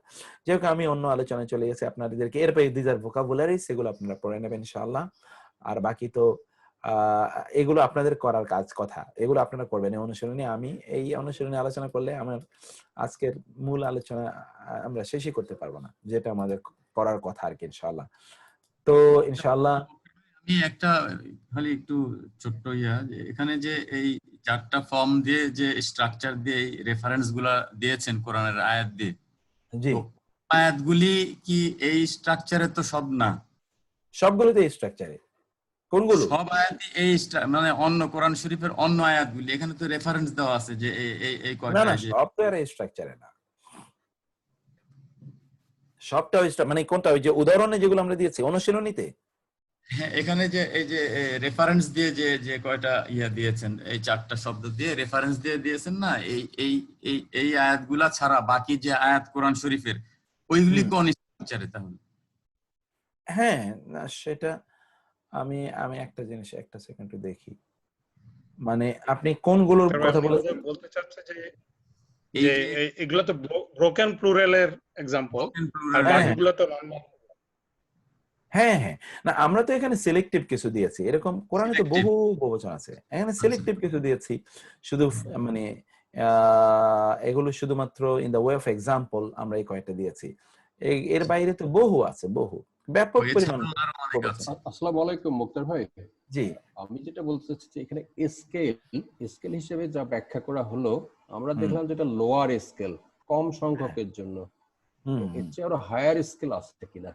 যেহেতু আমি অন্য আলোচনায় চলে গেছি, আপনাদেরকে এরপরে দিজার ভোকাবুলারি, সেগুলো আপনারা পড়ে নেবেন ইনশাআল্লাহ। আর বাকি তো এগুলো আপনাদের করার কথা, এগুলো আপনারা করবেন এই অনুশীলনী। আমি এই অনুশীলনী আলোচনা করলে আমার আজকের মূল আলোচনা আমরা শেষই করতে পারবো না, যেটা আমাদের করার কথা আর কি ইনশাআল্লাহ। তো ইনশাআল্লাহ আমি একটা খালি একটু ছোট্ট যে এখানে যে এই 4টা ফর্ম দিয়ে যে স্ট্রাকচার দিয়ে এই রেফারেন্স গুলা দিয়েছেন কোরআনের আয়াত দিয়ে, জি, আয়াতগুলি কি এই স্ট্রাকচারে? তো সব না, সবগুলোতে এই স্ট্রাকচারে। কোনগুলো? সব আয়াতই এই মানে অন্য কোরআন শরীফের অন্য আয়াতগুলি এখানে তো রেফারেন্স দেওয়া আছে যে এই কয়টা। না, সব তো আর এই স্ট্রাকচারে না, সবটা মানে কোনটা, ওই যে উদাহরণে যেগুলো আমরা দিয়েছি অনুশীলনীতে। হ্যাঁ, এখানে যে এই যে রেফারেন্স দিয়ে যে কয়টা দিয়েছেন, এই 4টা শব্দ দিয়ে রেফারেন্স দিয়ে দিয়েছেন না, এই আয়াতগুলা ছাড়া বাকি যে আয়াত কোরআন শরীফের, ওইগুলি কোন স্ট্রাকচারে তাহলে? হ্যাঁ, না সেটা আমি একটা জিনিস, একটা সেকেন্ড দেখি, মানে আপনি কোনগুলোর কথা বলতে চাচ্ছে যে এগুলো তো ব্রোকেন প্লুরালের এক্সাম্পল, আর বাকিগুলো তো নরমাল। হ্যাঁ হ্যাঁ, না আমরা তো এখানে সিলেক্টিভ কিছু দিয়েছি, এরকম কোরআনে তো বহু বহুবচন আছে, এখানে সিলেক্টিভ কিছু দিয়েছি শুধু মানে এগুলো শুধুমাত্র in the way of example আমরা এই কয়েকটা দিয়েছি, এর বাইরে তো বহু আছে, বহু ব্যাপক পরিমাণ বহুবচন। আসসালামু আলাইকুম মুক্তার ভাই। জি, আমি যেটা বলতে চাচ্ছি যে এখানে স্কেল হিসেবে যা ব্যাখ্যা করা হলো, আমরা দেখলাম যেটা লোয়ার স্কেল, কম সংখ্যকের জন্য। এর চেয়ে আরো হায়ার স্কেল আছে কিনা?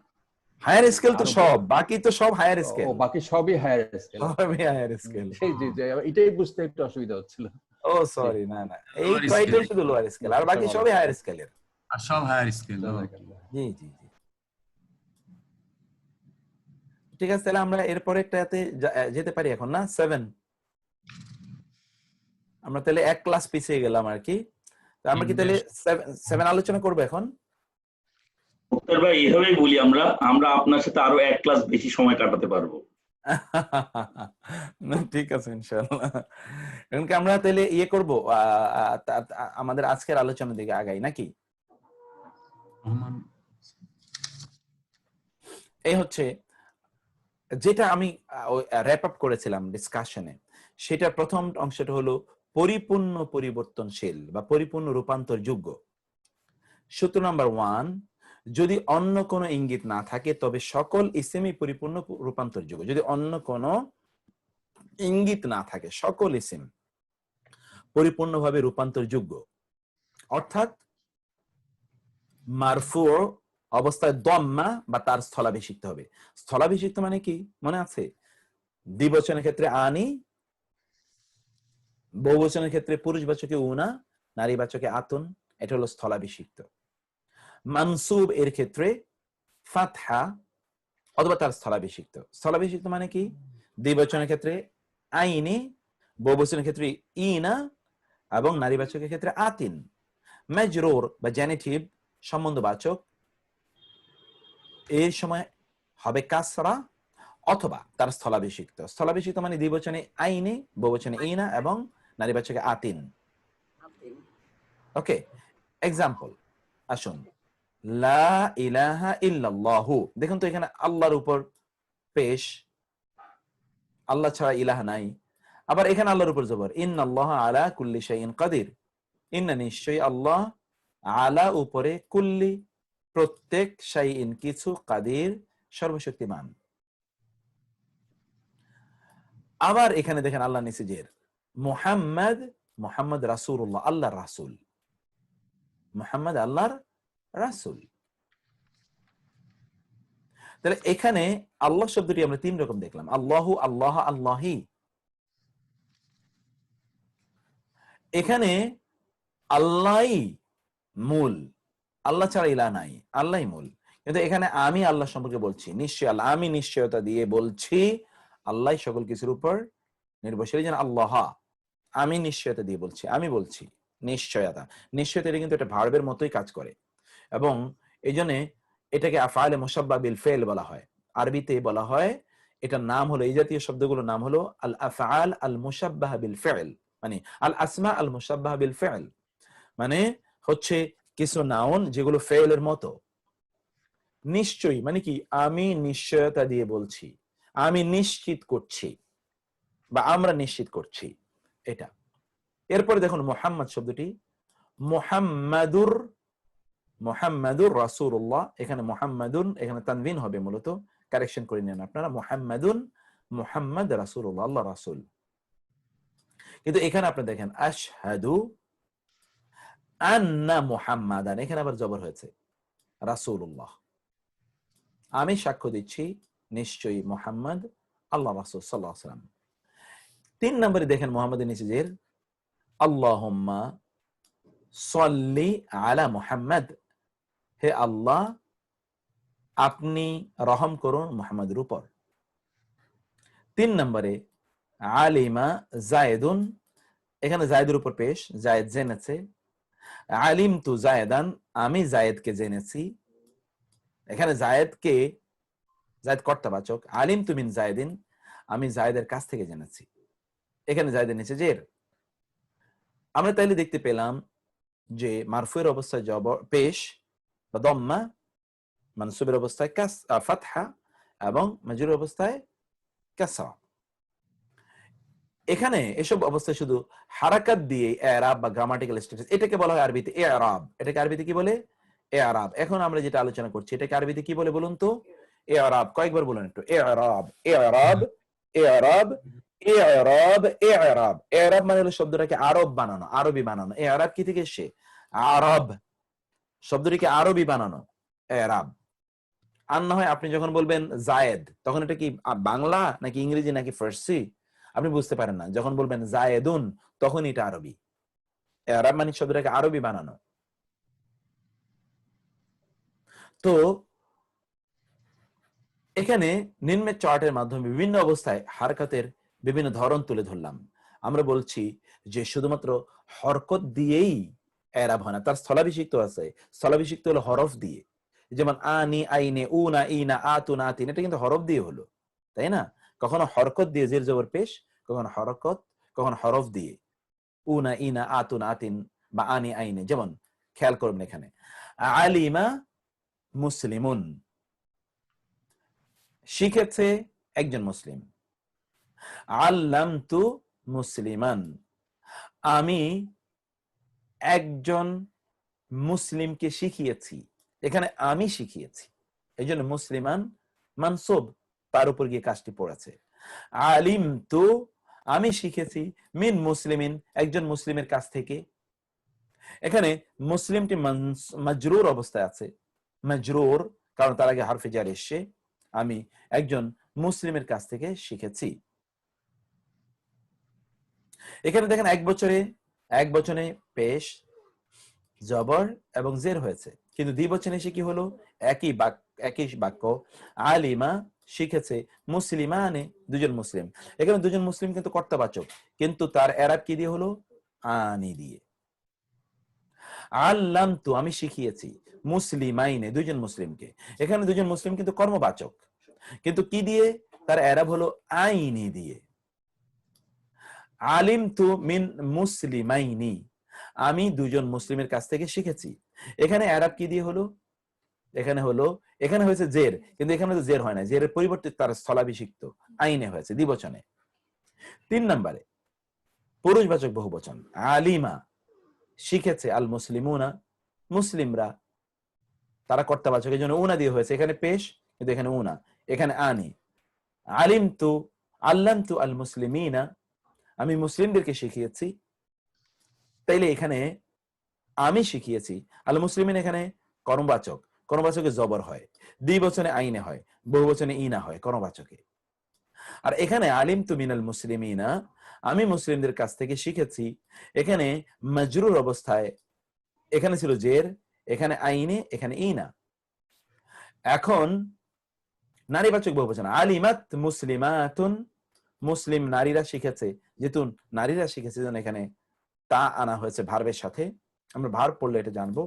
হায়ার স্কেল তো সব, বাকি তো সব হায়ার স্কেল। ও বাকি সবই হায়ার স্কেল। সবই হায়ার স্কেল। জি জি জি, এটাই বুঝতে একটু অসুবিধা হচ্ছিল। ও সরি, না না, এই কয়টাই শুধু লোয়ার স্কেল, আর বাকি সবই হায়ার স্কেলের। আর সব হায়ার স্কেল। জি জি জি, ঠিক আছে, তাহলে আমরা এরপরে একটাতে যেতে পারি এখন, না 7। আমরা তাহলে এক ক্লাস পিছিয়ে গেলাম আর কি। আমরা কি তাহলে 7 আলোচনা করব এখন? মুক্তার ভাই, এভাবেই বলি আমরা আপনার সাথে আরো এক ক্লাস বেশি সময় কাটাতে পারবো। না ঠিক আছে ইনশাআল্লাহ। এখন কি আমরা তাহলে ইয়ে করব, আমাদের আজকের আলোচনার দিকে আগাই নাকি? এই হচ্ছে যেটা আমি র‍্যাপ আপ করেছিলাম ডিসকাশনে, সেটা প্রথম অংশটা হলো পরিপূর্ণ পরিবর্তনশীল বা পরিপূর্ণ রূপান্তরযোগ্য। সূত্র নাম্বার 1, যদি অন্য কোনো ইঙ্গিত না থাকে তবে সকল ইসিমই পরিপূর্ণ রূপান্তরযোগ্য। যদি অন্য কোনো ইঙ্গিত না থাকে সকল ইসিম পরিপূর্ণভাবে রূপান্তরযোগ্য, অর্থাৎ মারফু অবস্থায় দম্মা বা তার স্থলাভিষিক্ত হবে। স্থলাভিষিক্ত মানে কি মনে আছে? দ্বিবচনের ক্ষেত্রে আনি, বহুবচনের ক্ষেত্রে পুরুষবাচকে উনা, নারীবাচকে আতুন, এটা হলো স্থলাভিষিক্ত। মানসুব এর ক্ষেত্রে ফাতহা অথবা তার স্থলাভিষিক্ত। স্থলাভিষিক্ত মানে কি? দ্বিবচনের ক্ষেত্রে আইনি, বহুবচনের ক্ষেত্রে ইনা এবং নারীবাচকের ক্ষেত্রে আতিন। মাজরুর বা জেনেটিভ সম্বন্ধবাচক এই সময় হবে কাসরা অথবা তার স্থলাভিষিক্ত। স্থলাভিষিক্ত মানে দ্বিবচনে আইনি, বহুবচনে ইনা এবং নারীবাচকে আতিন। ওকে, এক্সাম্পল আসুন, লা ইলাহা ইল্লাল্লাহু। দেখুন তো এখানে আল্লাহর উপর পেশ, আল্লাহ ছাড়া ইলাহা নাই। আবার এখানে আল্লাহর উপর জবর, ইন্নাল্লাহা আলা কুল্লি শাইইন কাদির। ইন্না নিশ্চয়ই আল্লাহ, আলা উপরে, কুল্লি প্রত্যেক, শাইইন কিছু, কাদির সর্বশক্তিমান। আবার এখানে দেখেন আল্লাহ নিচে জের, মুহাম্মদ, মুহাম্মদ রাসূলুল্লাহ, আল্লাহর রাসূল। মুহাম্মদ আল্লাহর রাসূল। তাহলে এখানে আল্লাহ শব্দটি আমরা 3 রকম দেখলাম, আল্লাহু, আল্লাহ, আল্লাহি। এখানে আল্লাহই মূল, আল্লাহ ছাড়া ইলাহ নাই, আল্লাহই মূল। কিন্তু এখানে আমি আল্লাহ সম্পর্কে বলছি, নিশ্চয় আল্লাহ, আমি নিশ্চয়তা দিয়ে বলছি আল্লাহ সকল কিছুর উপর নির্ভরশীল। যেন আল্লাহ, আমি নিশ্চয়তা দিয়ে বলছি, আমি বলছি নিশ্চয়তা। নিশ্চয়তা এটা কিন্তু একটা ভার্বের মতোই কাজ করে এবং এই জন্য এটাকে আফআলে মুশাব্বাহ বিল ফিল বলা হয়। আরবিতে বলা হয়, এটার নাম হলো, এই জাতীয় শব্দগুলোর নাম হলো আল আফআল আল মুশাব্বাহ বিল ফিল, মানে আল আসমা আল মুশাব্বাহ বিল ফিল, মানে হচ্ছে কিছু নাউন যেগুলো ফেলের মতো। নিশ্চয়ই মানে কি? আমি নিশ্চয়তা দিয়ে বলছি, আমি নিশ্চিত করছি বা আমরা নিশ্চিত করছি, এটা। এরপরে দেখুন মুহাম্মদ শব্দটি, মুহাম্মাদুর, মুহাম্মাদুর রাসূলুল্লাহ। এখানে মুহাম্মাদুন, এখানে তানবিন হবে, মূলত কারেকশন করে নেন আপনারা, মুহাম্মাদুন, মুহাম্মদ রাসূলুল্লাহ, আল্লাহ রাসূল। কিন্তু এখানে আপনি দেখেন আশহাদু আন্না মুহাম্মাদান, এখানে আবার জবর হয়েছে, রাসূলুল্লাহ। আমি সাক্ষ্য দিচ্ছি নিশ্চয়ই মুহাম্মদ আল্লাহ রাসূল সাল্লাল্লাহু আলাইহি ওয়াসাল্লাম। 3 নম্বরে দেখেন মুহাম্মাদের নিচে জের, আল্লাহুম্মা সাল্লি আলা মুহাম্মদ, হে আল্লাহ আপনি রহম করুন মুহাম্মাদের উপর। 3 নম্বরে আলিমা জায়েদুন, এখানে জায়েদের উপর পেশ, জায়েদ জেনেছে। আলিমতু জায়েদান, আমি জায়েদকে জেনেছি। এখানে জায়েদকে, জায়েদ কর্তাবাচক, আলিমতু মিন জায়েদিন, আমি জায়েদের কাছ থেকে জেনেছি। এখানে জায়েদের নিচে জের। আমরা তাইলে দেখতে পেলাম যে মারফুয়ের অবস্থায় জবর পেশ বা দম্মা, মানসুবের অবস্থায় ফাতহা এবং মাজরুর অবস্থায় কাসরা। এখানে এসব অবস্থায় শুধু হারাকাত দিয়ে ইরাব বা গ্রামাটিক্যাল স্ট্যাটাস, এটাকে বলা হয় আরবিতে ইরাব। এটাকে আরবিতে কি বলে? ইরাব। এখন আমরা যেটা আলোচনা করছি এটাকে আরবিতে কি বলে বলুন তো? ইরাব। কয়েকবার বলুন একটু। ইরাব, ইরাব, ইরাব, ইরাব, ইরাব। ইরাব মানে হলো শব্দটাকে আরব বানানো, আরবি বানানো। ইরাব কি থেকে এসে? আরব, শব্দটিকে আরবি বানানো, ইরাব। আর না হয় আপনি যখন বলবেন জায়েদ, তখন এটা কি বাংলা নাকি ইংরেজি নাকি ফার্সি আপনি বুঝতে পারেন না। যখন বলবেন জায়েদুন, তখন এটা আরবি। আরব মানে শব্দটাকে আরবি বানানো। তো এখানে নিম্নের চার্টের মাধ্যমে বিভিন্ন অবস্থায় হারকাতের বিভিন্ন ধরন তুলে ধরলাম। আমরা বলছি যে শুধুমাত্র হরকত দিয়েই এরাব হয় না, তার স্থলাভিষিক্ত আছে। স্থলাভিষিক্ত হলো হরফ দিয়ে, যেমন আনি, আইনে, উনা, ইনা, আতুন, আতিন, এটা কিন্তু হরফ দিয়ে হলো, তাই না? কখনো হরকত দিয়ে জের জবর পেশ, কখনো হরকত, কখনো হরফ দিয়ে, উনা, ইনা, আতুন, আতিন বা আনি, আইনে। যেমন খেয়াল করবেন এখানে আলিমা মুসলিমুন, শিখেছে একজন মুসলিম। আল্লামতু মুসলিমান, আমি একজন মুসলিমকে শিখিয়েছি। এখানে আমি শিখিয়েছি, এই জন্য মুসলিমান মানসুব, তার উপর গিয়ে কাজটি পড়েছে। আলিমতু, আমি শিখেছি, মিন মুসলিমিন, একজন মুসলিমের কাছ থেকে। এখানে মুসলিমটি মাজরুর অবস্থায় আছে, মাজরুর কারণ তার আগে হারফে জার এসছে। আমি একজন মুসলিমের কাছ থেকে শিখেছি। এখানে দেখেন এক বচনে পেশ, জবর এবং জের হয়েছে, কিন্তু দ্বিবচনে এসে কি হলো? একই বাক্য, আলিমা শিখেছে, মুসলিমানে দুজন মুসলিম। এখানে দুজন মুসলিম কিন্তু কর্তাবাচক, কিন্তু তার এরাব কি দিয়ে হলো? আনি দিয়ে। আল্লামতু, আমি শিখিয়েছি, মুসলিমাইনে দুজন মুসলিমকে। এখানে দুজন মুসলিম কিন্তু কর্মবাচক, কিন্তু কি দিয়ে? তার এরাব হলো আইনি দিয়ে। আলিমতু মিন মুসলিমাইনি, আমি দুজন মুসলিমের কাছ থেকে শিখেছি। এখানে এরাব কি দিয়ে হলো? এখানে হয়েছে জের, কিন্তু এখানে তো জের হয় না, জেরের পরিবর্তে তার স্থলাভিষিক্ত আইনে হয়েছে, দ্বিবচনে। 3 নম্বরে পুরুষবাচক বহুবচন, আলিমা শিখেছে, আল মুসলিমুনা মুসলিমরা, তারা কর্তাবাচক, এই জন্য উনা দিয়ে হয়েছে। এখানে পেশ, কিন্তু এখানে উনা, এখানে আনি। আলিমতু, আল্লামতু আল মুসলিমিনা, আমি মুসলিমদেরকে শিখিয়েছি। তাইলে এখানে আমি শিখিয়েছি, আল মুসলিমিন এখানে কর্মবাচক, কর্মবাচকে জবর হয়, দ্বিবচনে আইনে হয়, বহুবচনে ইনা হয় কর্মবাচকে। আর এখানে আলিমতু মিনাল মুসলিমিনা, আমি মুসলিমদের কাছ থেকে শিখেছি। এখানে মাজরুর অবস্থায়, এখানে ছিল জের, এখানে আইনে, এখানে ইনা। এখন নারীবাচক বহুবচন, আলিমাত মুসলিমাতুন, মুসলিম নারীরা শিখেছে। যেহেতু নারীরা শিখেছে, এখানে তা আনা হয়েছে ভার্বের সাথে, আমরা ভার্ব পড়লে এটা জানবো।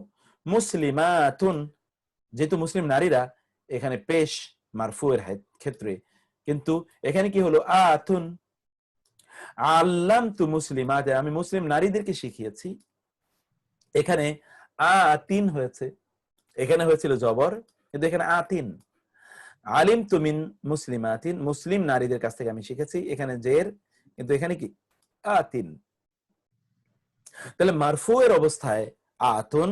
মুসলিমাতুন, যেহেতু মুসলিম নারীরা, এখানে পেশ মারফুয়ের ক্ষেত্রে, কিন্তু এখানে কি হলো? আতুন। আল্লামতু মুসলিমাত, আমি মুসলিম নারীদেরকে শিখিয়েছি। এখানে আতিন হয়েছে, এখানে হয়েছিল জবর, কিন্তু এখানে আতিন। আলিমতু মিন মুসলিমাতিন, মুসলিম নারীদের কাছ থেকে আমি শিখেছি, এখানে জের, কিন্তু এখানে কি? আতিন। তাহলে মারফুয়ের অবস্থায় আতুন,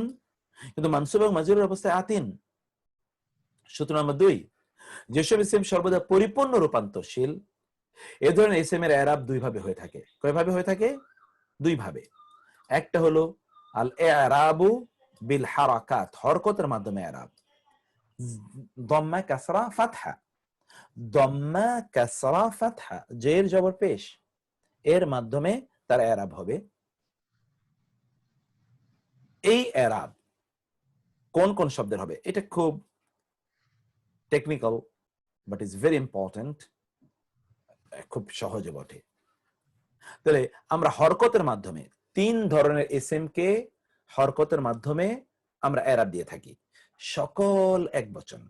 কিন্তু মানসুব এবং মাজরুরের অবস্থায় আতিন। সূত্র নম্বর 2, যেসব ইসম সর্বদা পরিপূর্ণ রূপান্তরশীল, এ ধরনের ইসমের এরাব 2 ভাবে হয়ে থাকে। কয়ভাবে হয়ে থাকে? 2 ভাবে। একটা হলো আল ইরাবু বিল হারাকাত, হরকতের মাধ্যমে এরাব, দম্মা কাসরা ফাতহা, দম্মা কাসরা ফাতহা, জের জবর পেশ, এর মাধ্যমে তার এরাব হবে। এই এরাব কোন কোন শব্দের হবে? এটা খুব technical, but is very important, খুব সহজে বটে। তাহলে আমরা হরকতের মাধ্যমে 3 ধরনের ইসিমকে হরকতের মাধ্যমে আমরা এরাব দিয়ে থাকি। সকল একবচন,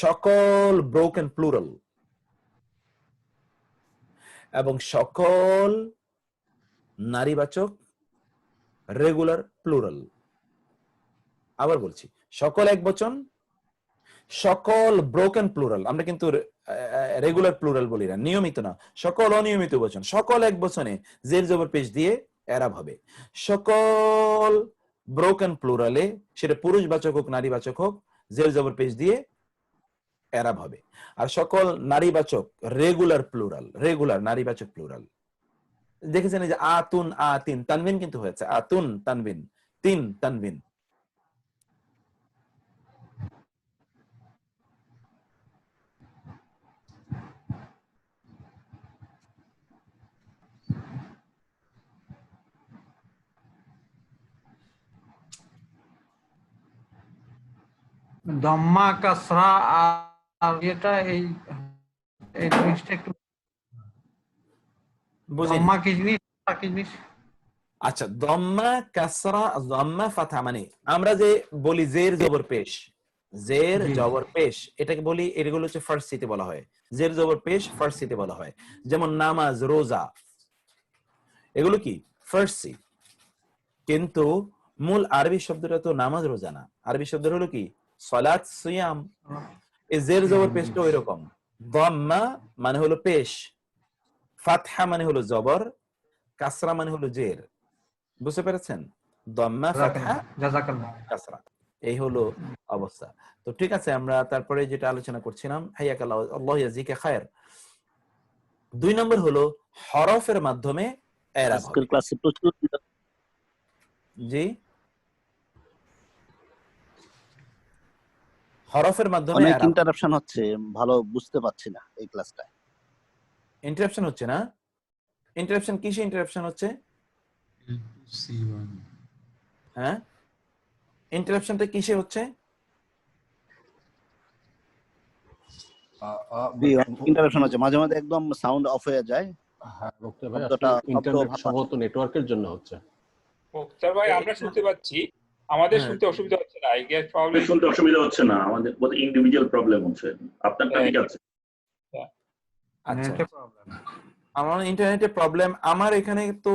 সকল ব্রোকেন প্লুরাল, এবং সকল নারীবাচক রেগুলার প্লুরাল। আবার বলছি, সকল একবচন, সকল ব্রোকেন প্লুরাল, আমরা কিন্তু রেগুলার প্লুরাল বলি না, নিয়মিত না, সকল অনিয়মিত বচন, সকল এক বচনে জের জবর পেশ দিয়ে এরাব হবে। সকল ব্রোকেন প্লুরালে, সেটা পুরুষবাচক হোক নারীবাচক হোক, জের জবর পেশ দিয়ে এরাব হবে। আর সকল নারীবাচক রেগুলার প্লুরাল, রেগুলার নারীবাচক প্লুরাল, দেখেছেন যে আতুন আতিন, তানবিন কিন্তু হয়েছে, আতুন তানবিন, তিন তানবিন। দম্মা কাসরা আর এটা এই জিনিসটা একটু দম্মা কি জিনিস? আচ্ছা, দম্মা কাসরা দম্মা ফাথা, মানে আমরা যে বলি জের জবর পেশ, জের জবর পেশ, এটাকে বলি, এগুলো হচ্ছে ফার্সিতে বলা হয়, জের জবর পেশ ফার্সিতে বলা হয়। যেমন নামাজ, রোজা, এগুলো কি ফার্সি, কিন্তু মূল আরবি শব্দটা তো নামাজ রোজা না, আরবি শব্দ হলো কি সালাত সিয়াম। এই জের জবর পেশটা ওই রকম, দম্মা মানে হলো পেশ, ফাতহা মানে হলো জবর, কাসরা মানে হলো জের। বুঝতে পেরেছেন? দম্মা ফাতহা কাসরা, এই হলো অবস্থা। তো ঠিক আছে, আমরা তারপরে যেটা আলোচনা করছিলাম, হাইয়াকাল্লাহ আল্লাহ ইয়াজিকা খায়র, 2 নম্বর হলো হরফের মাধ্যমে এরাব হবে। জি, হরফের মাধ্যমে অনেক ইন্টারাপশন হচ্ছে, ভালো বুঝতে পারছি না এই ক্লাসটা। ইন্টারাপশন হচ্ছে না? ইন্টারাপশন কিসে ইন্টারাপশন হচ্ছে? হ্যাঁ, ইন্টারাপশনটা কিসে হচ্ছে? ইন্টারাপশন হচ্ছে, মাঝে মাঝে একদম সাউন্ড অফ হয়ে যায়। হ্যাঁ মুক্তার ভাই, আসলে ইন্টারনেট সম্ভবত নেটওয়ার্কের জন্য হচ্ছে। মুক্তার ভাই আমরা শুনতে পাচ্ছি, আমাদের শুনতে অসুবিধা হচ্ছে না, আই গেস প্রবলেম শুনতে অসুবিধা হচ্ছে না, আমাদের ইন্ডিভিজুয়াল প্রবলেম হচ্ছে, আপনারটা ঠিক আছে। আচ্ছা, আমার ইন্টারনেটের প্রবলেম, আমার এখানে তো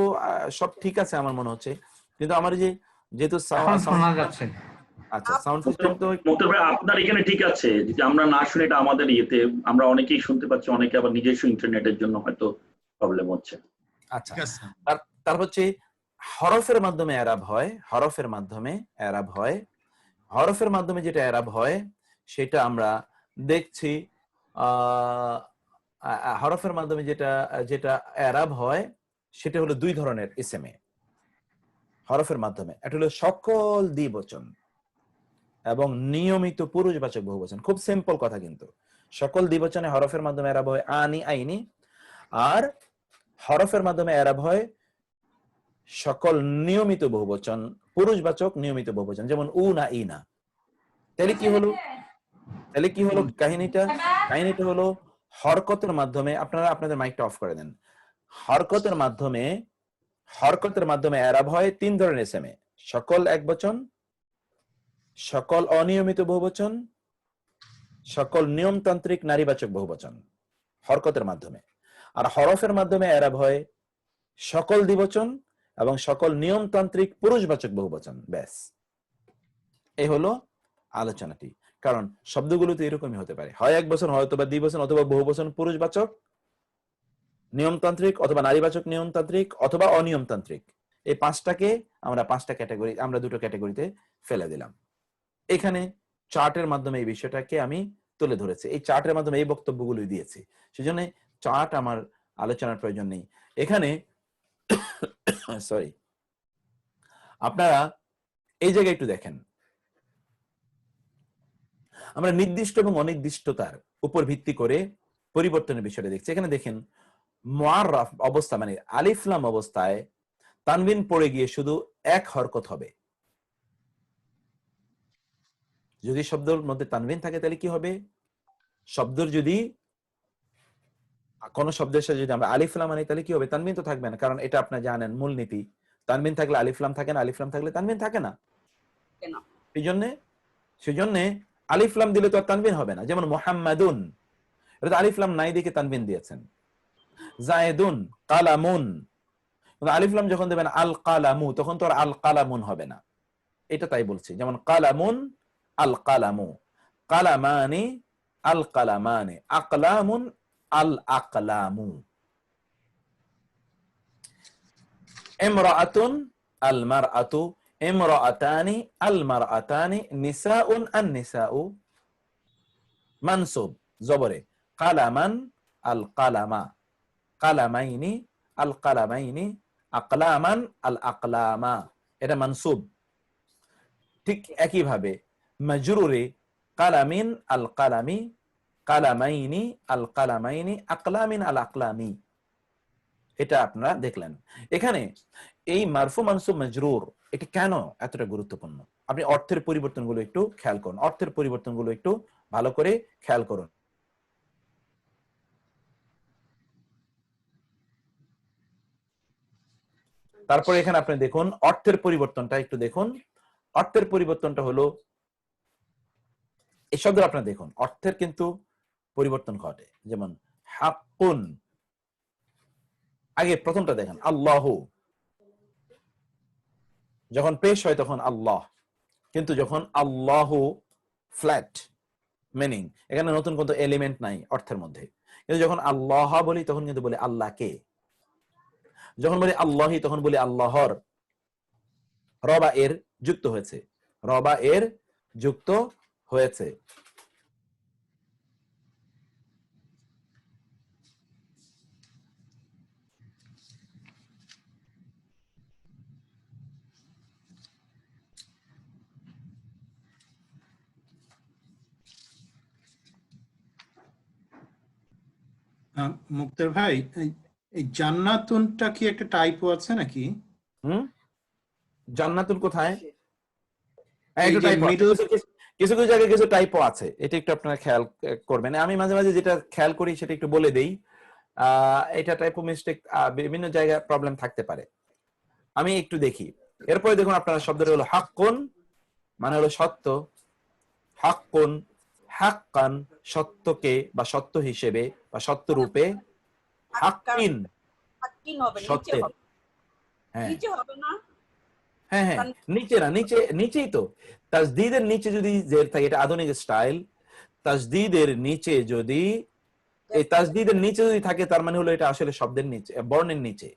সব ঠিক আছে আমার মনে হচ্ছে, কিন্তু আমার যেহেতু শোনা যাচ্ছে, আচ্ছা সাউন্ড সিস্টেম তো মুক্তার ভাই আপনার এখানে ঠিক আছে, যদি আমরা না শুনি এটা আমাদের ইয়েতে, আমরা অনেকেই শুনতে পাচ্ছি, অনেকে আবার নিজস্ব ইন্টারনেটের জন্য হয়তো প্রবলেম হচ্ছে। আচ্ছা, তার হচ্ছে হরফের মাধ্যমে এরাব হয়, হরফের মাধ্যমে এরাব হয়, হরফের মাধ্যমে যেটা এরাব হয় সেটা আমরা দেখছি, হরফের মাধ্যমে যেটা এরাব হয় সেটা হলো 2 ধরনের ইসেমে হরফের মাধ্যমে। এটা হলো সকল দ্বিবচন এবং নিয়মিত পুরুষবাচক বহুবচন। খুব সিম্পল কথা, কিন্তু সকল দ্বিবচনে হরফের মাধ্যমে এরাব হয় আনি আইনি, আর হরফের মাধ্যমে এরাব হয় সকল নিয়মিত বহুবচন, পুরুষবাচক নিয়মিত বহুবচন, যেমন উ না ই না। তাহলে কি হলো কাহিনীটা হলো হরকতের মাধ্যমে, আপনারা আপনাদের মাইকটা অফ করে দেন, হরকতের মাধ্যমে এরাব হয় 3 ধরনের ইসেমে, সকল একবচন, সকল অনিয়মিত বহুবচন, সকল নিয়মতান্ত্রিক নারীবাচক বহুবচন, হরকতের মাধ্যমে। আর হরফের মাধ্যমে এরাব হয় সকল দ্বিবচন এবং সকল নিয়মতান্ত্রিক পুরুষবাচক বহুবচন। ব্যাস, এই হলো আলোচনাটি। কারণ শব্দগুলো তো এরকমই হতে পারে, হয় এক বচন, হয়তো বা দ্বিবচন, অথবা বহুবচন পুরুষবাচক নিয়মতান্ত্রিক, অথবা নারীবাচক নিয়মতান্ত্রিক, অথবা অনিয়মতান্ত্রিক। এই 5টাকে আমরা 5টা ক্যাটাগরি, আমরা 2টো ক্যাটাগরিতে ফেলে দিলাম। এখানে চার্টের মাধ্যমে এই বিষয়টাকে আমি তুলে ধরেছি, এই চার্টের মাধ্যমে এই বক্তব্যগুলো দিয়েছি, সেজন্য চার্ট আমার আলোচনার প্রয়োজন নেই এখানে। সরি, আপনারা এই জায়গায় একটু দেখেন, আমরা নির্দিষ্ট এবং অনির্দিষ্টতার উপর ভিত্তি করে পরিবর্তনের বিষয়টা দেখছি। এখানে দেখেন, মুআররাফ অবস্থা মানে আলিফ লাম অবস্থায় তানবিন পড়ে গিয়ে শুধু 1 হরকত হবে। যদি শব্দের মধ্যে তানবিন থাকে তাহলে কি হবে? শব্দের যদি কোন শব্দের সাথে যদি আমরা আলিফ লাম আনি তাহলে কি হবে? তানবিন তো থাকবে না, কারণ এটা আপনি জানেন মূলনীতি, তানবিন থাকলে আলিফ লাম থাকে না, আলিফ লাম থাকলে তানবিন থাকে না। সেজন্য আলিফ লাম দিলে তো আর তানবিন হবে না। যেমন মুহাম্মাদুন, এটা তো আলিফ লাম নাই দেখে তানবিন দিয়েছেন। জায়েদুন, কালামুন, আলিফ লাম যখন দেবেন আল কালামু, তখন তো আর আল কালামুন হবে না। এটা তাই বলছি, যেমন কালামুন আল কালামু, কালামানি আল কালামানি, আকলামুন আল আকলামু, ইমরাআতুন আল মারআতু, ইমরাআতানি আল মারআতানি, নিসাউন আন নিসাউ। মানসুব জবরে, কালামান আল কালামা, কালামাইনি আল কালামাইনি, আকলামান আল আকলামা, এটা মানসুব। ঠিক একই ভাবে মাজরুরে কালামিন আল কালামি, কালামাইনি আল কালামাইনি, আকলামিন আল আকলামি। এটা আপনারা দেখলেন। এখানে এই মারফু মানসুব মাজরুর এটা কেন এতটা গুরুত্বপূর্ণ, আপনি অর্থের পরিবর্তনগুলো একটু খেয়াল করুন, অর্থের পরিবর্তনগুলো একটু ভালো করে খেয়াল করুন। তারপরে এখানে আপনি দেখুন অর্থের পরিবর্তনটা একটু দেখুন। অর্থের পরিবর্তনটা হলো এই শব্দ আপনারা দেখুন অর্থের কিন্তু পরিবর্তন ঘটে। যেমন হাক্কুন, আগে প্রথমটা দেখেন আল্লাহু, যখন পেশ হয় তখন আল্লাহ, কিন্তু যখন আল্লাহু ফ্ল্যাট মিনিং, এখানে নতুন কোনো এলিমেন্ট নাই অর্থের মধ্যে। কিন্তু যখন আল্লাহ বলি তখন কিন্তু বলি আল্লাহকে, যখন বলি আল্লাহি তখন বলি আল্লাহর। রবা এর যুক্ত হয়েছে, রবা এর যুক্ত হয়েছে। মুক্তার ভাই, এই জান্নাতুনটা কি একটা টাইপও আছে নাকি? জান্নাতুন কোথায়? কিছু কিছু জায়গায় কিছু টাইপও আছে, এটা একটু আপনারা খেয়াল করবেন। আমি মাঝে মাঝে যেটা খেয়াল করি সেটা একটু বলে দেই। এটা টাইপো মিস্টেক বিভিন্ন জায়গায় প্রবলেম থাকতে পারে, আমি একটু দেখি। এরপরে দেখুন আপনারা শব্দটা হলো হাক্কুন, মানে হলো সত্য। হাক্কুন, হাক্কান সত্যকে বা সত্য হিসেবে বা সত্য রূপে। হাক্কিন সত্যের, হ্যাঁ হ্যাঁ হ্যাঁ, নিচে না, নিচে নিচেই তো। তাজদীদের নিচে যদি জের থাকে, এটা আধুনিক স্টাইল। তাজদীদের নিচে যদি, এই তাজদীদের নিচে যদি থাকে তার মানে হলো এটা আসলে শব্দের নিচে, বর্ণের নিচে।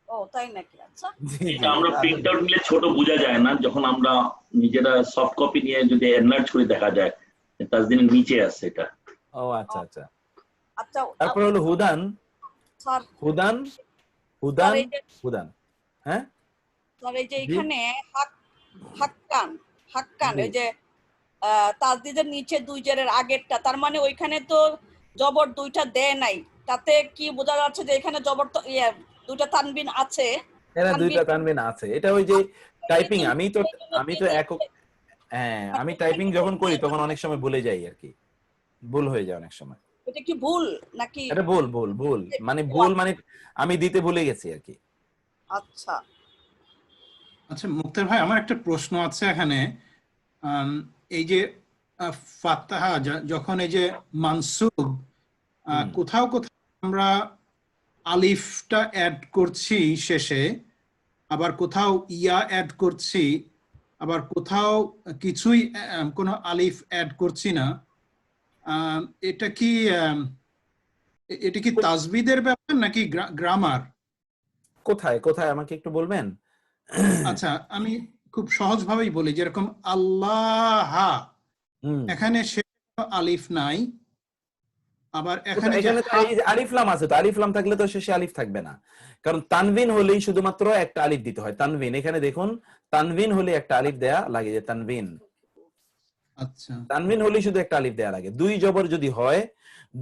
ও তাই নাকি? আচ্ছা, এটা আমরা প্রিন্ট আউট নিলে ছোট বোঝা যায় না, যখন আমরা নিজেরা সফট কপি নিয়ে যদি এনলার্জ করে দেখা যায় তাজদীদের নিচে আছে এটা। ও আচ্ছা আচ্ছা। তারপর হলো হুদান, হুদান হুদান হুদান, হ্যাঁ স্যার এই যে এখানে হাক্কান, হাক্কান এই যে তাজদীদের নিচে দুই জেরের আগেরটা, তার মানে ওইখানে তো জবর দুইটা দেয় নাই, তাতে কি বোঝা যাচ্ছে যে এখানে জবর তো দুইটা তানবিন আছে। এরা দুইটা তানবিন আছে, এটা ওই যে টাইপিং, আমি তো একক, হ্যাঁ আমি টাইপিং যখন করি তখন অনেক সময় ভুলে যাই আর কি, ভুল হয়ে যায় অনেক সময়। এটা কি ভুল নাকি? এটা ভুল, ভুল ভুল মানে ভুল মানে আমি দিতে ভুলে গেছি আর কি। আচ্ছা আচ্ছা মুক্তার ভাই, আমার একটা প্রশ্ন আছে এখানে। এই যে ফাতাহা যখন এই যে মানসুব, কোথাও কোথাও আমরা আলিফটা অ্যাড করছি শেষে, আবার কোথাও ইয়া অ্যাড করছি, আবার কোথাও কিছুই কোনো আলিফ অ্যাড করছি না। এটা কি তাজবিদের ব্যাপার নাকি গ্রামার? কোথায় কোথায় আমাকে একটু বলবেন? আচ্ছা, আমি খুব সহজভাবেই বলি, যেরকম আল্লাহ, এখানে আলিফ নাই, আবার এখানে আলিফ লাম আছে, তো আলিফ লাম থাকলে তো শেষে আলিফ থাকবে না, কারণ তানবিন হলেই শুধুমাত্র একটা আলিফ দিতে হয়। তানবিন, এখানে দেখুন তানবিন হলে একটা আলিফ দেয়া লাগে, যে তানবিন। আচ্ছা, তানবিন হলেই শুধু একটা আলিফ দেয়া লাগে। দুই জবর যদি হয়,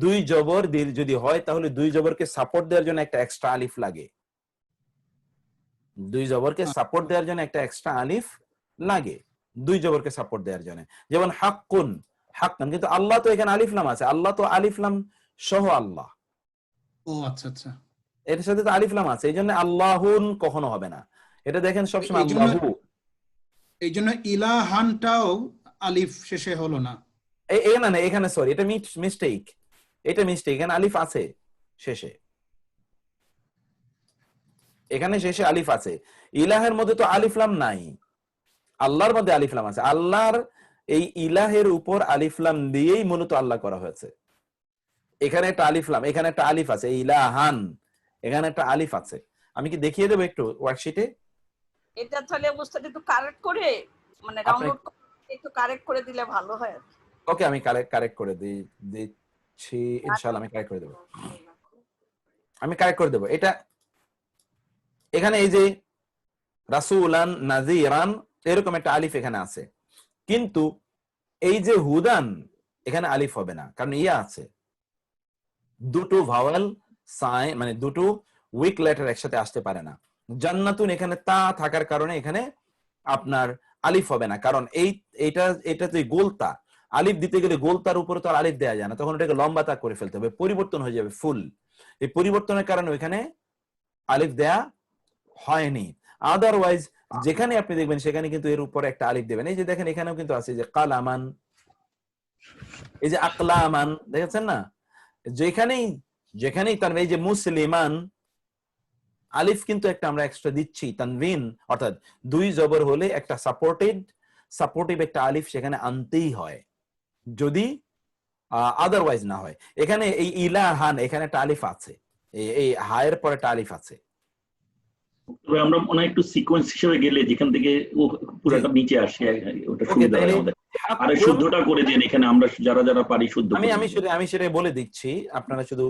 দুই জবর যদি হয় তাহলে দুই জবরকে সাপোর্ট দেওয়ার জন্য একটা এক্সট্রা আলিফ লাগে। দুই জবরকে সাপোর্ট দেওয়ার জন্য একটা এক্সট্রা আলিফ লাগে, দুই জবরকে সাপোর্ট দেওয়ার জন্য। যেমন হাক্কুন, হাক্কান, কিন্তু আল্লাহ তো এখানে আলিফ লাম আছে, আল্লাহ তো আলিফ লাম সহ আল্লাহ। ও আচ্ছা আচ্ছা, এর সাথে তো আলিফ লাম আছে, এই জন্য আল্লাহুন কখনো হবে না। এটা দেখেন সবসময় আল্লাহু। এই জন্য ইলাহানটাও আলিফ শেষে হলো না। না না, এখানে সরি, এটা মিস্টেক, এটা মিস্টেক। এখানে আলিফ আছে শেষে, এখানে শেষে আলিফ আছে। ইলাহের মধ্যে তো আলিফ লাম নাই, আল্লাহর মধ্যে আলিফ লাম আছে। আল্লাহর এই ইলাহের উপর আলিফলাম দিয়েই মূলত আল্লাহ করা হয়েছে। এখানে একটা আলিফলাম, এখানে একটা আলিফ আছে, ইলাহান, এখানে একটা আলিফ আছে। আমি কি দেখিয়ে দেবো একটু ওয়ার্কশিটে? এটা তাহলে অবস্থাটা একটু কারেক্ট করে, মানে ডাউনলোড করে একটু কারেক্ট করে দিলে ভালো হয়। ওকে, আমি কারেক্ট করে দিচ্ছি ইনশাআল্লাহ, আমি কারেক্ট করে দেবো, আমি কারেক্ট করে দেবো। এটা এখানে এই যে রাসূলান নাযীরান এরকম একটা আলিফ এখানে আছে, কিন্তু এই যে হুদান এখানে আলিফ হবে না, কারণ ইয়া আছে, দুটো ভাওয়েল সাই মানে দুটো উইক লেটার একসাথে আসতে পারে না। জান্নাতুন এখানে তা থাকার কারণে এখানে আপনার আলিফ হবে না, কারণ এটা তো গোলতা, আলিফ দিতে গেলে গোলতার উপরে তো আর আলিফ দেওয়া যায় না, তখন এটাকে লম্বা তা করে ফেলতে হবে, পরিবর্তন হয়ে যাবে ফুল। এই পরিবর্তনের কারণে ওইখানে আলিফ দেয়া হয়নি। আদারওয়াইজ যেখানে আপনি দেখবেন সেখানে কিন্তু এর উপরে একটা আলিফ দেবেন। এই যে দেখেন এখানেও কিন্তু আছে যে কালামান, এই যে আকলামান, দেখেছেন না? যেখানেই তার এই যে মুসলিমান আলিফ কিন্তু একটা আমরা এক্সট্রা দিচ্ছি, তানবিন অর্থাৎ দুই জবর হলে একটা সাপোর্টিভ একটা আলিফ সেখানে আনতেই হয়, যদি আদারওয়াইজ না হয়। এখানে এই ইলাহান এখানে একটা আলিফ আছে, এই হায়ের পরে একটা আলিফ আছে। তবে আমরা মনে হয় একটু সিকোয়েন্স হিসেবে গেলে যেখান থেকে পুরোটা নিচে আসে ওটা সুবিধা হয় আমাদের। আর শুদ্ধটা করে দেন এখানে, আমরা যারা পারি শুদ্ধ। আমি সেটা বলে দিচ্ছি, আপনারা শুধু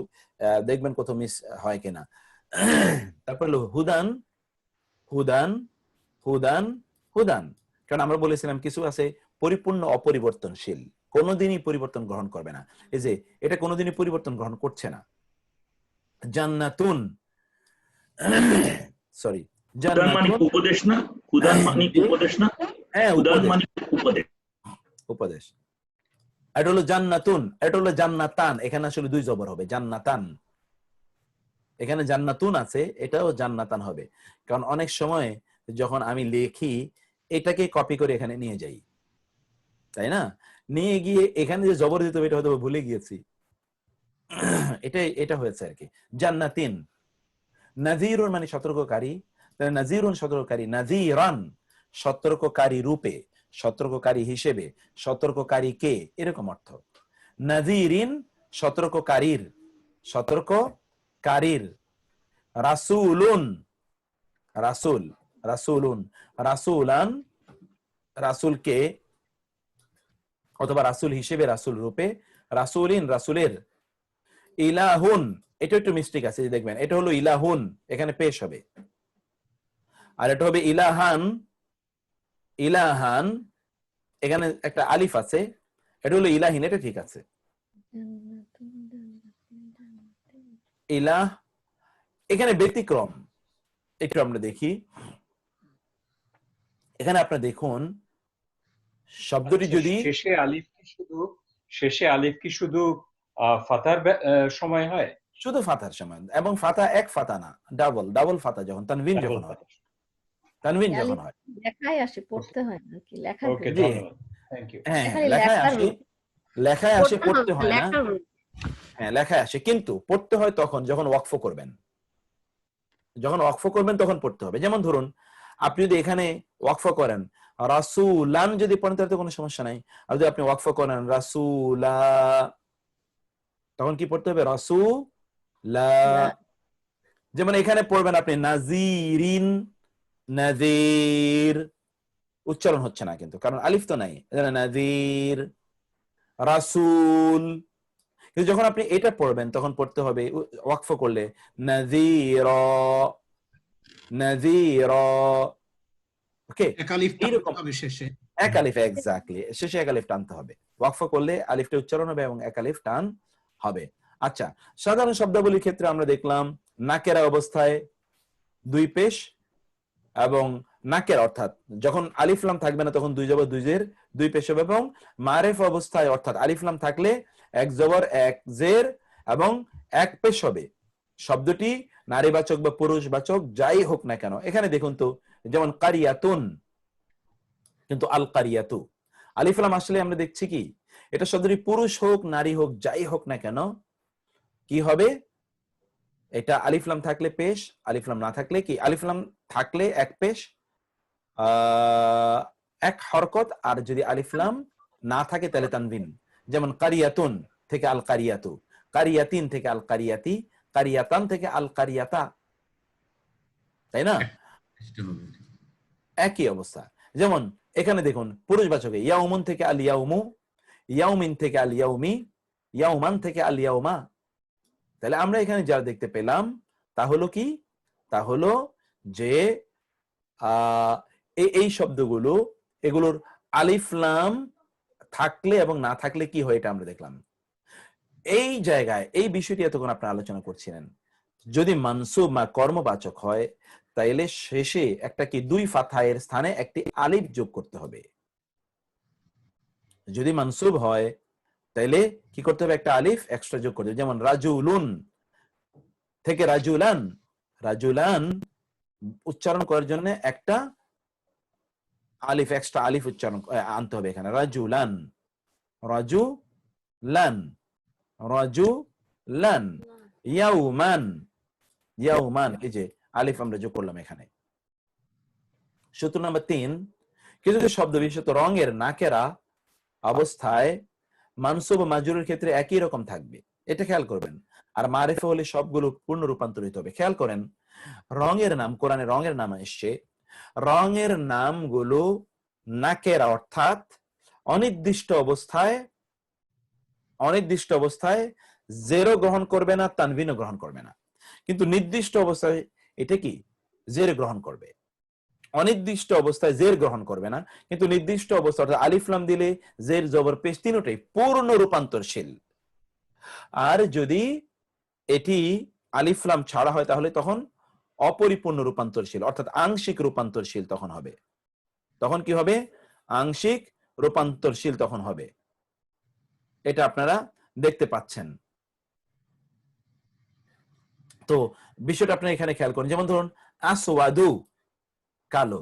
দেখবেন কোথাও মিস হয় কিনা। তারপর হলো হুদান হুদান হুদান হুদান, কারণ আমরা বলেছিলাম কিছু আছে পরিপূর্ণ অপরিবর্তনশীল, কোনোদিনই পরিবর্তন গ্রহণ করবে না। এই যে এটা কোনোদিনই পরিবর্তন গ্রহণ করছে না। জান্নাতুন, সরি, হুদান মানে উপদেশ না? হুদান মানে উপদেশ না? হ্যাঁ, হুদান মানে উপদেশ। এটা হলো জান্নাতুন, এটা হলো জান্নাতান, এখানে আসলে দুই জবর হবে, জান্নাতান। এখানে জান্নাতুন আছে, এটাও জান্নাতান হবে, কারণ অনেক সময় যখন আমি লিখি এটাকে কপি করে এখানে নিয়ে যাই, তাই না? নিয়ে গিয়ে এখানে যে জবর দিতে হবে এটা হয়তো ভুলে গিয়েছি, এটা হয়েছে আর কি। জান্নাতিন, নাযীরুন মানে সতর্ককারী, নাযীরুন সতর্ককারী, নাযীরান সতর্ককারী রূপে, সতর্ককারী হিসেবে, সতর্ককারীকে এরকম অর্থ। নাযীরিন সতর্ককারীর, সতর্ককারীর। রাসূলুন, রাসূল, রাসূলুন, রাসূলান রাসূলকে অথবা রাসূল হিসেবে, রাসূল রূপে। রাসূলিন রাসূলের। ইলাহুন, এটা একটু মিস্টেক আছে, দেখবেন এটা হলো ইলাহুন, এখানে পেশ হবে, আর এটা হবে ইলাহান। ইলাহান এখানে একটা আলিফ আছে, এটা হলো ইলাহিন, এটা ঠিক আছে। ইলাহ এখানে ব্যতিক্রম, একটু আমরা দেখি। এখানে আপনারা দেখুন শব্দটি যদি শেষে আলিফ কি শুধু ফাতার সময় হয়? শুধু ফাতার সময়, এবং ফাতা এক ফাতা না, ডাবল ফাতা যখন তানবিন যখন হয়, তানবিন যখন হয়, লেখায় আসে, পড়তে হয় না কি? লেখা, ওকে, ধন্যবাদ, থ্যাংক ইউ। হ্যাঁ, লেখায় আসে, পড়তে হয় না। হ্যাঁ, লেখায় আসে, কিন্তু পড়তে হয় তখন যখন ওয়াকফ করবেন, যখন ওয়াকফ করবেন তখন পড়তে হবে। যেমন ধরুন আপনি যদি এখানে ওয়াকফ করেন রাসূলান যদি পড়েন তাহলে কোনো সমস্যা নাই, আর যদি আপনি ওয়াকফ করেন রাসূলা তখন কি পড়তে হবে? রাসূলা। যেমন এখানে পড়বেন আপনি নাযীরিন, নাযীর, উচ্চারণ হচ্ছে না কিন্তু, কারণ আলিফ তো নাই, নাযীর। রাসূল, কিন্তু যখন আপনি এটা পড়বেন তখন পড়তে হবে ওয়াকফ করলে নাযীরা, নাযীরা। ওকে, এক আলিফ টানতে হবে শেষে, এক আলিফ, এক্স্যাক্টলি, শেষে এক আলিফ টানতে হবে। ওয়াকফ করলে আলিফটা উচ্চারণ হবে এবং এক আলিফ টান হবে। আচ্ছা, সাধারণ শব্দাবলীর ক্ষেত্রে আমরা দেখলাম নাকেরা অবস্থায় দুই পেশ, এবং নাকের অর্থাৎ যখন আলিফ লাম থাকবে না তখন দুই জবর দুই জের দুই পেশ হবে, এবং মারিফ অবস্থায় অর্থাৎ আলিফ লাম থাকলে এক জবর এক জের এবং এক পেশ হবে। শব্দটি নারীবাচক বা পুরুষবাচক যাই হোক না কেন, এখানে দেখুন তো, যেমন কারিয়াতুন, কিন্তু আল কারিয়াতু, আলিফ লাম আসলে আমরা দেখছি কি এটা শব্দটি পুরুষ হোক নারী হোক যাই হোক না কেন কি হবে? এটা আলিফ লাম থাকলে পেশ, আলিফ লাম না থাকলে কি? আলিফ লাম থাকলে এক পেশ এক হরকত, আর যদি আলিফ লাম না থাকে তাহলে তানবিন। যেমন কারিয়াতুন থেকে আল কারিয়াতু, কারিয়াতিন থেকে আল কারিয়াতি, কারিয়াতান থেকে আল কারিয়াতা, তাই না? একই অবস্থা। যেমন এখানে দেখুন পুরুষবাচকে ইয়াউমুন থেকে আল ইয়াউমু, ইয়াউমিন থেকে আল ইয়াউমি, ইয়াউমান থেকে আল ইয়াউমা। তাহলে আমরা এখানে যা দেখতে পেলাম তা হলো কি, তা হলো যে এই শব্দগুলো, এগুলোর আলিফ লাম থাকলে এবং না থাকলে কি হয় এটা আমরা দেখলাম। এই জায়গায় এই বিষয়টি এতক্ষণ আপনারা আলোচনা করছিলেন, যদি মানসুব বা কর্মবাচক হয় তাইলে শেষে একটা কি দুই ফাথায়ের স্থানে একটি আলিফ যোগ করতে হবে। যদি মানসুব হয় তাইলে কি করতে হবে, একটা আলিফ এক্সট্রা যোগ করতে হবে। যেমন রাজুলুন থেকে রাজুলান, রাজুলান উচ্চারণ করার জন্য একটা আলিফ, এক্সট্রা আলিফ উচ্চারণ আনতে হবে এখানে। রাজুলান, রাজুলান, রাজুলান, ইয়াউমান, ইয়াউমান, এই যে আলিফ আমরা যোগ করলাম এখানে। সূত্র নাম্বার 3, কিছু কিছু শব্দ বিশেষত রঙের নাকেরা অবস্থায় মানসুব ও মাজরুরের ক্ষেত্রে একই রকম থাকবে, এটা খেয়াল করবেন। আর মারিফা হলে সবগুলো পূর্ণ রূপান্তরিত হবে। খেয়াল করেন, রঙের নাম, কোরআনে রঙের নাম এসছে, রঙের নামগুলো নাকেরা অর্থাৎ অনির্দিষ্ট অবস্থায়, অনির্দিষ্ট অবস্থায় জেরো গ্রহণ করবে না, তানবিনও গ্রহণ করবে না। কিন্তু নির্দিষ্ট অবস্থায় এটা কি জের গ্রহণ করবে। অনির্দিষ্ট অবস্থায় জের গ্রহণ করবে না, কিন্তু নির্দিষ্ট অবস্থা অর্থাৎ আলিফ লাম দিলে জের জবর পেশ তিনটাই পূর্ণ রূপান্তরশীল। আর যদি এটি আলিফ লাম ছাড়া হয় তাহলে তখন অপরিপূর্ণ রূপান্তরশীল অর্থাৎ আংশিক রূপান্তরশীল তখন হবে। তখন কি হবে, আংশিক রূপান্তরশীল তখন হবে। এটা আপনারা দেখতে পাচ্ছেন। তো বিষয়টা আপনারা এখানে খেয়াল করুন। যেমন ধরুন আসওয়াদু কালো,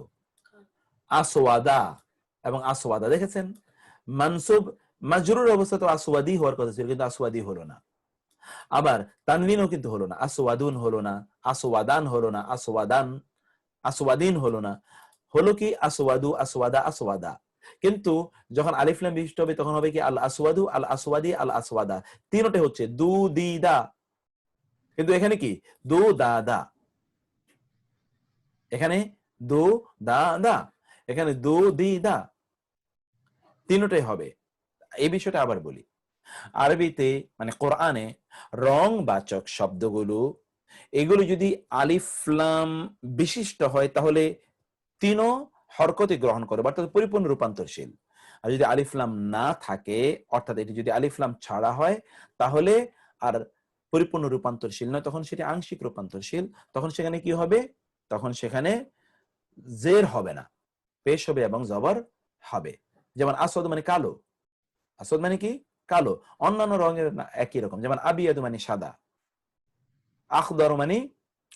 আসওয়াদা এবং আসওয়াদা দেখেছেন, মানসুব মাজরুর অবস্থা তো আসওয়াদি হওয়ার কথা ছিল, কিন্তু আসওয়াদি হলো না। আবার তানবিনও কিন্তু হলো না, আসওয়াদুন হলো না, আসওয়াদান হলো না, আসওয়াদান, আসওয়াদিন হলো না, হলো কি আসওয়াদু, আসওয়াদা, আসওয়াদা। কিন্তু যখন আলিফ লাম বিশিষ্ট হবে তখন হবে কি আল আসওয়াদু, আল আসওয়াদি, আল আসওয়াদা, তিনটে হচ্ছে দু দি দা। কিন্তু এখানে কি দু দা দা, এখানে দু দা দা, এখানে দু দি দা, তিনটাই হবে। এই বিষয়টা আবার বলি, আরবিতে মানে কোরআনে রং বাচক শব্দগুলো এগুলো যদি আলিফ লাম বিশিষ্ট হয় তাহলে তিনও হরকতে গ্রহণ করবে অর্থাৎ পরিপূর্ণ রূপান্তরশীল। আর যদি আলিফ লাম না থাকে অর্থাৎ এটি যদি আলিফ লাম ছাড়া হয় তাহলে আর পরিপূর্ণ রূপান্তরশীল নয়, তখন সেটি আংশিক রূপান্তরশীল। তখন সেখানে কি হবে, তখন সেখানে জের হবে না, পেশ হবে এবং জবর হবে। যেমন আসওয়াদ মানে কালো, আসওয়াদ মানে কি কালো। অন্যান্য রঙের একই রকম, যেমন আবিয়াদু মানে সাদা, আখদর মানে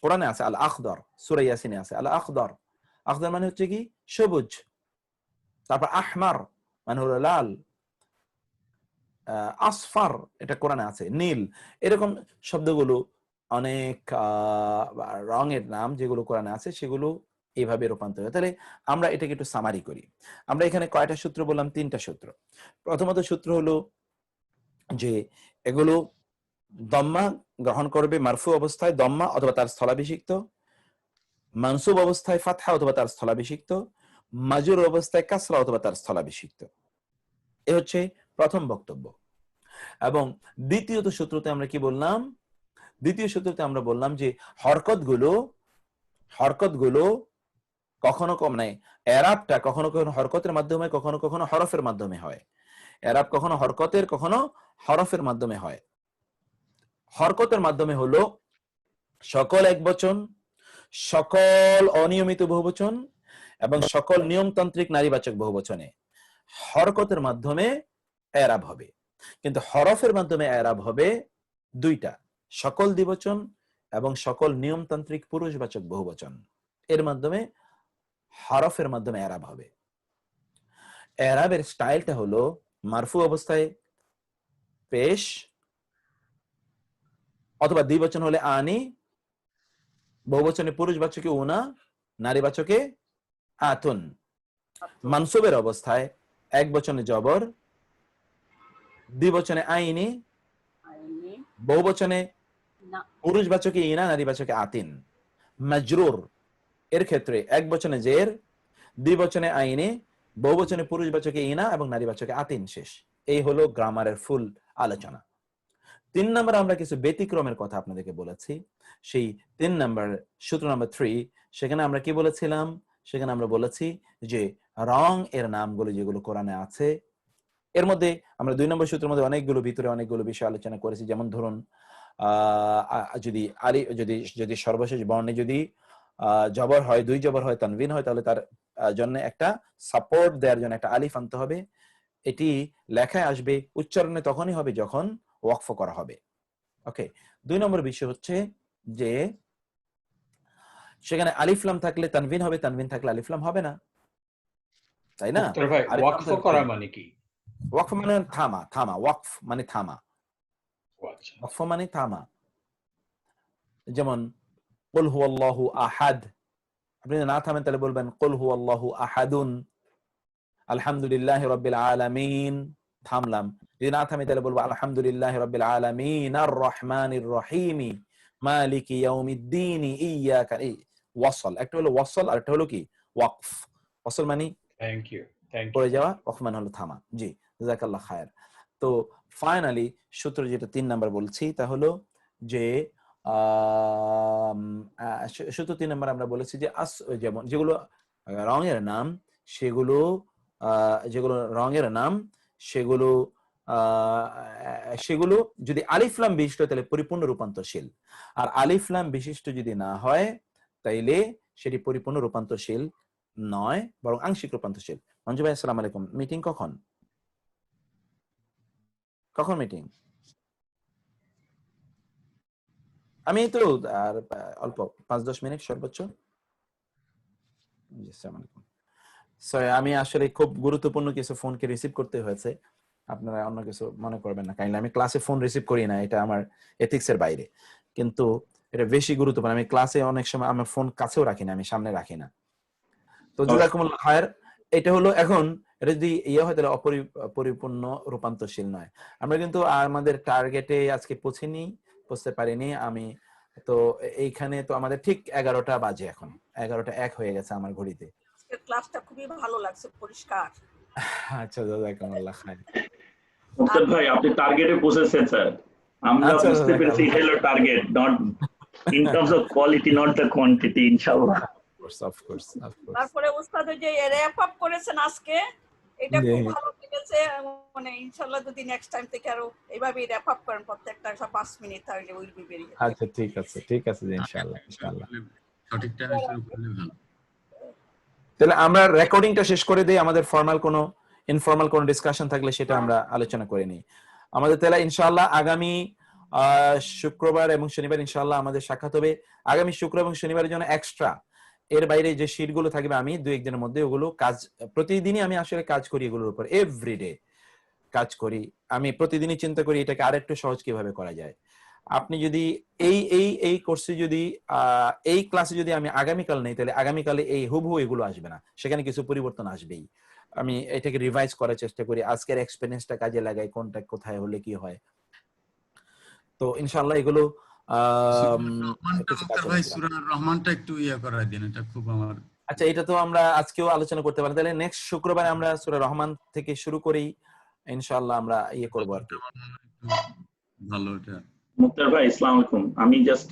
কোরআনে আছে আল আখদর, সূরা ইয়াসিনে আছে আল আখদর, আখদর মানে হচ্ছে কি সবুজ। তারপর আহমার মানে হলো লাল, আসফার এটা কোরআনে আছে নীল। এরকম শব্দগুলো অনেক রঙের নাম যেগুলো কোরআনে আছে সেগুলো এইভাবে রূপান্তর হয়। তাহলে আমরা এটাকে একটু সামারি করি। আমরা এখানে কয়টা সূত্র বললাম, 3টা সূত্র। প্রথমত সূত্র হলো যে এগুলো দম্মা গ্রহণ করবে মারফু অবস্থায় দম্মা অথবা তার স্থলাভিষিক্ত, মানসুব অবস্থায় ফাতহা অথবা তার স্থলাভিষিক্ত, মাজরুর অবস্থায় কাসরা অথবা তার স্থলাভিষিক্ত। এ হচ্ছে প্রথম বক্তব্য। এবং দ্বিতীয়ত সূত্রতে আমরা কি বললাম, দ্বিতীয় সূত্রতে আমরা বললাম যে হরকতগুলো কখনো মানে এরাবটা কখনো কখনো হরকতের মাধ্যমে কখনো কখনো হরফের মাধ্যমে হয়। এরাব কখনো হরকতের কখনো হরফের মাধ্যমে হয়। হরকতের মাধ্যমে হলো সকল একবচন, সকল অনিয়মিত বহুবচন এবং সকল নিয়মতান্ত্রিক নারীবাচক বহুবচনে হরকতের মাধ্যমে এরাব হবে। কিন্তু হরফের মাধ্যমে এরাব হবে দুইটা, সকল দ্বিবচন এবং সকল নিয়মতান্ত্রিক পুরুষবাচক বহুবচন। এর মাধ্যমে হরফের মাধ্যমে এরাব হবে। এরাবের স্টাইলটা হলো মারফু অবস্থায় পেশ অথবা দ্বিবচন হলে আনি, বহুবচনে পুরুষবাচকে উনা, নারীবাচকে আতুন। মানসুবের অবস্থায় এক বচনে জবর, দ্বিবচনে আইনি, বহুবচনে পুরুষবাচকে ইনা, নারীবাচকে আতিন। মাজরুর এর ক্ষেত্রে একবচনে জের, দ্বিবচনে আইনি, বহুবচনে পুরুষবাচকে ইনা এবং নারীবাচকে আতিন। শেষ। এই হলো গ্রামারের ফুল আলোচনা। 3 নম্বরে আমরা কিছু ব্যতিক্রমের কথা আপনাদেরকে বলেছি। সেই 3 নম্বর সূত্র নম্বর 3, সেখানে আমরা কি বলেছিলাম? সেখানে আমরা বলেছি যে রং এর নামগুলো যেগুলো কোরআনে আছে, এর মধ্যে আমরা 2 নম্বর সূত্রের মধ্যে অনেকগুলো বিষয় আলোচনা করেছি। যেমন ধরুন যদি যদি সর্বশেষ বর্ণে যদি জবর হয়, 2 জবর হয়, তানবিন হয়, তাহলে তার জন্য একটা সাপোর্ট দেওয়ার জন্য একটা আলিফ আনতে হবে। এটি লেখায় আসবে, উচ্চারণে তখনই হবে যখন ওয়াকফ করা হবে। ওকে। 2 নম্বর বিষয় হচ্ছে যে সেখানে আলিফ লাম থাকলে তানবিন হবে, তানবিন থাকলে আলিফ লাম হবে না, তাই না? ভাই ওয়াকফ করা মানে কি? ওয়াকফ মানে থামা, ওয়াকফ মানে থামা, ওয়াকফ মানে থামা। যেমন কুল হুয়াল্লাহু আহাদ, আপনি না থামেন তাহলে বলবেন কুল হুয়াল্লাহু আহাদুন, আলহামদুলিল্লাহি রাব্বিল আলামিন, থামলাম। যদি না থামি তাহলে বলবো আলহামদুলিল্লাহি রাব্বিল আলামিন আর রহমানির রহিম মালিকি ইয়াউমিদ্দিন ইয়াকা। ওয়াসল, একটা হলো ওয়াসল আর একটা হলো কি ওয়াকফ। ওয়াসল মানে থ্যাংক ইউ পড়ে যাওয়া, ওয়াকফ মানে হলো থামা। জি, জাযাকাল্লাহ খায়ের। তো ফাইনালি সূত্র যেটা 3 নাম্বার বলছি তা হলো যে সূত্র 3 নাম্বার আমরা বলেছি যে যেমন যেগুলো রঙের নাম সেগুলো সেগুলো যদি আলিফ লাম বিশিষ্ট তাহলে পরিপূর্ণ রূপান্তরশীল, আর আলিফ লাম বিশিষ্ট যদি না হয় তাইলে সেটি পরিপূর্ণ রূপান্তরশীল নয়, বরং আংশিক রূপান্তরশীল। মঞ্জু ভাই আসসালামু আলাইকুম। মিটিং কখন মিটিং? আমি তো আর অল্প 5-10 মিনিট সর্বোচ্চ। সরি, আমি আসলে খুব গুরুত্বপূর্ণ কিছু ফোনকে রিসিভ করতে হয়েছে, আপনারা অন্য কিছু মনে করবেন না। কাইন্ডলি আমি ক্লাসে ফোন রিসিভ করি না, এটা আমার এথিক্সের বাইরে, কিন্তু এটা বেশি গুরুত্বপূর্ণ। আমি ক্লাসে অনেক সময় আমার ফোন কাছেও রাখি না, আমি সামনে রাখি না। তো জাযাকুমুল্লাহ খায়ের। এটা হলো এখন এটা যদি ইয়ে হয় তাহলে অপরিপূর্ণ রূপান্তরশীল নয়। আমরা কিন্তু আমাদের টার্গেটে আজকে পৌঁছতে পারিনি। আমি তো এইখানে তো আমাদের ঠিক 11টা বাজে, এখন 11টা 1 হয়ে গেছে আমার ঘড়িতে। ক্লাসটা খুবই ভালো লাগছে, পরিষ্কার। আচ্ছা, জাযাকুমুল্লাহ খায়ের। মুক্তার ভাই আপনি টার্গেটে পৌঁছেছেন স্যার, আমরা বুঝতে পেরেছি এটা হলো target, not in terms of quality, not the quantity, ইনশাআল্লাহ। Of course. তারপরে উস্তাদ যে র‍্যাপ আপ করেছেন আজকে, এটা খুব ভালো লেগেছে। মানে ইনশাআল্লাহ যদি নেক্সট টাইম থেকে আরো এইভাবে র‍্যাপ আপ করেন প্রত্যেকটা 5 মিনিট, তাহলে উইল বি ভেরি। আচ্ছা, ঠিক আছে ইনশাআল্লাহ। সঠিক টাইমে শুরু করলে ভালো। তাহলে আমরা রেকর্ডিংটা শেষ করে দেই, আমাদের ইনফর্মাল কোনো ডিসকাশন থাকলে সেটা আমরা আলোচনা করে নিই। আমাদের তাহলে ইনশাআল্লাহ আগামী শুক্রবার এবং শনিবার ইনশাআল্লাহ আমাদের সাক্ষাৎ হবে। আগামী শুক্র এবং শনিবারের জন্য এক্সট্রা এর বাইরে যে শীটগুলো থাকবে আমি 2-1 দিনের মধ্যে ওগুলো কাজ, প্রতিদিনই আমি আসলে কাজ করি এগুলোর উপর, এভরিডে কাজ করি। আমি প্রতিদিনই চিন্তা করি এটাকে আরেকটু সহজ কিভাবে করা যায়। আপনি যদি এই কোর্সে যদি এই ক্লাসে যদি আমি আগামীকাল নেই, তাহলে আগামীকালে এই হুবহু এগুলো আসবে না, সেখানে কিছু পরিবর্তন আসবেই। আমি এটাকে রিভাইজ করার চেষ্টা করি, আজকের এক্সপেরিয়েন্সটা কাজে লাগাই, কোনটা কোথায় হলে কি হয়। তো ইনশাআল্লাহ এগুলো রহমানটা একটু করাই দিন, এটা খুব আমার। আচ্ছা, এটা তো আমরা আজকেও আলোচনা করতে পারি, তাহলে নেক্সট শুক্রবার আমরা সূরা রহমান থেকে শুরু করি ইনশাআল্লাহ, আমরা করব আর কি। ভালো। এটা মুক্তার ভাই আসসালামু আলাইকুম, আমি জাস্ট